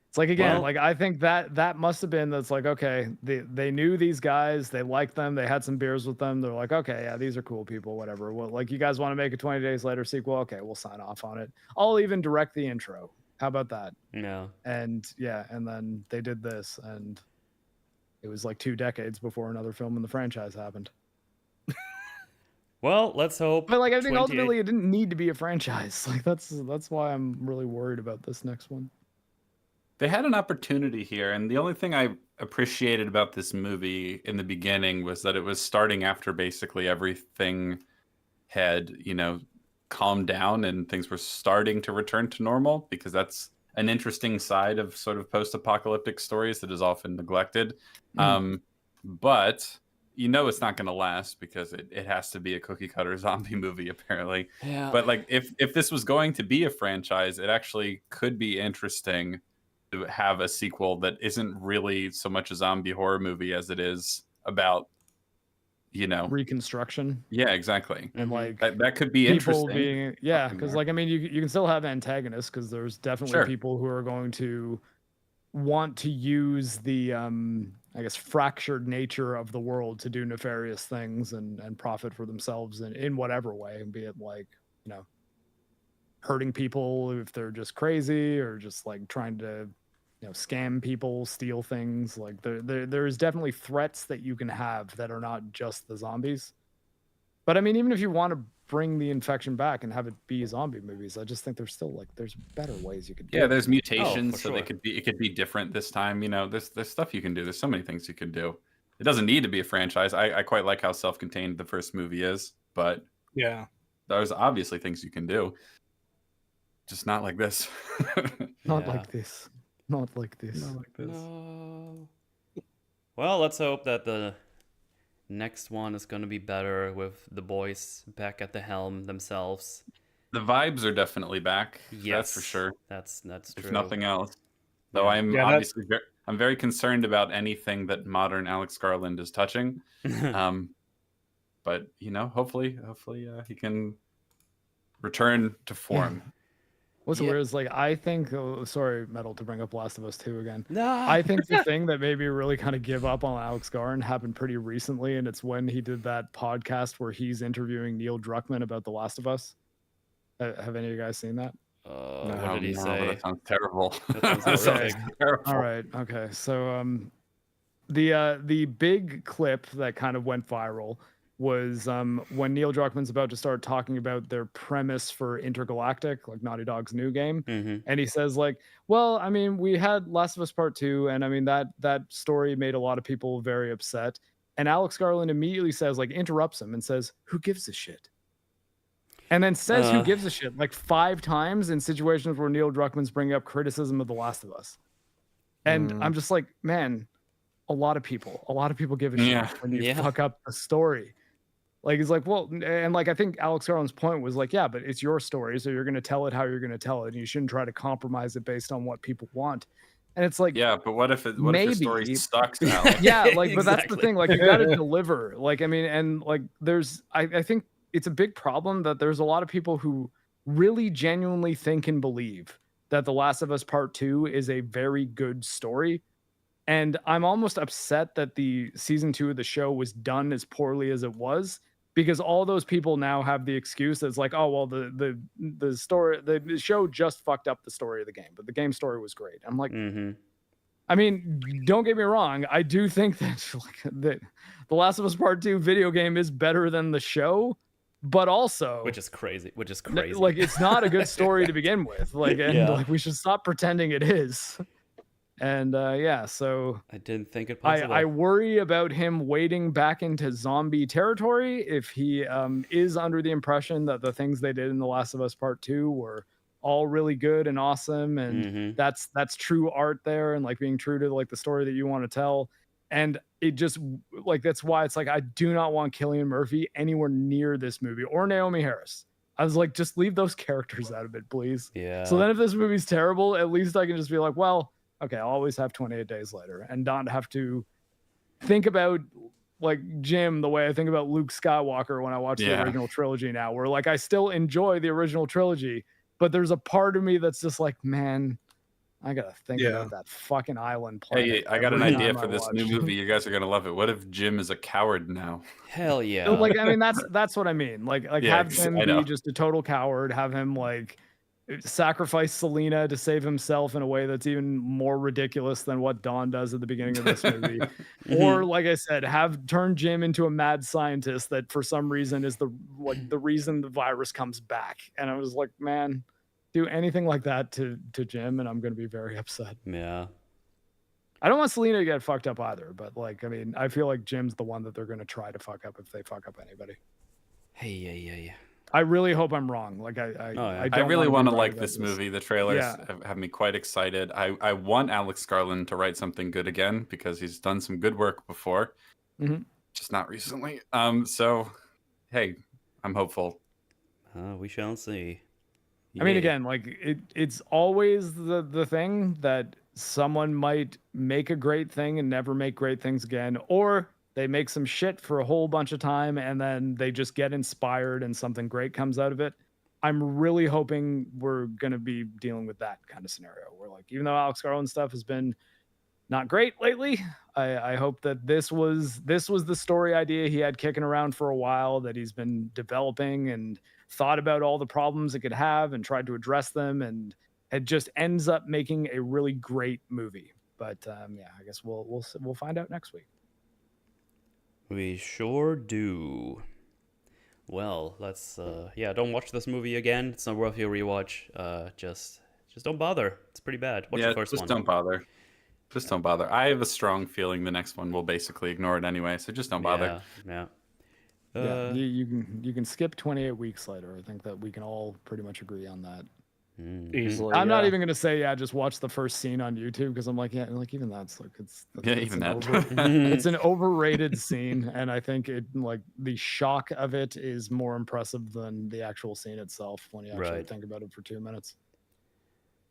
It's like, again, Well- like, I think that must have been, that's like, okay, they knew these guys, they liked them, they had some beers with them, they're like, okay, yeah, these are cool people, whatever. Well, like, you guys want to make a 20 Days Later sequel? Okay, we'll sign off on it. I'll even direct the intro. How about that? Yeah. And and then they did this, and it was like 2 decades before another film in the franchise happened. Well, let's hope. But like, I think 28 ultimately it didn't need to be a franchise. Like, that's why I'm really worried about this next one. They had an opportunity here, and the only thing I appreciated about this movie in the beginning was that it was starting after basically everything had, calmed down and things were starting to return to normal, because that's an interesting side of sort of post-apocalyptic stories that is often neglected. But it's not going to last because it has to be a cookie cutter zombie movie, apparently. Yeah. But like, if this was going to be a franchise, it actually could be interesting to have a sequel that isn't really so much a zombie horror movie as it is about, Reconstruction. Yeah, exactly. And like that could be people interesting. because like, I mean, you can still have antagonists, because there's definitely people who are going to want to use the I guess fractured nature of the world to do nefarious things and profit for themselves in whatever way, be it like, hurting people if they're just crazy, or just like trying to scam people, steal things. Like there's definitely threats that you can have that are not just the zombies. But I mean, even if you want to bring the infection back and have it be zombie movies, I just think there's still there's better ways you could do it. There's mutations, so sure. it could be different this time. There's stuff you can do. There's so many things you can do. It doesn't need to be a franchise. I quite like how self-contained the first movie is, but there's obviously things you can do. Just not like this. Not like this. Not like this. Not like this. No. Well, let's hope that the next one is going to be better with the boys back at the helm themselves. The vibes are definitely back. Yes, that's for sure. That's true. If nothing else. Though I'm obviously I'm very concerned about anything that modern Alex Garland is touching. But hopefully he can return to form. What's weird is like I think sorry, Metal, to bring up Last of Us 2 again. No. I think the thing that made me really kind of give up on Alex Garland happened pretty recently, and it's when he did that podcast where he's interviewing Neil Druckmann about The Last of Us. Have any of you guys seen that? What did he No, say? that sounds terrible. That sounds horrific. Terrible. All right, okay. So the big clip that kind of went viral was when Neil Druckmann's about to start talking about their premise for Intergalactic, like Naughty Dog's new game. And he says like, well, I mean, we had Last of Us Part 2, and I mean, that story made a lot of people very upset. And Alex Garland immediately says, like, interrupts him and says, who gives a shit? And then says who gives a shit like 5 times in situations where Neil Druckmann's bringing up criticism of The Last of Us. And I'm just like, man, a lot of people give a shit when you fuck up the story. Like, he's like, well, and like, I think Alex Garland's point was like, yeah, but it's your story, so you're going to tell it how you're going to tell it, and you shouldn't try to compromise it based on what people want. And it's like, yeah, but what if your story sucks, Alex? Yeah, like, but that's the thing, like, you got to deliver. Like, I mean, and like, I think it's a big problem that there's a lot of people who really genuinely think and believe that The Last of Us Part 2 is a very good story. And I'm almost upset that the season 2 of the show was done as poorly as it was, because all those people now have the excuse that's like, oh, well, the story, the show just fucked up the story of the game, but the game story was great. I'm like, I mean, don't get me wrong. I do think that that The Last of Us Part 2 video game is better than the show, but also, which is crazy. Like, it's not a good story to begin with. Like, and like, we should stop pretending it is. And so I didn't think it possible. I worry about him wading back into zombie territory if he is under the impression that the things they did in The Last of Us Part 2 were all really good and awesome, and that's true art there, and like being true to like the story that you want to tell. And it just like, that's why it's like, I do not want Cillian Murphy anywhere near this movie, or Naomi Harris. I was like, just leave those characters out of it, please. Yeah. So then if this movie's terrible, at least I can just be like, well, okay, I'll always have 28 Days Later, and not have to think about like Jim the way I think about Luke Skywalker when I watch the original trilogy now, where like I still enjoy the original trilogy, but there's a part of me that's just like, man, I gotta think about that fucking island planet. Hey, I got an idea for this new movie. You guys are gonna love it. What if Jim is a coward now? Hell yeah! Like, I mean, that's what I mean. Like have him be just a total coward. Have him like sacrifice Selena to save himself in a way that's even more ridiculous than what Dawn does at the beginning of this movie. Or like I said, turn Jim into a mad scientist that for some reason is the reason the virus comes back. And I was like, man, do anything like that to Jim and I'm going to be very upset. Yeah. I don't want Selena to get fucked up either, but like, I mean, I feel like Jim's the one that they're going to try to fuck up if they fuck up anybody. Hey, yeah. I really hope I'm wrong. Like I really want to like this movie. The trailers have me quite excited. I want Alex Garland to write something good again because he's done some good work before, just not recently. So, hey, I'm hopeful. We shall see. I mean, again, like it's always the thing that someone might make a great thing and never make great things again, or they make some shit for a whole bunch of time and then they just get inspired and something great comes out of it. I'm really hoping we're going to be dealing with that kind of scenario where, like, even though Alex Garland stuff has been not great lately, I hope that this was the story idea he had kicking around for a while, that he's been developing and thought about all the problems it could have and tried to address them, and it just ends up making a really great movie. But I guess we'll find out next week. We sure do. Well, let's don't watch this movie again. It's not worth your rewatch. Just don't bother. It's pretty bad. Watch the first one. Don't bother. Just don't bother. I have a strong feeling the next one will basically ignore it anyway, so just don't bother. Yeah. You can skip 28 Weeks Later. I think that we can all pretty much agree on that. Easily. I'm not even gonna say just watch the first scene on YouTube, because I'm like, even that's like it's an overrated scene, and I think it, like, the shock of it is more impressive than the actual scene itself when you actually think about it for 2 minutes.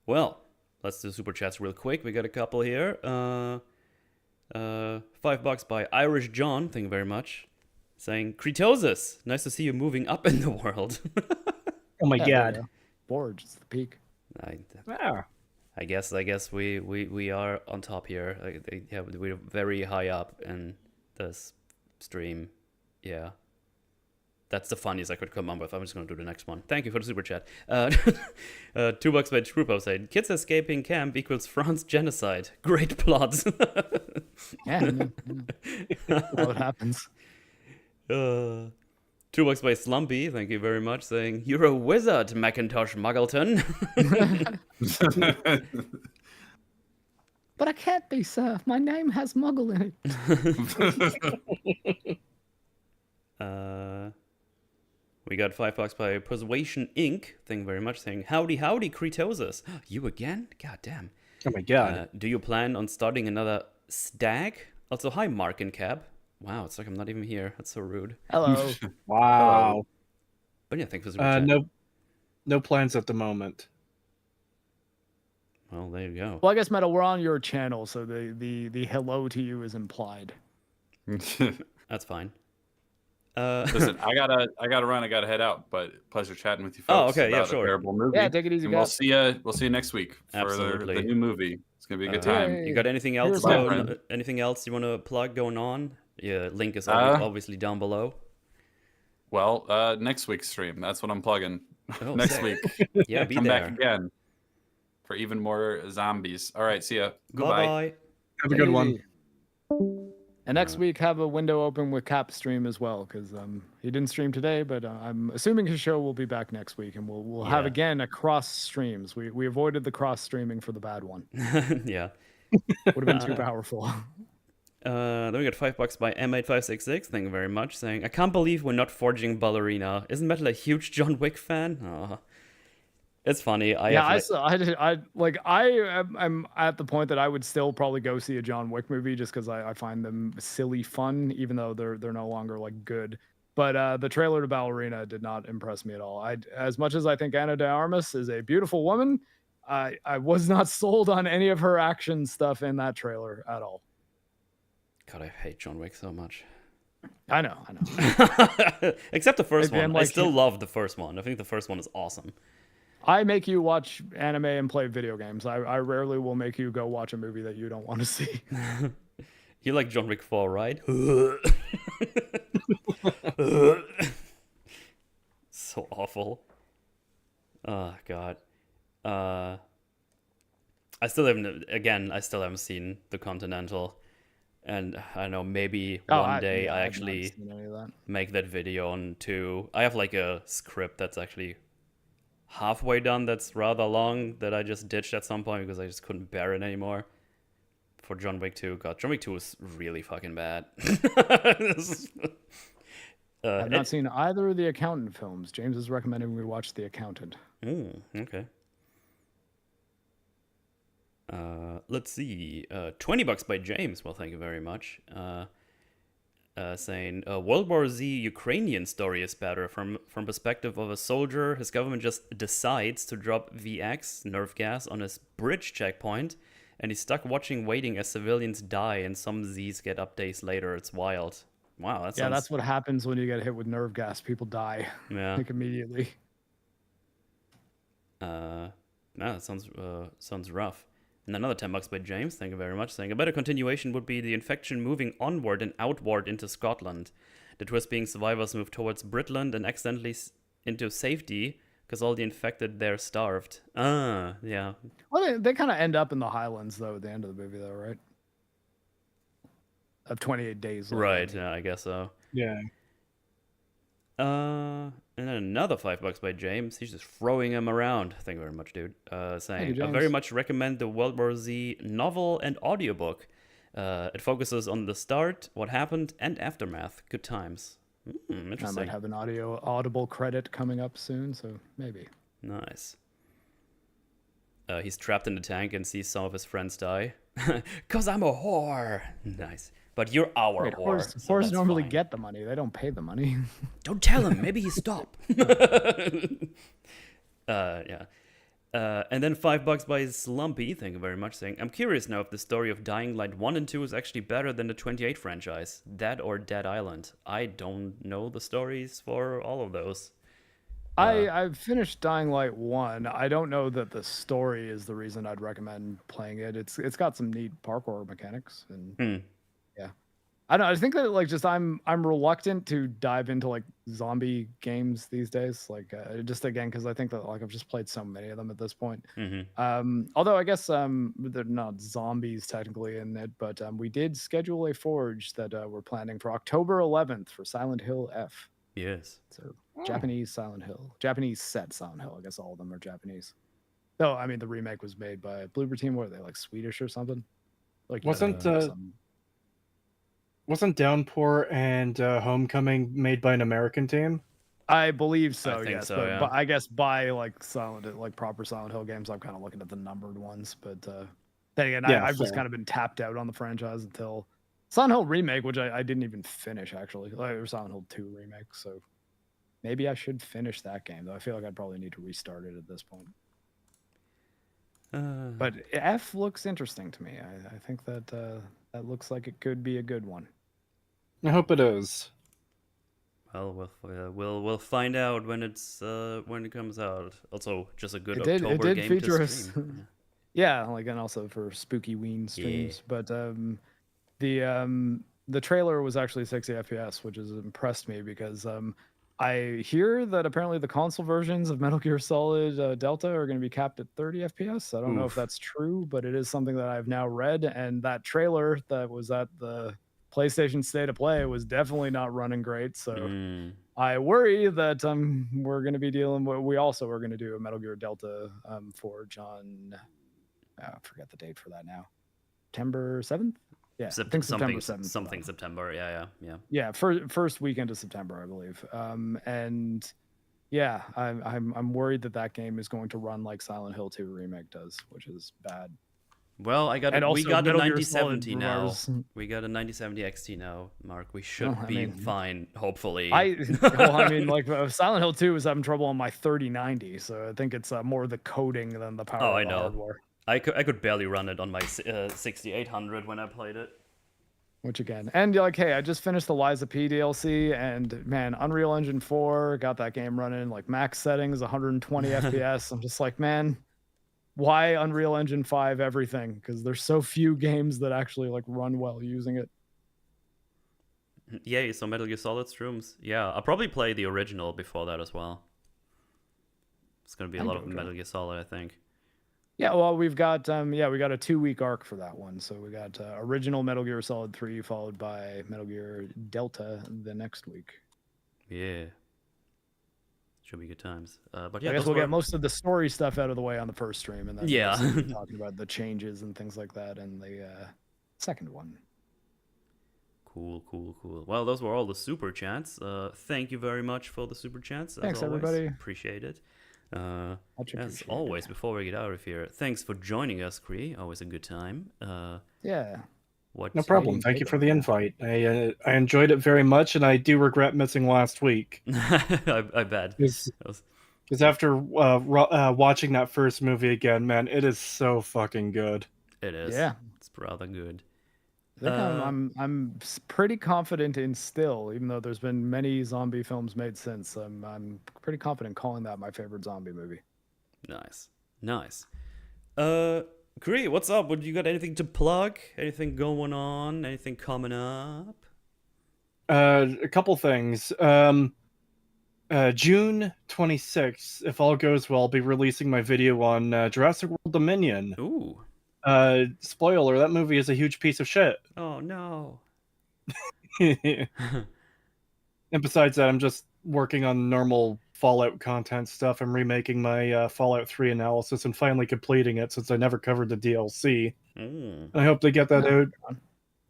Well, let's do super chats real quick. We got a couple here. $5 by Irish John. Thank you very much. Saying, Creetosis, nice to see you moving up in the world. Oh my Yeah, there you god. go. Forge, it's the peak. I guess we are on top here. Yeah, we're very high up in this stream. Yeah. That's the funniest I could come up with. I'm just going to do the next one. Thank you for the super chat. $2 by Troopo said, kids escaping camp equals France genocide. Great plots. Yeah, what happens. $2 by Slumpy. Thank you very much. Saying, you're a wizard, Macintosh Muggleton. But I can't be, sir. My name has Muggle in it. We got $5 by Persuasion Inc. Thank you very much. Saying, howdy, Creetosis. You again? God damn. Oh my god. Do you plan on starting another stag? Also, hi, Marc and Cab. Wow, it's like I'm not even here. That's so rude. Hello. Wow. But yeah, thanks for super chat. No plans at the moment. Well, there you go. Well, I guess, Metal, we're on your channel, so the hello to you is implied. That's fine. Listen, I gotta run. I gotta head out. But pleasure chatting with you folks. Oh, okay, yeah, about sure. A terrible movie. Yeah, take it easy, And guys. we'll see you next week for the new movie. It's gonna be a good time. Yay. You got anything else? Anything else you want to plug going on? Yeah, link is obviously down below. Well, next week's stream. That's what I'm plugging. Oh, next sick. week. Yeah, be Come there. back again for even more zombies. All right, see ya. Goodbye. Bye-bye. Have a good one. And next week, have a window open with Cap stream as well, because he didn't stream today, but I'm assuming his show will be back next week, and we'll have again a cross streams. We avoided the cross streaming for the bad one. Yeah. Would have been too powerful. Then we got $5 by M8566. Thank you very much. Saying, I can't believe we're not forging Ballerina. Isn't Metal a huge John Wick fan? Oh. It's funny. I'm at the point that I would still probably go see a John Wick movie just because I find them silly fun, even though they're no longer like good. But the trailer to Ballerina did not impress me at all. As much as I think Ana de Armas is a beautiful woman, I was not sold on any of her action stuff in that trailer at all. God, I hate John Wick so much. I know. Except the first one. Like I still love the first one. I think the first one is awesome. I make you watch anime and play video games. I rarely will make you go watch a movie that you don't want to see. You like John Wick 4, right? So awful. Oh, God. I still haven't seen The Continental. And I don't know, maybe one day I actually make that video on 2. I have like a script that's actually halfway done that's rather long that I just ditched at some point because I just couldn't bear it anymore. For John Wick 2. God, John Wick 2 was really fucking bad. I've not seen either of the Accountant films. James is recommending we watch The Accountant. Okay. Let's see. $20 by James. Well, thank you very much. Saying World War Z Ukrainian story is better from perspective of a soldier. His government just decides to drop VX nerve gas on his bridge checkpoint, and he's stuck waiting as civilians die, and some Z's get up days later. It's wild. Wow, that's what happens when you get hit with nerve gas. People die. Yeah. Like immediately. No, that sounds rough. And another $10 by James, thank you very much, saying a better continuation would be the infection moving onward and outward into Scotland. The twist being survivors move towards Britland and accidentally into safety because all the infected there starved. Yeah. Well, they kind of end up in the Highlands, though, at the end of the movie, though, right? Of 28 days. Right, yeah, I guess so. Yeah. And then another $5 by James. He's just throwing them around. Thank you very much, dude. Saying, I very much recommend the World War Z novel and audiobook. It focuses on the start, what happened, and aftermath. Good times. Interesting. I might have an audible credit coming up soon, so maybe. Nice. He's trapped in the tank and sees some of his friends die. 'Cause I'm a whore. Nice. But you're our whore. Whores normally get the money. They don't pay the money. Don't tell him. Maybe he stopped. Yeah. And then $5 by Slumpy. Thank you very much. Saying, I'm curious now if the story of Dying Light 1 and 2 is actually better than the 28 franchise. That or Dead Island. I don't know the stories for all of those. I've finished Dying Light 1. I don't know that the story is the reason I'd recommend playing it. It's got some neat parkour mechanics and yeah. I don't know, I think that like just I'm reluctant to dive into like zombie games these days. Like just again because I think that like I've just played so many of them at this point. Although I guess they're not zombies technically in it, but we did schedule a forge that we're planning for October 11th for Silent Hill F. Yes. So Japanese Silent Hill, Japanese set Silent Hill. I guess all of them are Japanese. No, I mean the remake was made by Bloober Team. What are they, like Swedish or something? Like wasn't Downpour and Homecoming made by an American team? I believe so. I think yes, so, but, yeah. but I guess by like proper Silent Hill games, I'm kind of looking at the numbered ones. But then again, Yeah, I've just fair. kind of been tapped out on the franchise until Silent Hill remake, which I didn't even finish actually. Or Silent Hill 2 remake. So maybe I should finish that game, though. I feel like I'd probably need to restart it at this point. But F looks interesting to me. I think that that looks like it could be a good one. I hope it is. Well, we'll find out when it comes out. Also, just a good It did October game feature to us. stream. Yeah, like and also for spooky ween streams. Yeah. But the trailer was actually 60 FPS, which has impressed me because I hear that apparently the console versions of Metal Gear Solid Delta are going to be capped at 30 FPS. I don't know if that's true, but it is something that I've now read. And that trailer that was at the PlayStation State of Play was definitely not running great. So I worry that we're going to be we also are going to do a Metal Gear Delta Forge on, I forget the date for that now. September 7th? Yeah, I think September 7th. Something September, yeah. Yeah, first weekend of September, I believe. And yeah, I'm worried that game is going to run like Silent Hill 2 remake does, which is bad. Well, we got a Metal Gear 9070 Solid now. reverse. We got a 9070 XT now, Mark. We should be fine, hopefully. Like Silent Hill 2 is having trouble on my 3090, so I think it's more the coding than the power of the hardware. I could barely run it on my 6800 when I played it. Which again, and you're like, hey, I just finished the Liza P DLC, and man, Unreal Engine 4 got that game running like max settings, 120 FPS. I'm just like, man, why Unreal Engine 5 everything? Because there's so few games that actually like run well using it. Yay, so Metal Gear Solid streams. Yeah, I'll probably play the original before that as well. It's gonna be a lot of Metal Gear Solid, I think. Yeah, well, we got a 2-week arc for that one. So we got original Metal Gear Solid 3 followed by Metal Gear Delta the next week. Yeah. Should be good times. But yeah, I guess we'll get most of the story stuff out of the way on the first stream, and then talking about the changes and things like that in the second one. Cool. Well, those were all the super chats. Thank you very much for the super chats. Thanks, always. Everybody. Appreciate it. As always, before we get out of here, thanks for joining us, Cree. Always a good time. Yeah. No problem. Thank you for the invite. I enjoyed it very much, and I do regret missing last week. I bet. Because after watching that first movie again, man, it is so fucking good. It is. Yeah. It's rather good. I think I'm pretty confident in still, even though there's been many zombie films made since. I'm pretty confident calling that my favorite zombie movie. Nice. Cree, what's up? What you got? Anything to plug? Anything going on? Anything coming up? A couple things. June 26th, if all goes well, I'll be releasing my video on Jurassic World Dominion. Ooh. Spoiler, that movie is a huge piece of shit. Oh no. And besides that, I'm just working on normal Fallout content stuff. I'm remaking my Fallout 3 analysis and finally completing it since I never covered the DLC. And I hope to get that out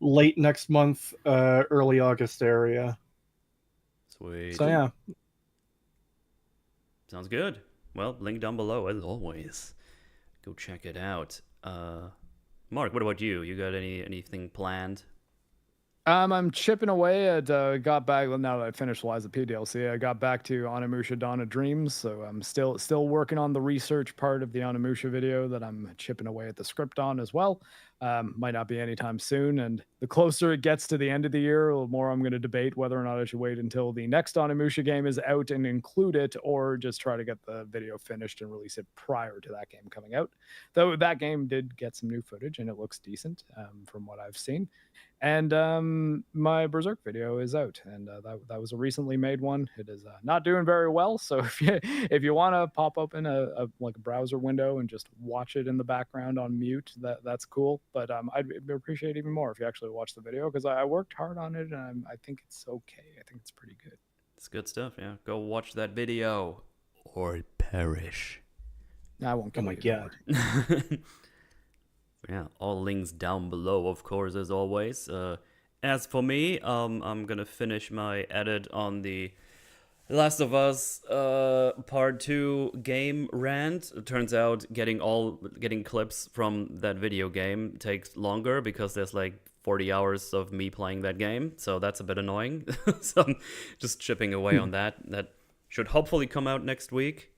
late next month, early August area. Sweet. So yeah. Sounds good. Well, link down below as always. Go check it out. Marc, what about you? You got anything planned? I'm chipping away at got back now that I finished Lies of P DLC. I got back to Onimusha Dawn of Dreams, so I'm still working on the research part of the Onimusha video that I'm chipping away at the script on as well. Might not be anytime soon, and the closer it gets to the end of the year, the more I'm going to debate whether or not I should wait until the next Onimusha game is out and include it, or just try to get the video finished and release it prior to that game coming out. Though that game did get some new footage and it looks decent from what I've seen. And my Berserk video is out, and that was a recently made one. It is not doing very well, so if you want to pop open a browser window and just watch it in the background on mute, that's cool. But I'd appreciate even more if you actually watch the video, because I worked hard on it, and I think it's okay. I think it's pretty good. It's good stuff. Yeah, go watch that video or perish. I won't. Oh my god. Yeah, all links down below, of course, as always. As for me, I'm gonna finish my edit on the Last of Us Part 2 game rant. It turns out getting clips from that video game takes longer because there's like 40 hours of me playing that game, so that's a bit annoying. So I'm just chipping away on that. That should hopefully come out next week.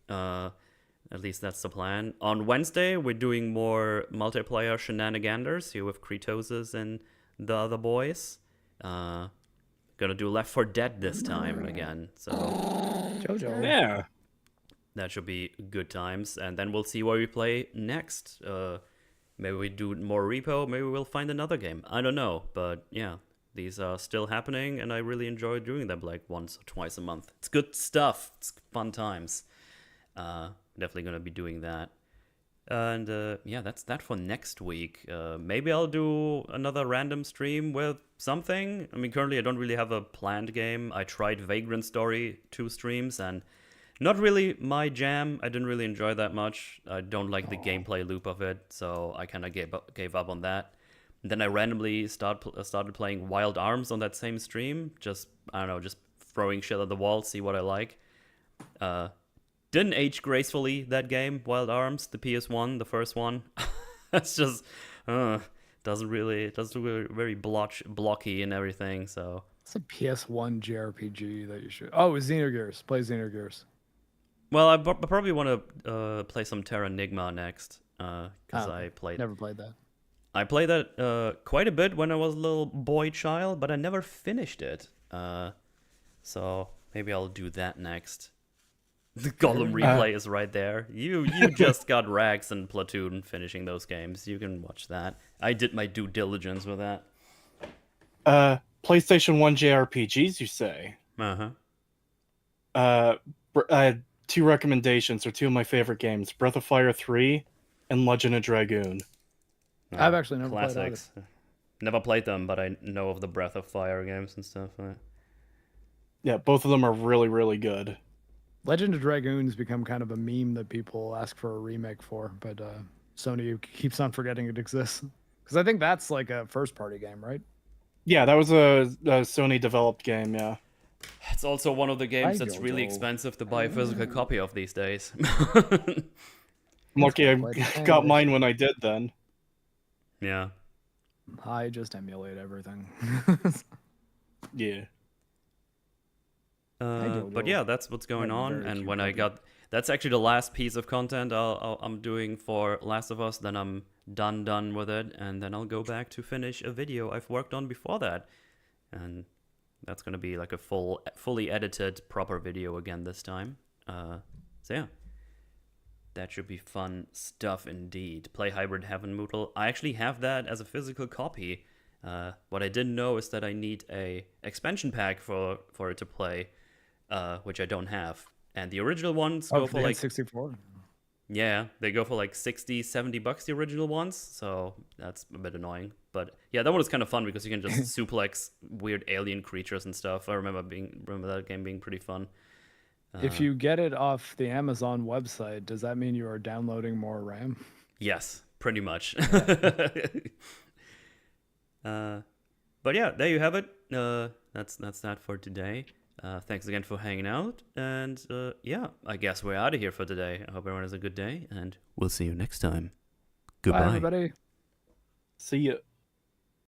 At least that's the plan. On Wednesday, we're doing more multiplayer shenaniganders here with Creetosis and the other boys. Gonna do Left 4 Dead this time again. So Jojo. Yeah. that should be good times. And then we'll see where we play next. Maybe we do more repo. Maybe we'll find another game. I don't know. But yeah, these are still happening, and I really enjoy doing them like once or twice a month. It's good stuff. It's fun times. Definitely gonna be doing that. And yeah, that's that for next week. Maybe I'll do another random stream with something. I mean, currently I don't really have a planned game. I tried Vagrant Story 2 streams, and not really my jam. I didn't really enjoy that much. I don't like the gameplay loop of it, so I kind of gave up on that. And then I randomly started playing Wild Arms on that same stream. Just, I don't know, just throwing shit at the wall, see what I like. Didn't age gracefully, that game, Wild Arms, the PS1, the first one. It's just, doesn't really very blocky and everything, so. It's a PS1 JRPG that you should. Oh, Xenogears. Play Xenogears. Well, I probably want to play some Terranigma next, because I never played that. I played that quite a bit when I was a little boy child, but I never finished it. So maybe I'll do that next. The Gollum replay is right there. You just got Rags and Platoon finishing those games. You can watch that. I did my due diligence with that. PlayStation 1 JRPGs, you say? Two recommendations are two of my favorite games: Breath of Fire 3 and Legend of Dragoon. I've actually never played classics. Never played them, but I know of the Breath of Fire games and stuff. Yeah, both of them are really, really good. Legend of Dragoon's become kind of a meme that people ask for a remake for, but Sony keeps on forgetting it exists. Because I think that's like a first-party game, right? Yeah, that was a Sony-developed game, yeah. It's also one of the games that's really expensive to buy a physical copy of these days. I'm lucky I got mine when I did then. Yeah. I just emulate everything. Yeah. But yeah, that's what's going on. And when that's actually the last piece of content I'm doing for Last of Us. Then I'm done with it, and then I'll go back to finish a video I've worked on before that, and that's gonna be like a fully edited proper video again this time. So yeah, that should be fun stuff indeed. Play Hybrid Heaven Mootle. I actually have that as a physical copy. What I didn't know is that I need a expansion pack for it to play. Which I don't have. And the original ones go for like 64. Yeah, they go for like $60-$70, the original ones, so that's a bit annoying. But yeah, that one was kind of fun because you can just suplex weird alien creatures and stuff. I remember that game being pretty fun. If you get it off the Amazon website, does that mean you are downloading more RAM? Yes, pretty much. But yeah, there you have it. That's that for today. Thanks again for hanging out, and yeah, I guess we're out of here for today. I hope everyone has a good day, and we'll see you next time. Goodbye. Bye, everybody. See ya.